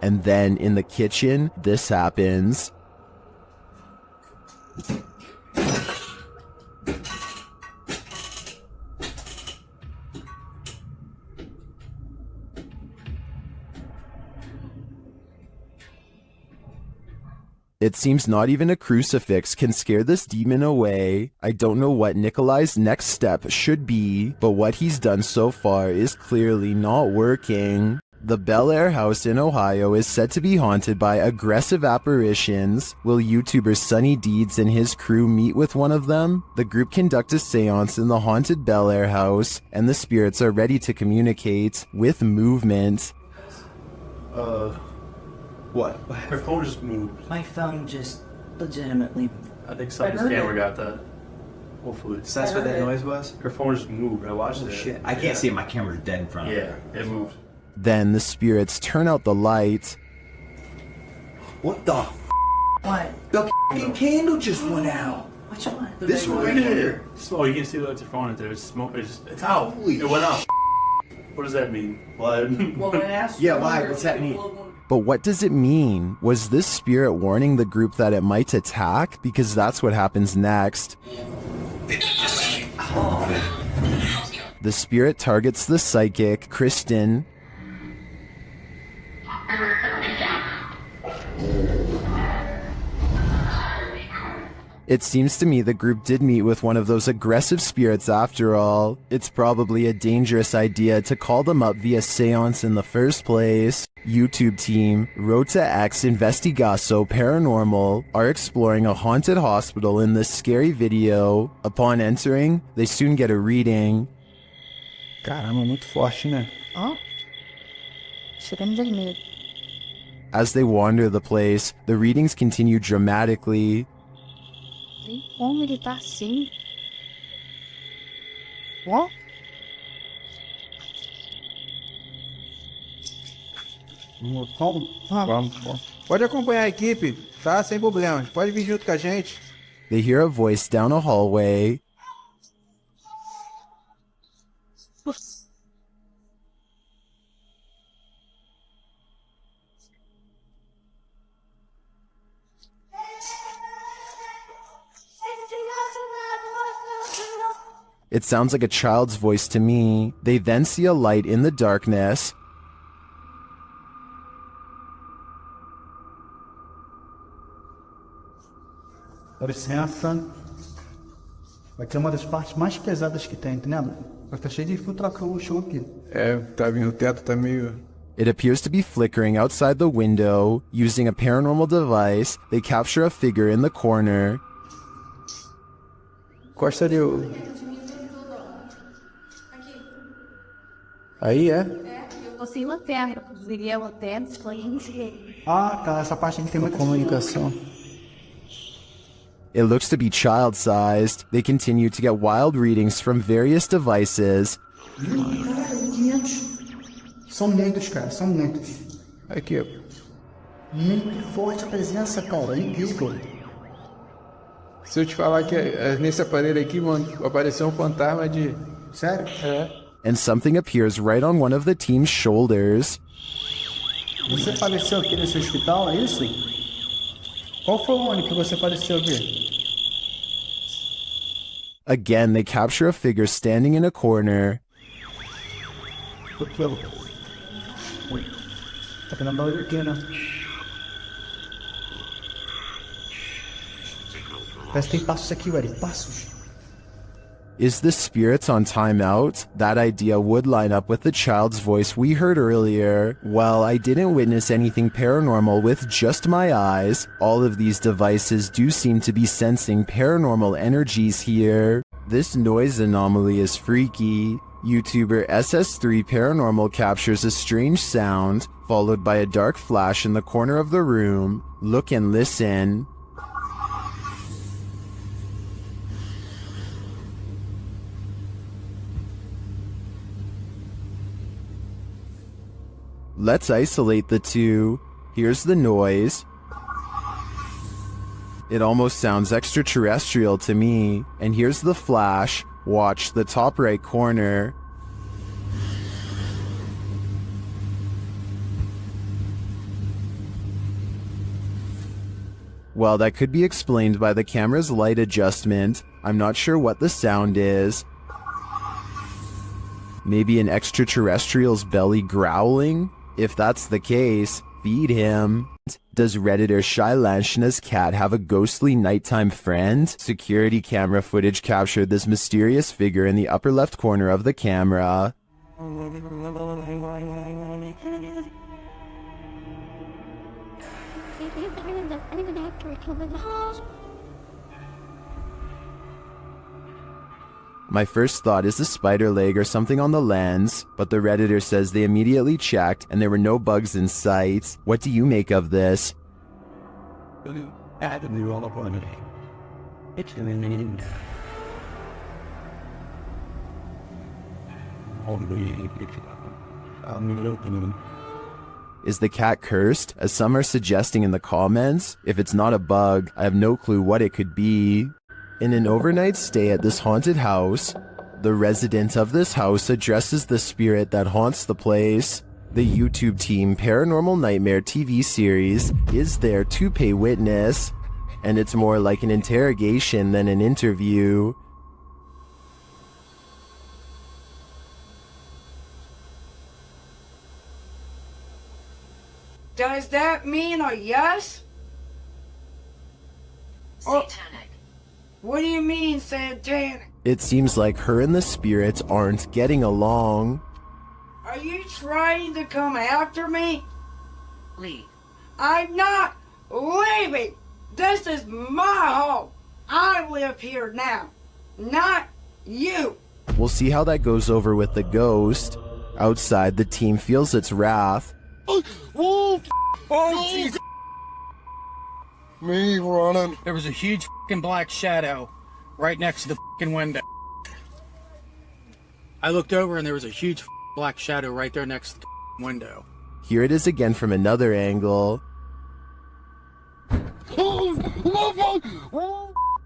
And then in the kitchen, this happens. It seems not even a crucifix can scare this demon away. I don't know what Nikolai's next step should be, but what he's done so far is clearly not working. The Bel Air house in Ohio is said to be haunted by aggressive apparitions. Will YouTuber Sunny Deeds and his crew meet with one of them? The group conduct a seance in the haunted Bel Air house, and the spirits are ready to communicate with movement. What? Her phone just moved. My phone just legitimately. I think somebody's camera got that. Hopefully. So that's what that noise was? Her phone just moved. I watched it. Shit. I can't see it. My camera's dead in front of me. Yeah, it moved. Then the spirits turn out the light. What the What? The fucking candle just went out. Which one? This one right here. Oh, you can see that's your phone. There's smoke. It's out. It went out. What does that mean? Blood. Yeah, why? What's that mean? But what does it mean? Was this spirit warning the group that it might attack? Because that's what happens next. The spirit targets the psychic, Kristen. It seems to me the group did meet with one of those aggressive spirits after all. It's probably a dangerous idea to call them up via seance in the first place. YouTube team Rota X Investigaso Paranormal are exploring a haunted hospital in this scary video. Upon entering, they soon get a reading. Caramba, muito forte, né? Ó. Chegando de medo. As they wander the place, the readings continue dramatically. Tem como ele tá assim? Ó. Vamos. Pode acompanhar a equipe, tá? Sem problemas. Pode vir junto com a gente. They hear a voice down a hallway. It sounds like a child's voice to me. They then see a light in the darkness. Dá licença. Vai ter uma das partes mais pesadas que tem, entendeu? Vai estar cheio de infiltração no chão aqui. É, tá vindo, o teto tá meio... It appears to be flickering outside the window. Using a paranormal device, they capture a figure in the corner. Encosta ali o... Aí é? Você lanterna, viria lanterna, cliente. Ah, tá. Essa parte aqui tem muita comunicação. It looks to be child-sized. They continue to get wild readings from various devices. São muitos, cara. São muitos. Aqui, ó. Muito forte a presença, cara. É incrível. Se eu te falar que nesse aparelho aqui, mano, apareceu um fantasma de... Sério? É. And something appears right on one of the team's shoulders. Você faleceu aqui nesse hospital, é isso? Qual foi o ano que você faleceu aqui? Again, they capture a figure standing in a corner. Tá tendo barulho aqui, né? Parece que tem passos aqui, velho. Passos. Is the spirits on timeout? That idea would line up with the child's voice we heard earlier. Well, I didn't witness anything paranormal with just my eyes. All of these devices do seem to be sensing paranormal energies here. This noise anomaly is freaky. YouTuber SS3 Paranormal captures a strange sound, followed by a dark flash in the corner of the room. Look and listen. Let's isolate the two. Here's the noise. It almost sounds extraterrestrial to me. And here's the flash. Watch the top right corner. Well, that could be explained by the camera's light adjustment. I'm not sure what the sound is. Maybe an extraterrestrial's belly growling? If that's the case, feed him. Does Redditor Shailanshna's cat have a ghostly nighttime friend? Security camera footage captured this mysterious figure in the upper left corner of the camera. My first thought is a spider leg or something on the lens, but the Redditor says they immediately checked and there were no bugs in sight. What do you make of this? Is the cat cursed, as some are suggesting in the comments? If it's not a bug, I have no clue what it could be. In an overnight stay at this haunted house, the resident of this house addresses the spirit that haunts the place. The YouTube team Paranormal Nightmare TV series is there to pay witness, and it's more like an interrogation than an interview. Does that mean a yes? Satanic. What do you mean, satanic? It seems like her and the spirits aren't getting along. Are you trying to come after me? Leave. I'm not leaving. This is my home. I live here now, not you. We'll see how that goes over with the ghost. Outside, the team feels its wrath. Oh, Jesus. Me running. There was a huge fucking black shadow right next to the fucking window. I looked over and there was a huge black shadow right there next to the window. Here it is again from another angle.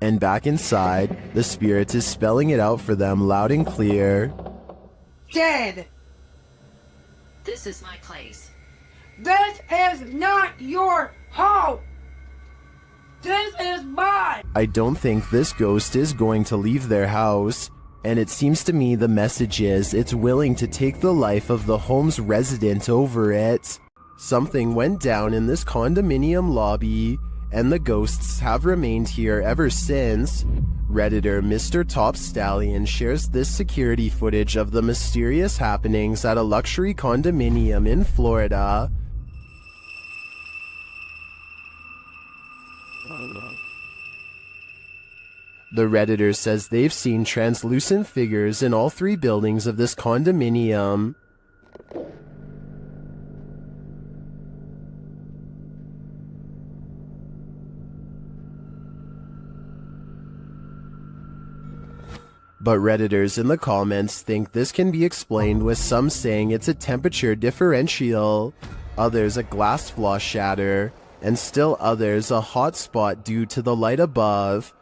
And back inside, the spirit is spelling it out for them loud and clear. Dead. This is my place. This is not your home. This is mine. I don't think this ghost is going to leave their house, and it seems to me the message is it's willing to take the life of the home's resident over it. Something went down in this condominium lobby, and the ghosts have remained here ever since. Redditor Mr. Top Stallion shares this security footage of the mysterious happenings at a luxury condominium in Florida. The Redditor says they've seen translucent figures in all 3 buildings of this condominium. But Redditors in the comments think this can be explained with some saying it's a temperature differential, others a glass flaw shatter, and still others a hot spot due to the light above.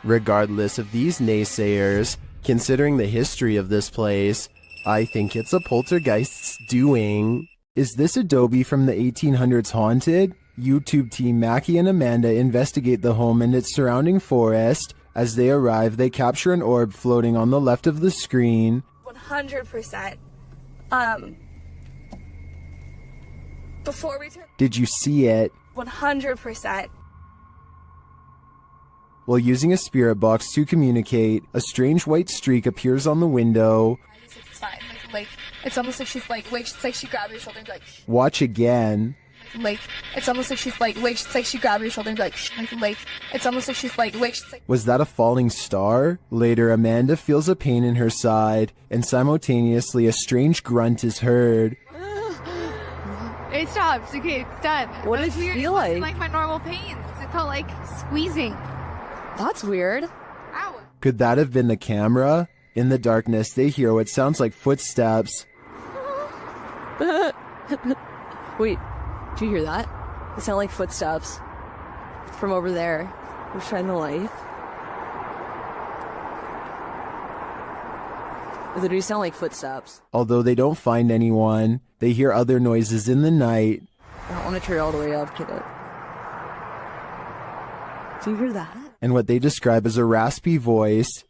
Regardless of these naysayers, considering the history of this place, I think it's a poltergeist's doing. Is this Adobe from the 1800s haunted? YouTube team Mackie and Amanda investigate the home and its surrounding forest. As they arrive, they capture an orb floating on the left of the screen. 100%. Before we turn... Did you see it? 100%. While using a spirit box to communicate, a strange white streak appears on the window. It's fine. Like, it's almost like she's like, wait, it's like she grabbed your shoulder and like... Watch again. Like, it's almost like she's like, wait, it's like she grabbed your shoulder and like, it's almost like she's like, wait, it's like... Was that a falling star? Later, Amanda feels a pain in her side, and simultaneously a strange grunt is heard. It stopped. Okay, it's done. What did it feel like? It wasn't like my normal pains. It felt like squeezing. That's weird. Ow. Could that have been the camera? In the darkness, they hear what sounds like footsteps. Wait, do you hear that? It sounded like footsteps from over there. We're shining the light. It literally sound like footsteps. Although they don't find anyone, they hear other noises in the night. I don't want to turn it all the way up, kid. Do you hear that? And what they describe as a raspy voice.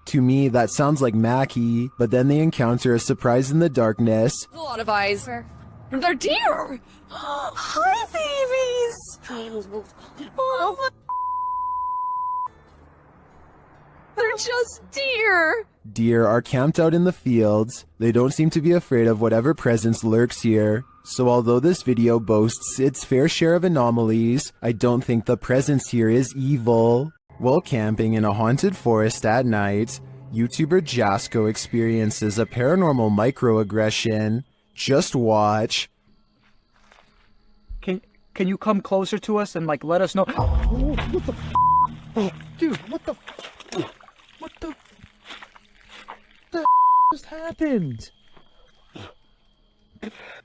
To me, that sounds like Mackie, but then they encounter a surprise in the darkness. There's a lot of eyes. They're deer! Hi, babies! Oh, they're just deer! Deer are camped out in the fields. They don't seem to be afraid of whatever presence lurks here. So although this video boasts its fair share of anomalies, I don't think the presence here is evil. While camping in a haunted forest at night, YouTuber Jasko experiences a paranormal microaggression. Just watch. Can you come closer to us and like let us know? Oh, what the dude, what the just happened?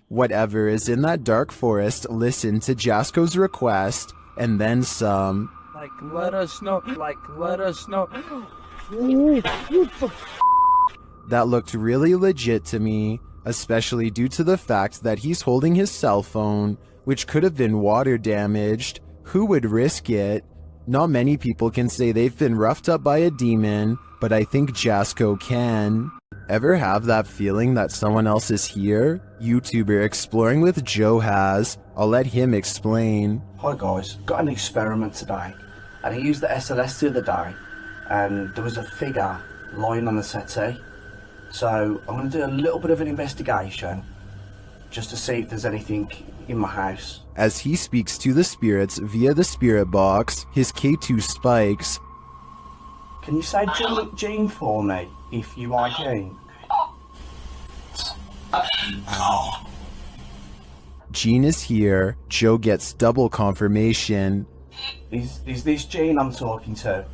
Whatever is in that dark forest, listen to Jasko's request, and then some. Like let us know. That looked really legit to me, especially due to the fact that he's holding his cell phone, which could have been water damaged. Who would risk it? Not many people can say they've been roughed up by a demon, but I think Jasko can. Ever have that feeling that someone else is here? YouTuber Exploring with Joe has. I'll let him explain. Hi guys, got an experiment today, and I used the SLS the other day, and there was a figure lying on the settee. So I'm going to do a little bit of an investigation, just to see if there's anything in my house. As he speaks to the spirits via the spirit box, his K2 spikes. Can you say Jean for me, if you are Jean? Jean is here. Joe gets double confirmation. Is this Jean I'm talking to?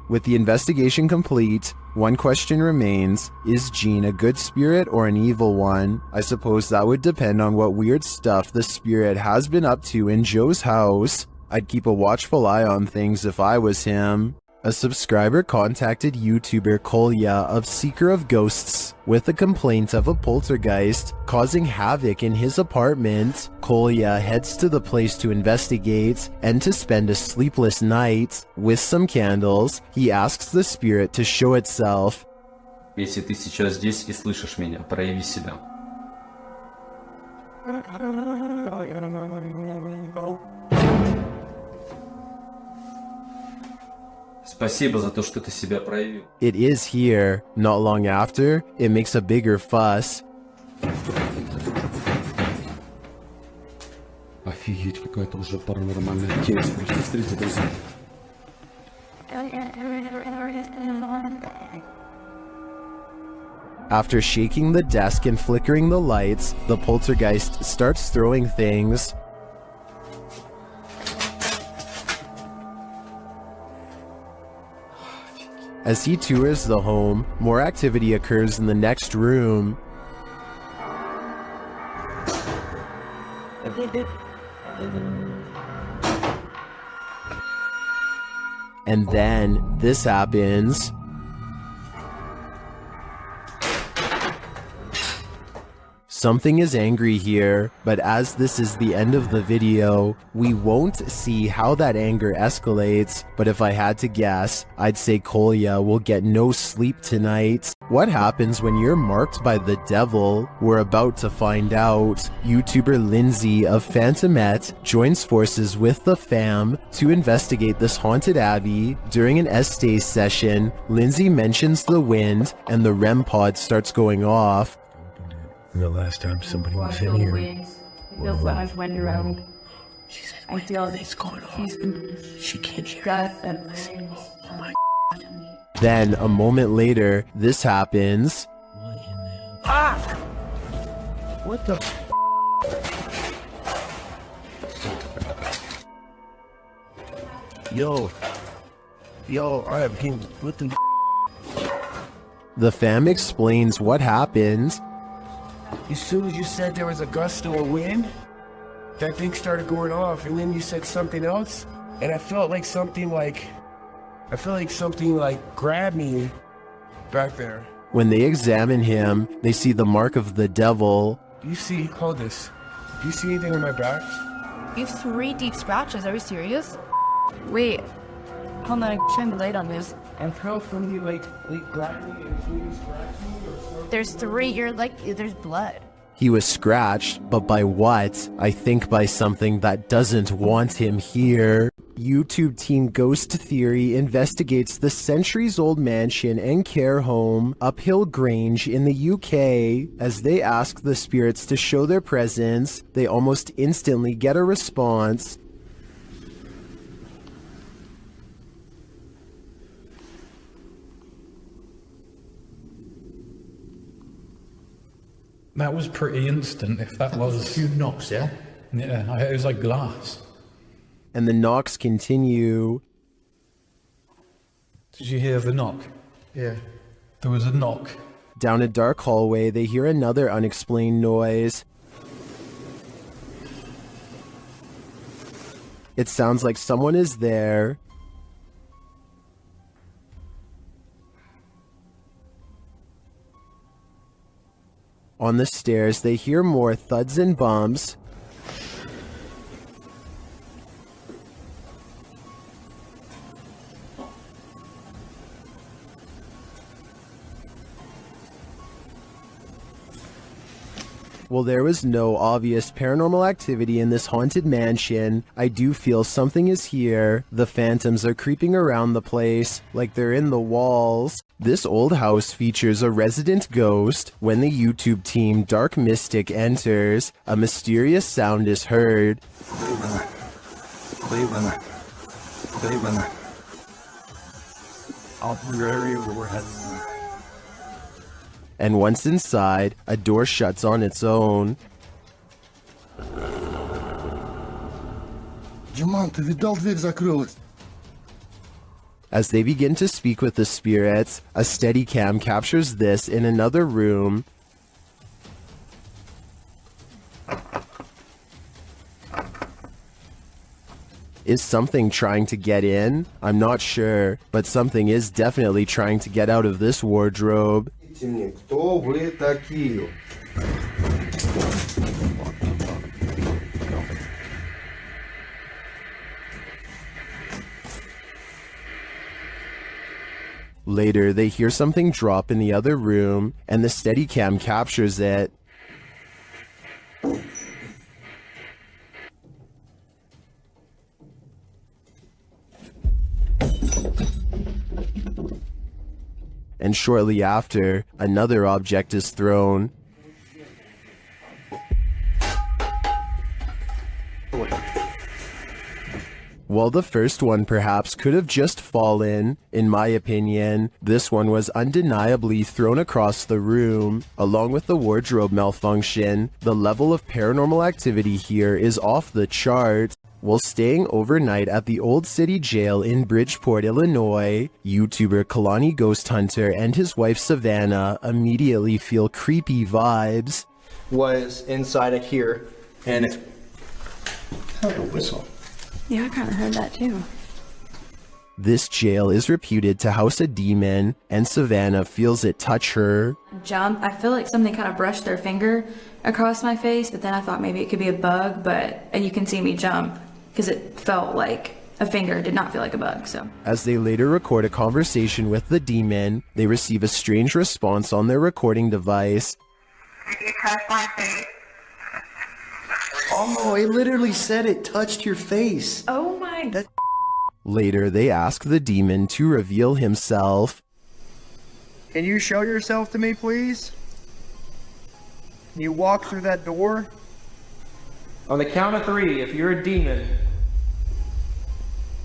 With the investigation complete, one question remains: is Jean a good spirit or an evil one? I suppose that would depend on what weird stuff the spirit has been up to in Joe's house. I'd keep a watchful eye on things if I was him. A subscriber contacted YouTuber Kolya of Seeker of Ghosts with a complaint of a poltergeist causing havoc in his apartment. Kolya heads to the place to investigate, and to spend a sleepless night. With some candles, he asks the spirit to show itself. Если ты сейчас здесь и слышишь меня, прояви себя. Спасибо за то, что ты себя проявил. It is here. Not long after, it makes a bigger fuss. Офигеть, какая-то уже паранормальная тема. Смотрите, друзья. After shaking the desk and flickering the lights, the poltergeist starts throwing things. As he tours the home, more activity occurs in the next room. And then this happens. Something is angry here, but as this is the end of the video, we won't see how that anger escalates, but if I had to guess, I'd say Kolya will get no sleep tonight. What happens when you're marked by the devil? We're about to find out. YouTuber Lindsay of Phantomette joins forces with the fam to investigate this haunted abbey. During an Estee session, Lindsay mentions the wind and the REM pod starts going off. The last time somebody was in here. It feels like I've went around. I feel it's going on. She's been She can't hear. Oh my. Then, a moment later, this happens. Ah! What the? Yo, alright, what the? The fam explains what happened. As soon as you said there was a gust of wind, that thing started going off, and then you said something else, and I felt like something grabbed me back there. When they examine him, they see the mark of the devil. Do you see, hold this, do you see anything on my back? You have 3 deep scratches, are you serious? Wait, on the shine the light on this and throw from you like grab me and please scratch me or something. There's 3. You're like, there's blood. He was scratched, but by what? I think by something that doesn't want him here. YouTube team Ghost Theory investigates the centuries-old mansion and care home Uphill Grange in the UK. As they ask the spirits to show their presence, they almost instantly get a response. That was pretty instant, if that was... A few knocks, yeah? Yeah, it was like glass. And the knocks continue. Did you hear the knock? Yeah. There was a knock. Down a dark hallway, they hear another unexplained noise. It sounds like someone is there. On the stairs, they hear more thuds and bumps. While there was no obvious paranormal activity in this haunted mansion, I do feel something is here. The phantoms are creeping around the place, like they're in the walls. This old house features a resident ghost. When the YouTube team Dark Mystic enters, a mysterious sound is heard. Cleveland. I'll be very overhead. And once inside, a door shuts on its own. Диман, ты видал, дверь закрылась? As they begin to speak with the spirits, a Steadicam captures this in another room. Is something trying to get in? I'm not sure, but something is definitely trying to get out of this wardrobe. Кто вы такие? Later, they hear something drop in the other room, and the Steadicam captures it. And shortly after, another object is thrown. While the first one perhaps could have just fallen, in my opinion, this one was undeniably thrown across the room. Along with the wardrobe malfunction, the level of paranormal activity here is off the charts. While staying overnight at the Old City Jail in Bridgeport, Illinois, YouTuber Kalani Ghost Hunter and his wife Savannah immediately feel creepy vibes. Was inside of here, and it heard a whistle. Yeah, I kind of heard that too. This jail is reputed to house a demon, and Savannah feels it touch her. Jump. I feel like something kind of brushed their finger across my face, but then I thought maybe it could be a bug, and you can see me jump because it felt like a finger. It did not feel like a bug, so. As they later record a conversation with the demon, they receive a strange response on their recording device. Oh, it literally said it touched your face. Oh my god. Later, they ask the demon to reveal himself. Can you show yourself to me, please? Can you walk through that door? On the count of 3, if you're a demon.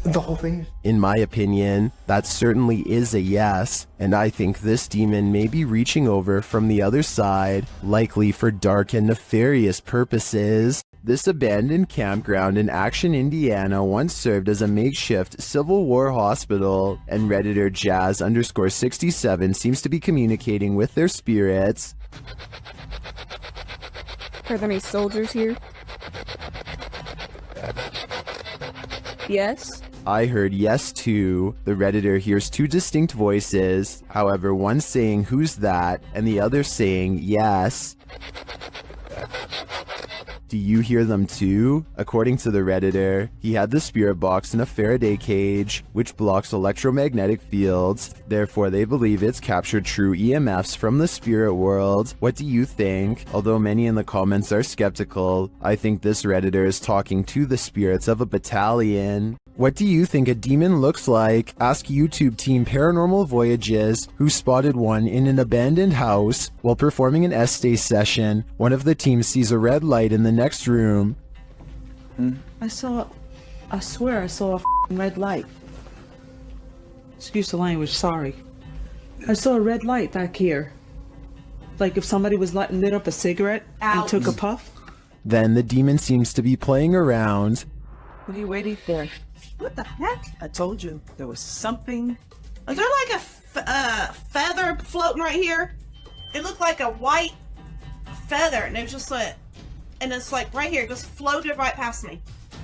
The whole thing? In my opinion, that certainly is a yes, and I think this demon may be reaching over from the other side, likely for dark and nefarious purposes. This abandoned campground in Action, Indiana once served as a makeshift Civil War hospital, and Redditor Jazz_67 seems to be communicating with their spirits. Are there any soldiers here? Yes? I heard yes too. The Redditor hears 2 distinct voices, however one saying who's that, and the other saying yes. Do you hear them too? According to the Redditor, he had the spirit box in a Faraday cage, which blocks electromagnetic fields. Therefore, they believe it's captured true EMFs from the spirit world. What do you think? Although many in the comments are skeptical, I think this Redditor is talking to the spirits of a battalion. What do you think a demon looks like? Ask YouTube team Paranormal Voyages, who spotted one in an abandoned house. While performing an Estee session, one of the team sees a red light in the next room. I swear I saw a red light. Excuse the language, sorry. I saw a red light back here. Like if somebody was lit up a cigarette and took a puff. Then the demon seems to be playing around. What are you waiting for? What the heck? I told you there was something. Is there like a feather floating right here? It looked like a white feather, and it was just like, and it's like right here, it just floated right past me.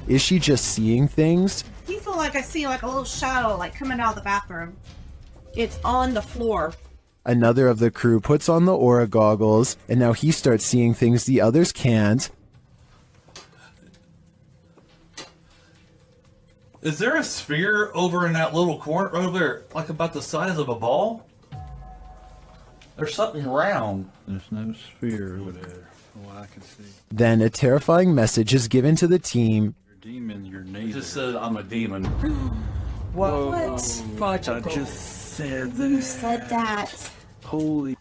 Is she just seeing things? Do you feel like I see like a little shadow like coming out of the bathroom? It's on the floor. Another of the crew puts on the aura goggles, and now he starts seeing things the others can't. Is there a sphere over in that little corner over there, like about the size of a ball? There's something round. There's no sphere over there. Oh, I can see. Then a terrifying message is given to the team. Your demon, your It neighbor. just said I'm a demon. What? I just said that. Who said that? Holy.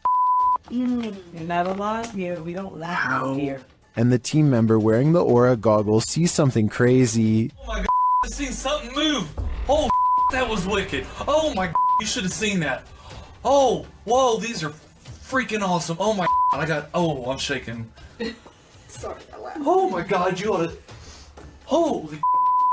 You're not alive here. We don't laugh out here. And the team member wearing the aura goggles sees something crazy. Oh my god, I seen something move. Oh, that was wicked. Oh my, you should have seen that. Oh, whoa, these are freaking awesome. Oh my, I'm shaking. Sorry, I laughed. Oh my god, you ought to. Holy,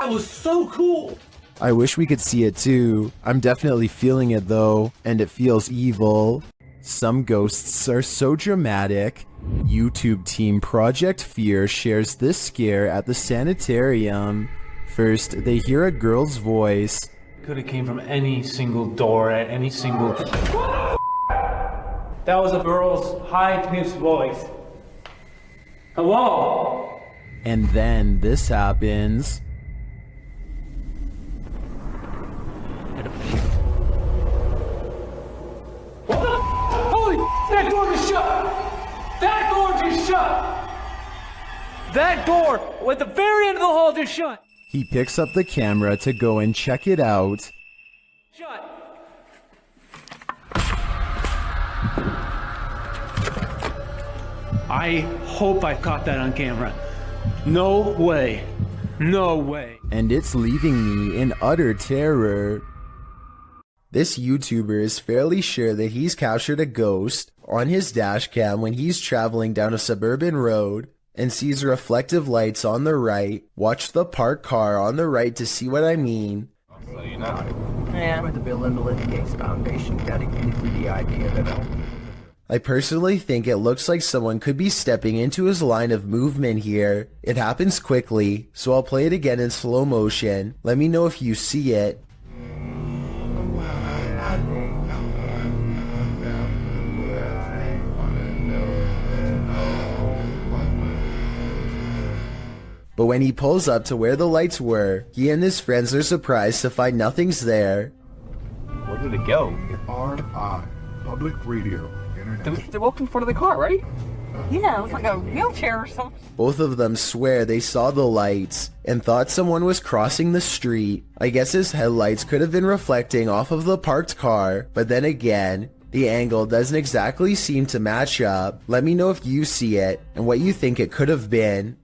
that was so cool. I wish we could see it too. I'm definitely feeling it though, and it feels evil. Some ghosts are so dramatic. YouTube team Project Fear shares this scare at the sanitarium. First, they hear a girl's voice. Could have came from any single door at any single. That was a girl's high-pitched voice. Hello? And then this happens. What the? Holy! That door just shut! That door just shut! That door at the very end of the hall just shut! He picks up the camera to go and check it out. Shut! I hope I caught that on camera. No way. No way. And it's leaving me in utter terror. This YouTuber is fairly sure that he's captured a ghost on his dash cam when he's traveling down a suburban road and sees reflective lights on the right. Watch the parked car on the right to see what I mean. So you know, yeah, with the Bill and Melinda Gates Foundation dedicated to the idea that I personally think it looks like someone could be stepping into his line of movement here. It happens quickly, so I'll play it again in slow motion. Let me know if you see it. But when he pulls up to where the lights were, he and his friends are surprised to find nothing's there. where did it go? RI, public radio, internet. They walked in front of the car, right? Yeah, it was like a wheelchair or something. Both of them swear they saw the lights and thought someone was crossing the street. I guess his headlights could have been reflecting off of the parked car, but then again, the angle doesn't exactly seem to match up. Let me know if you see it and what you think it could have been.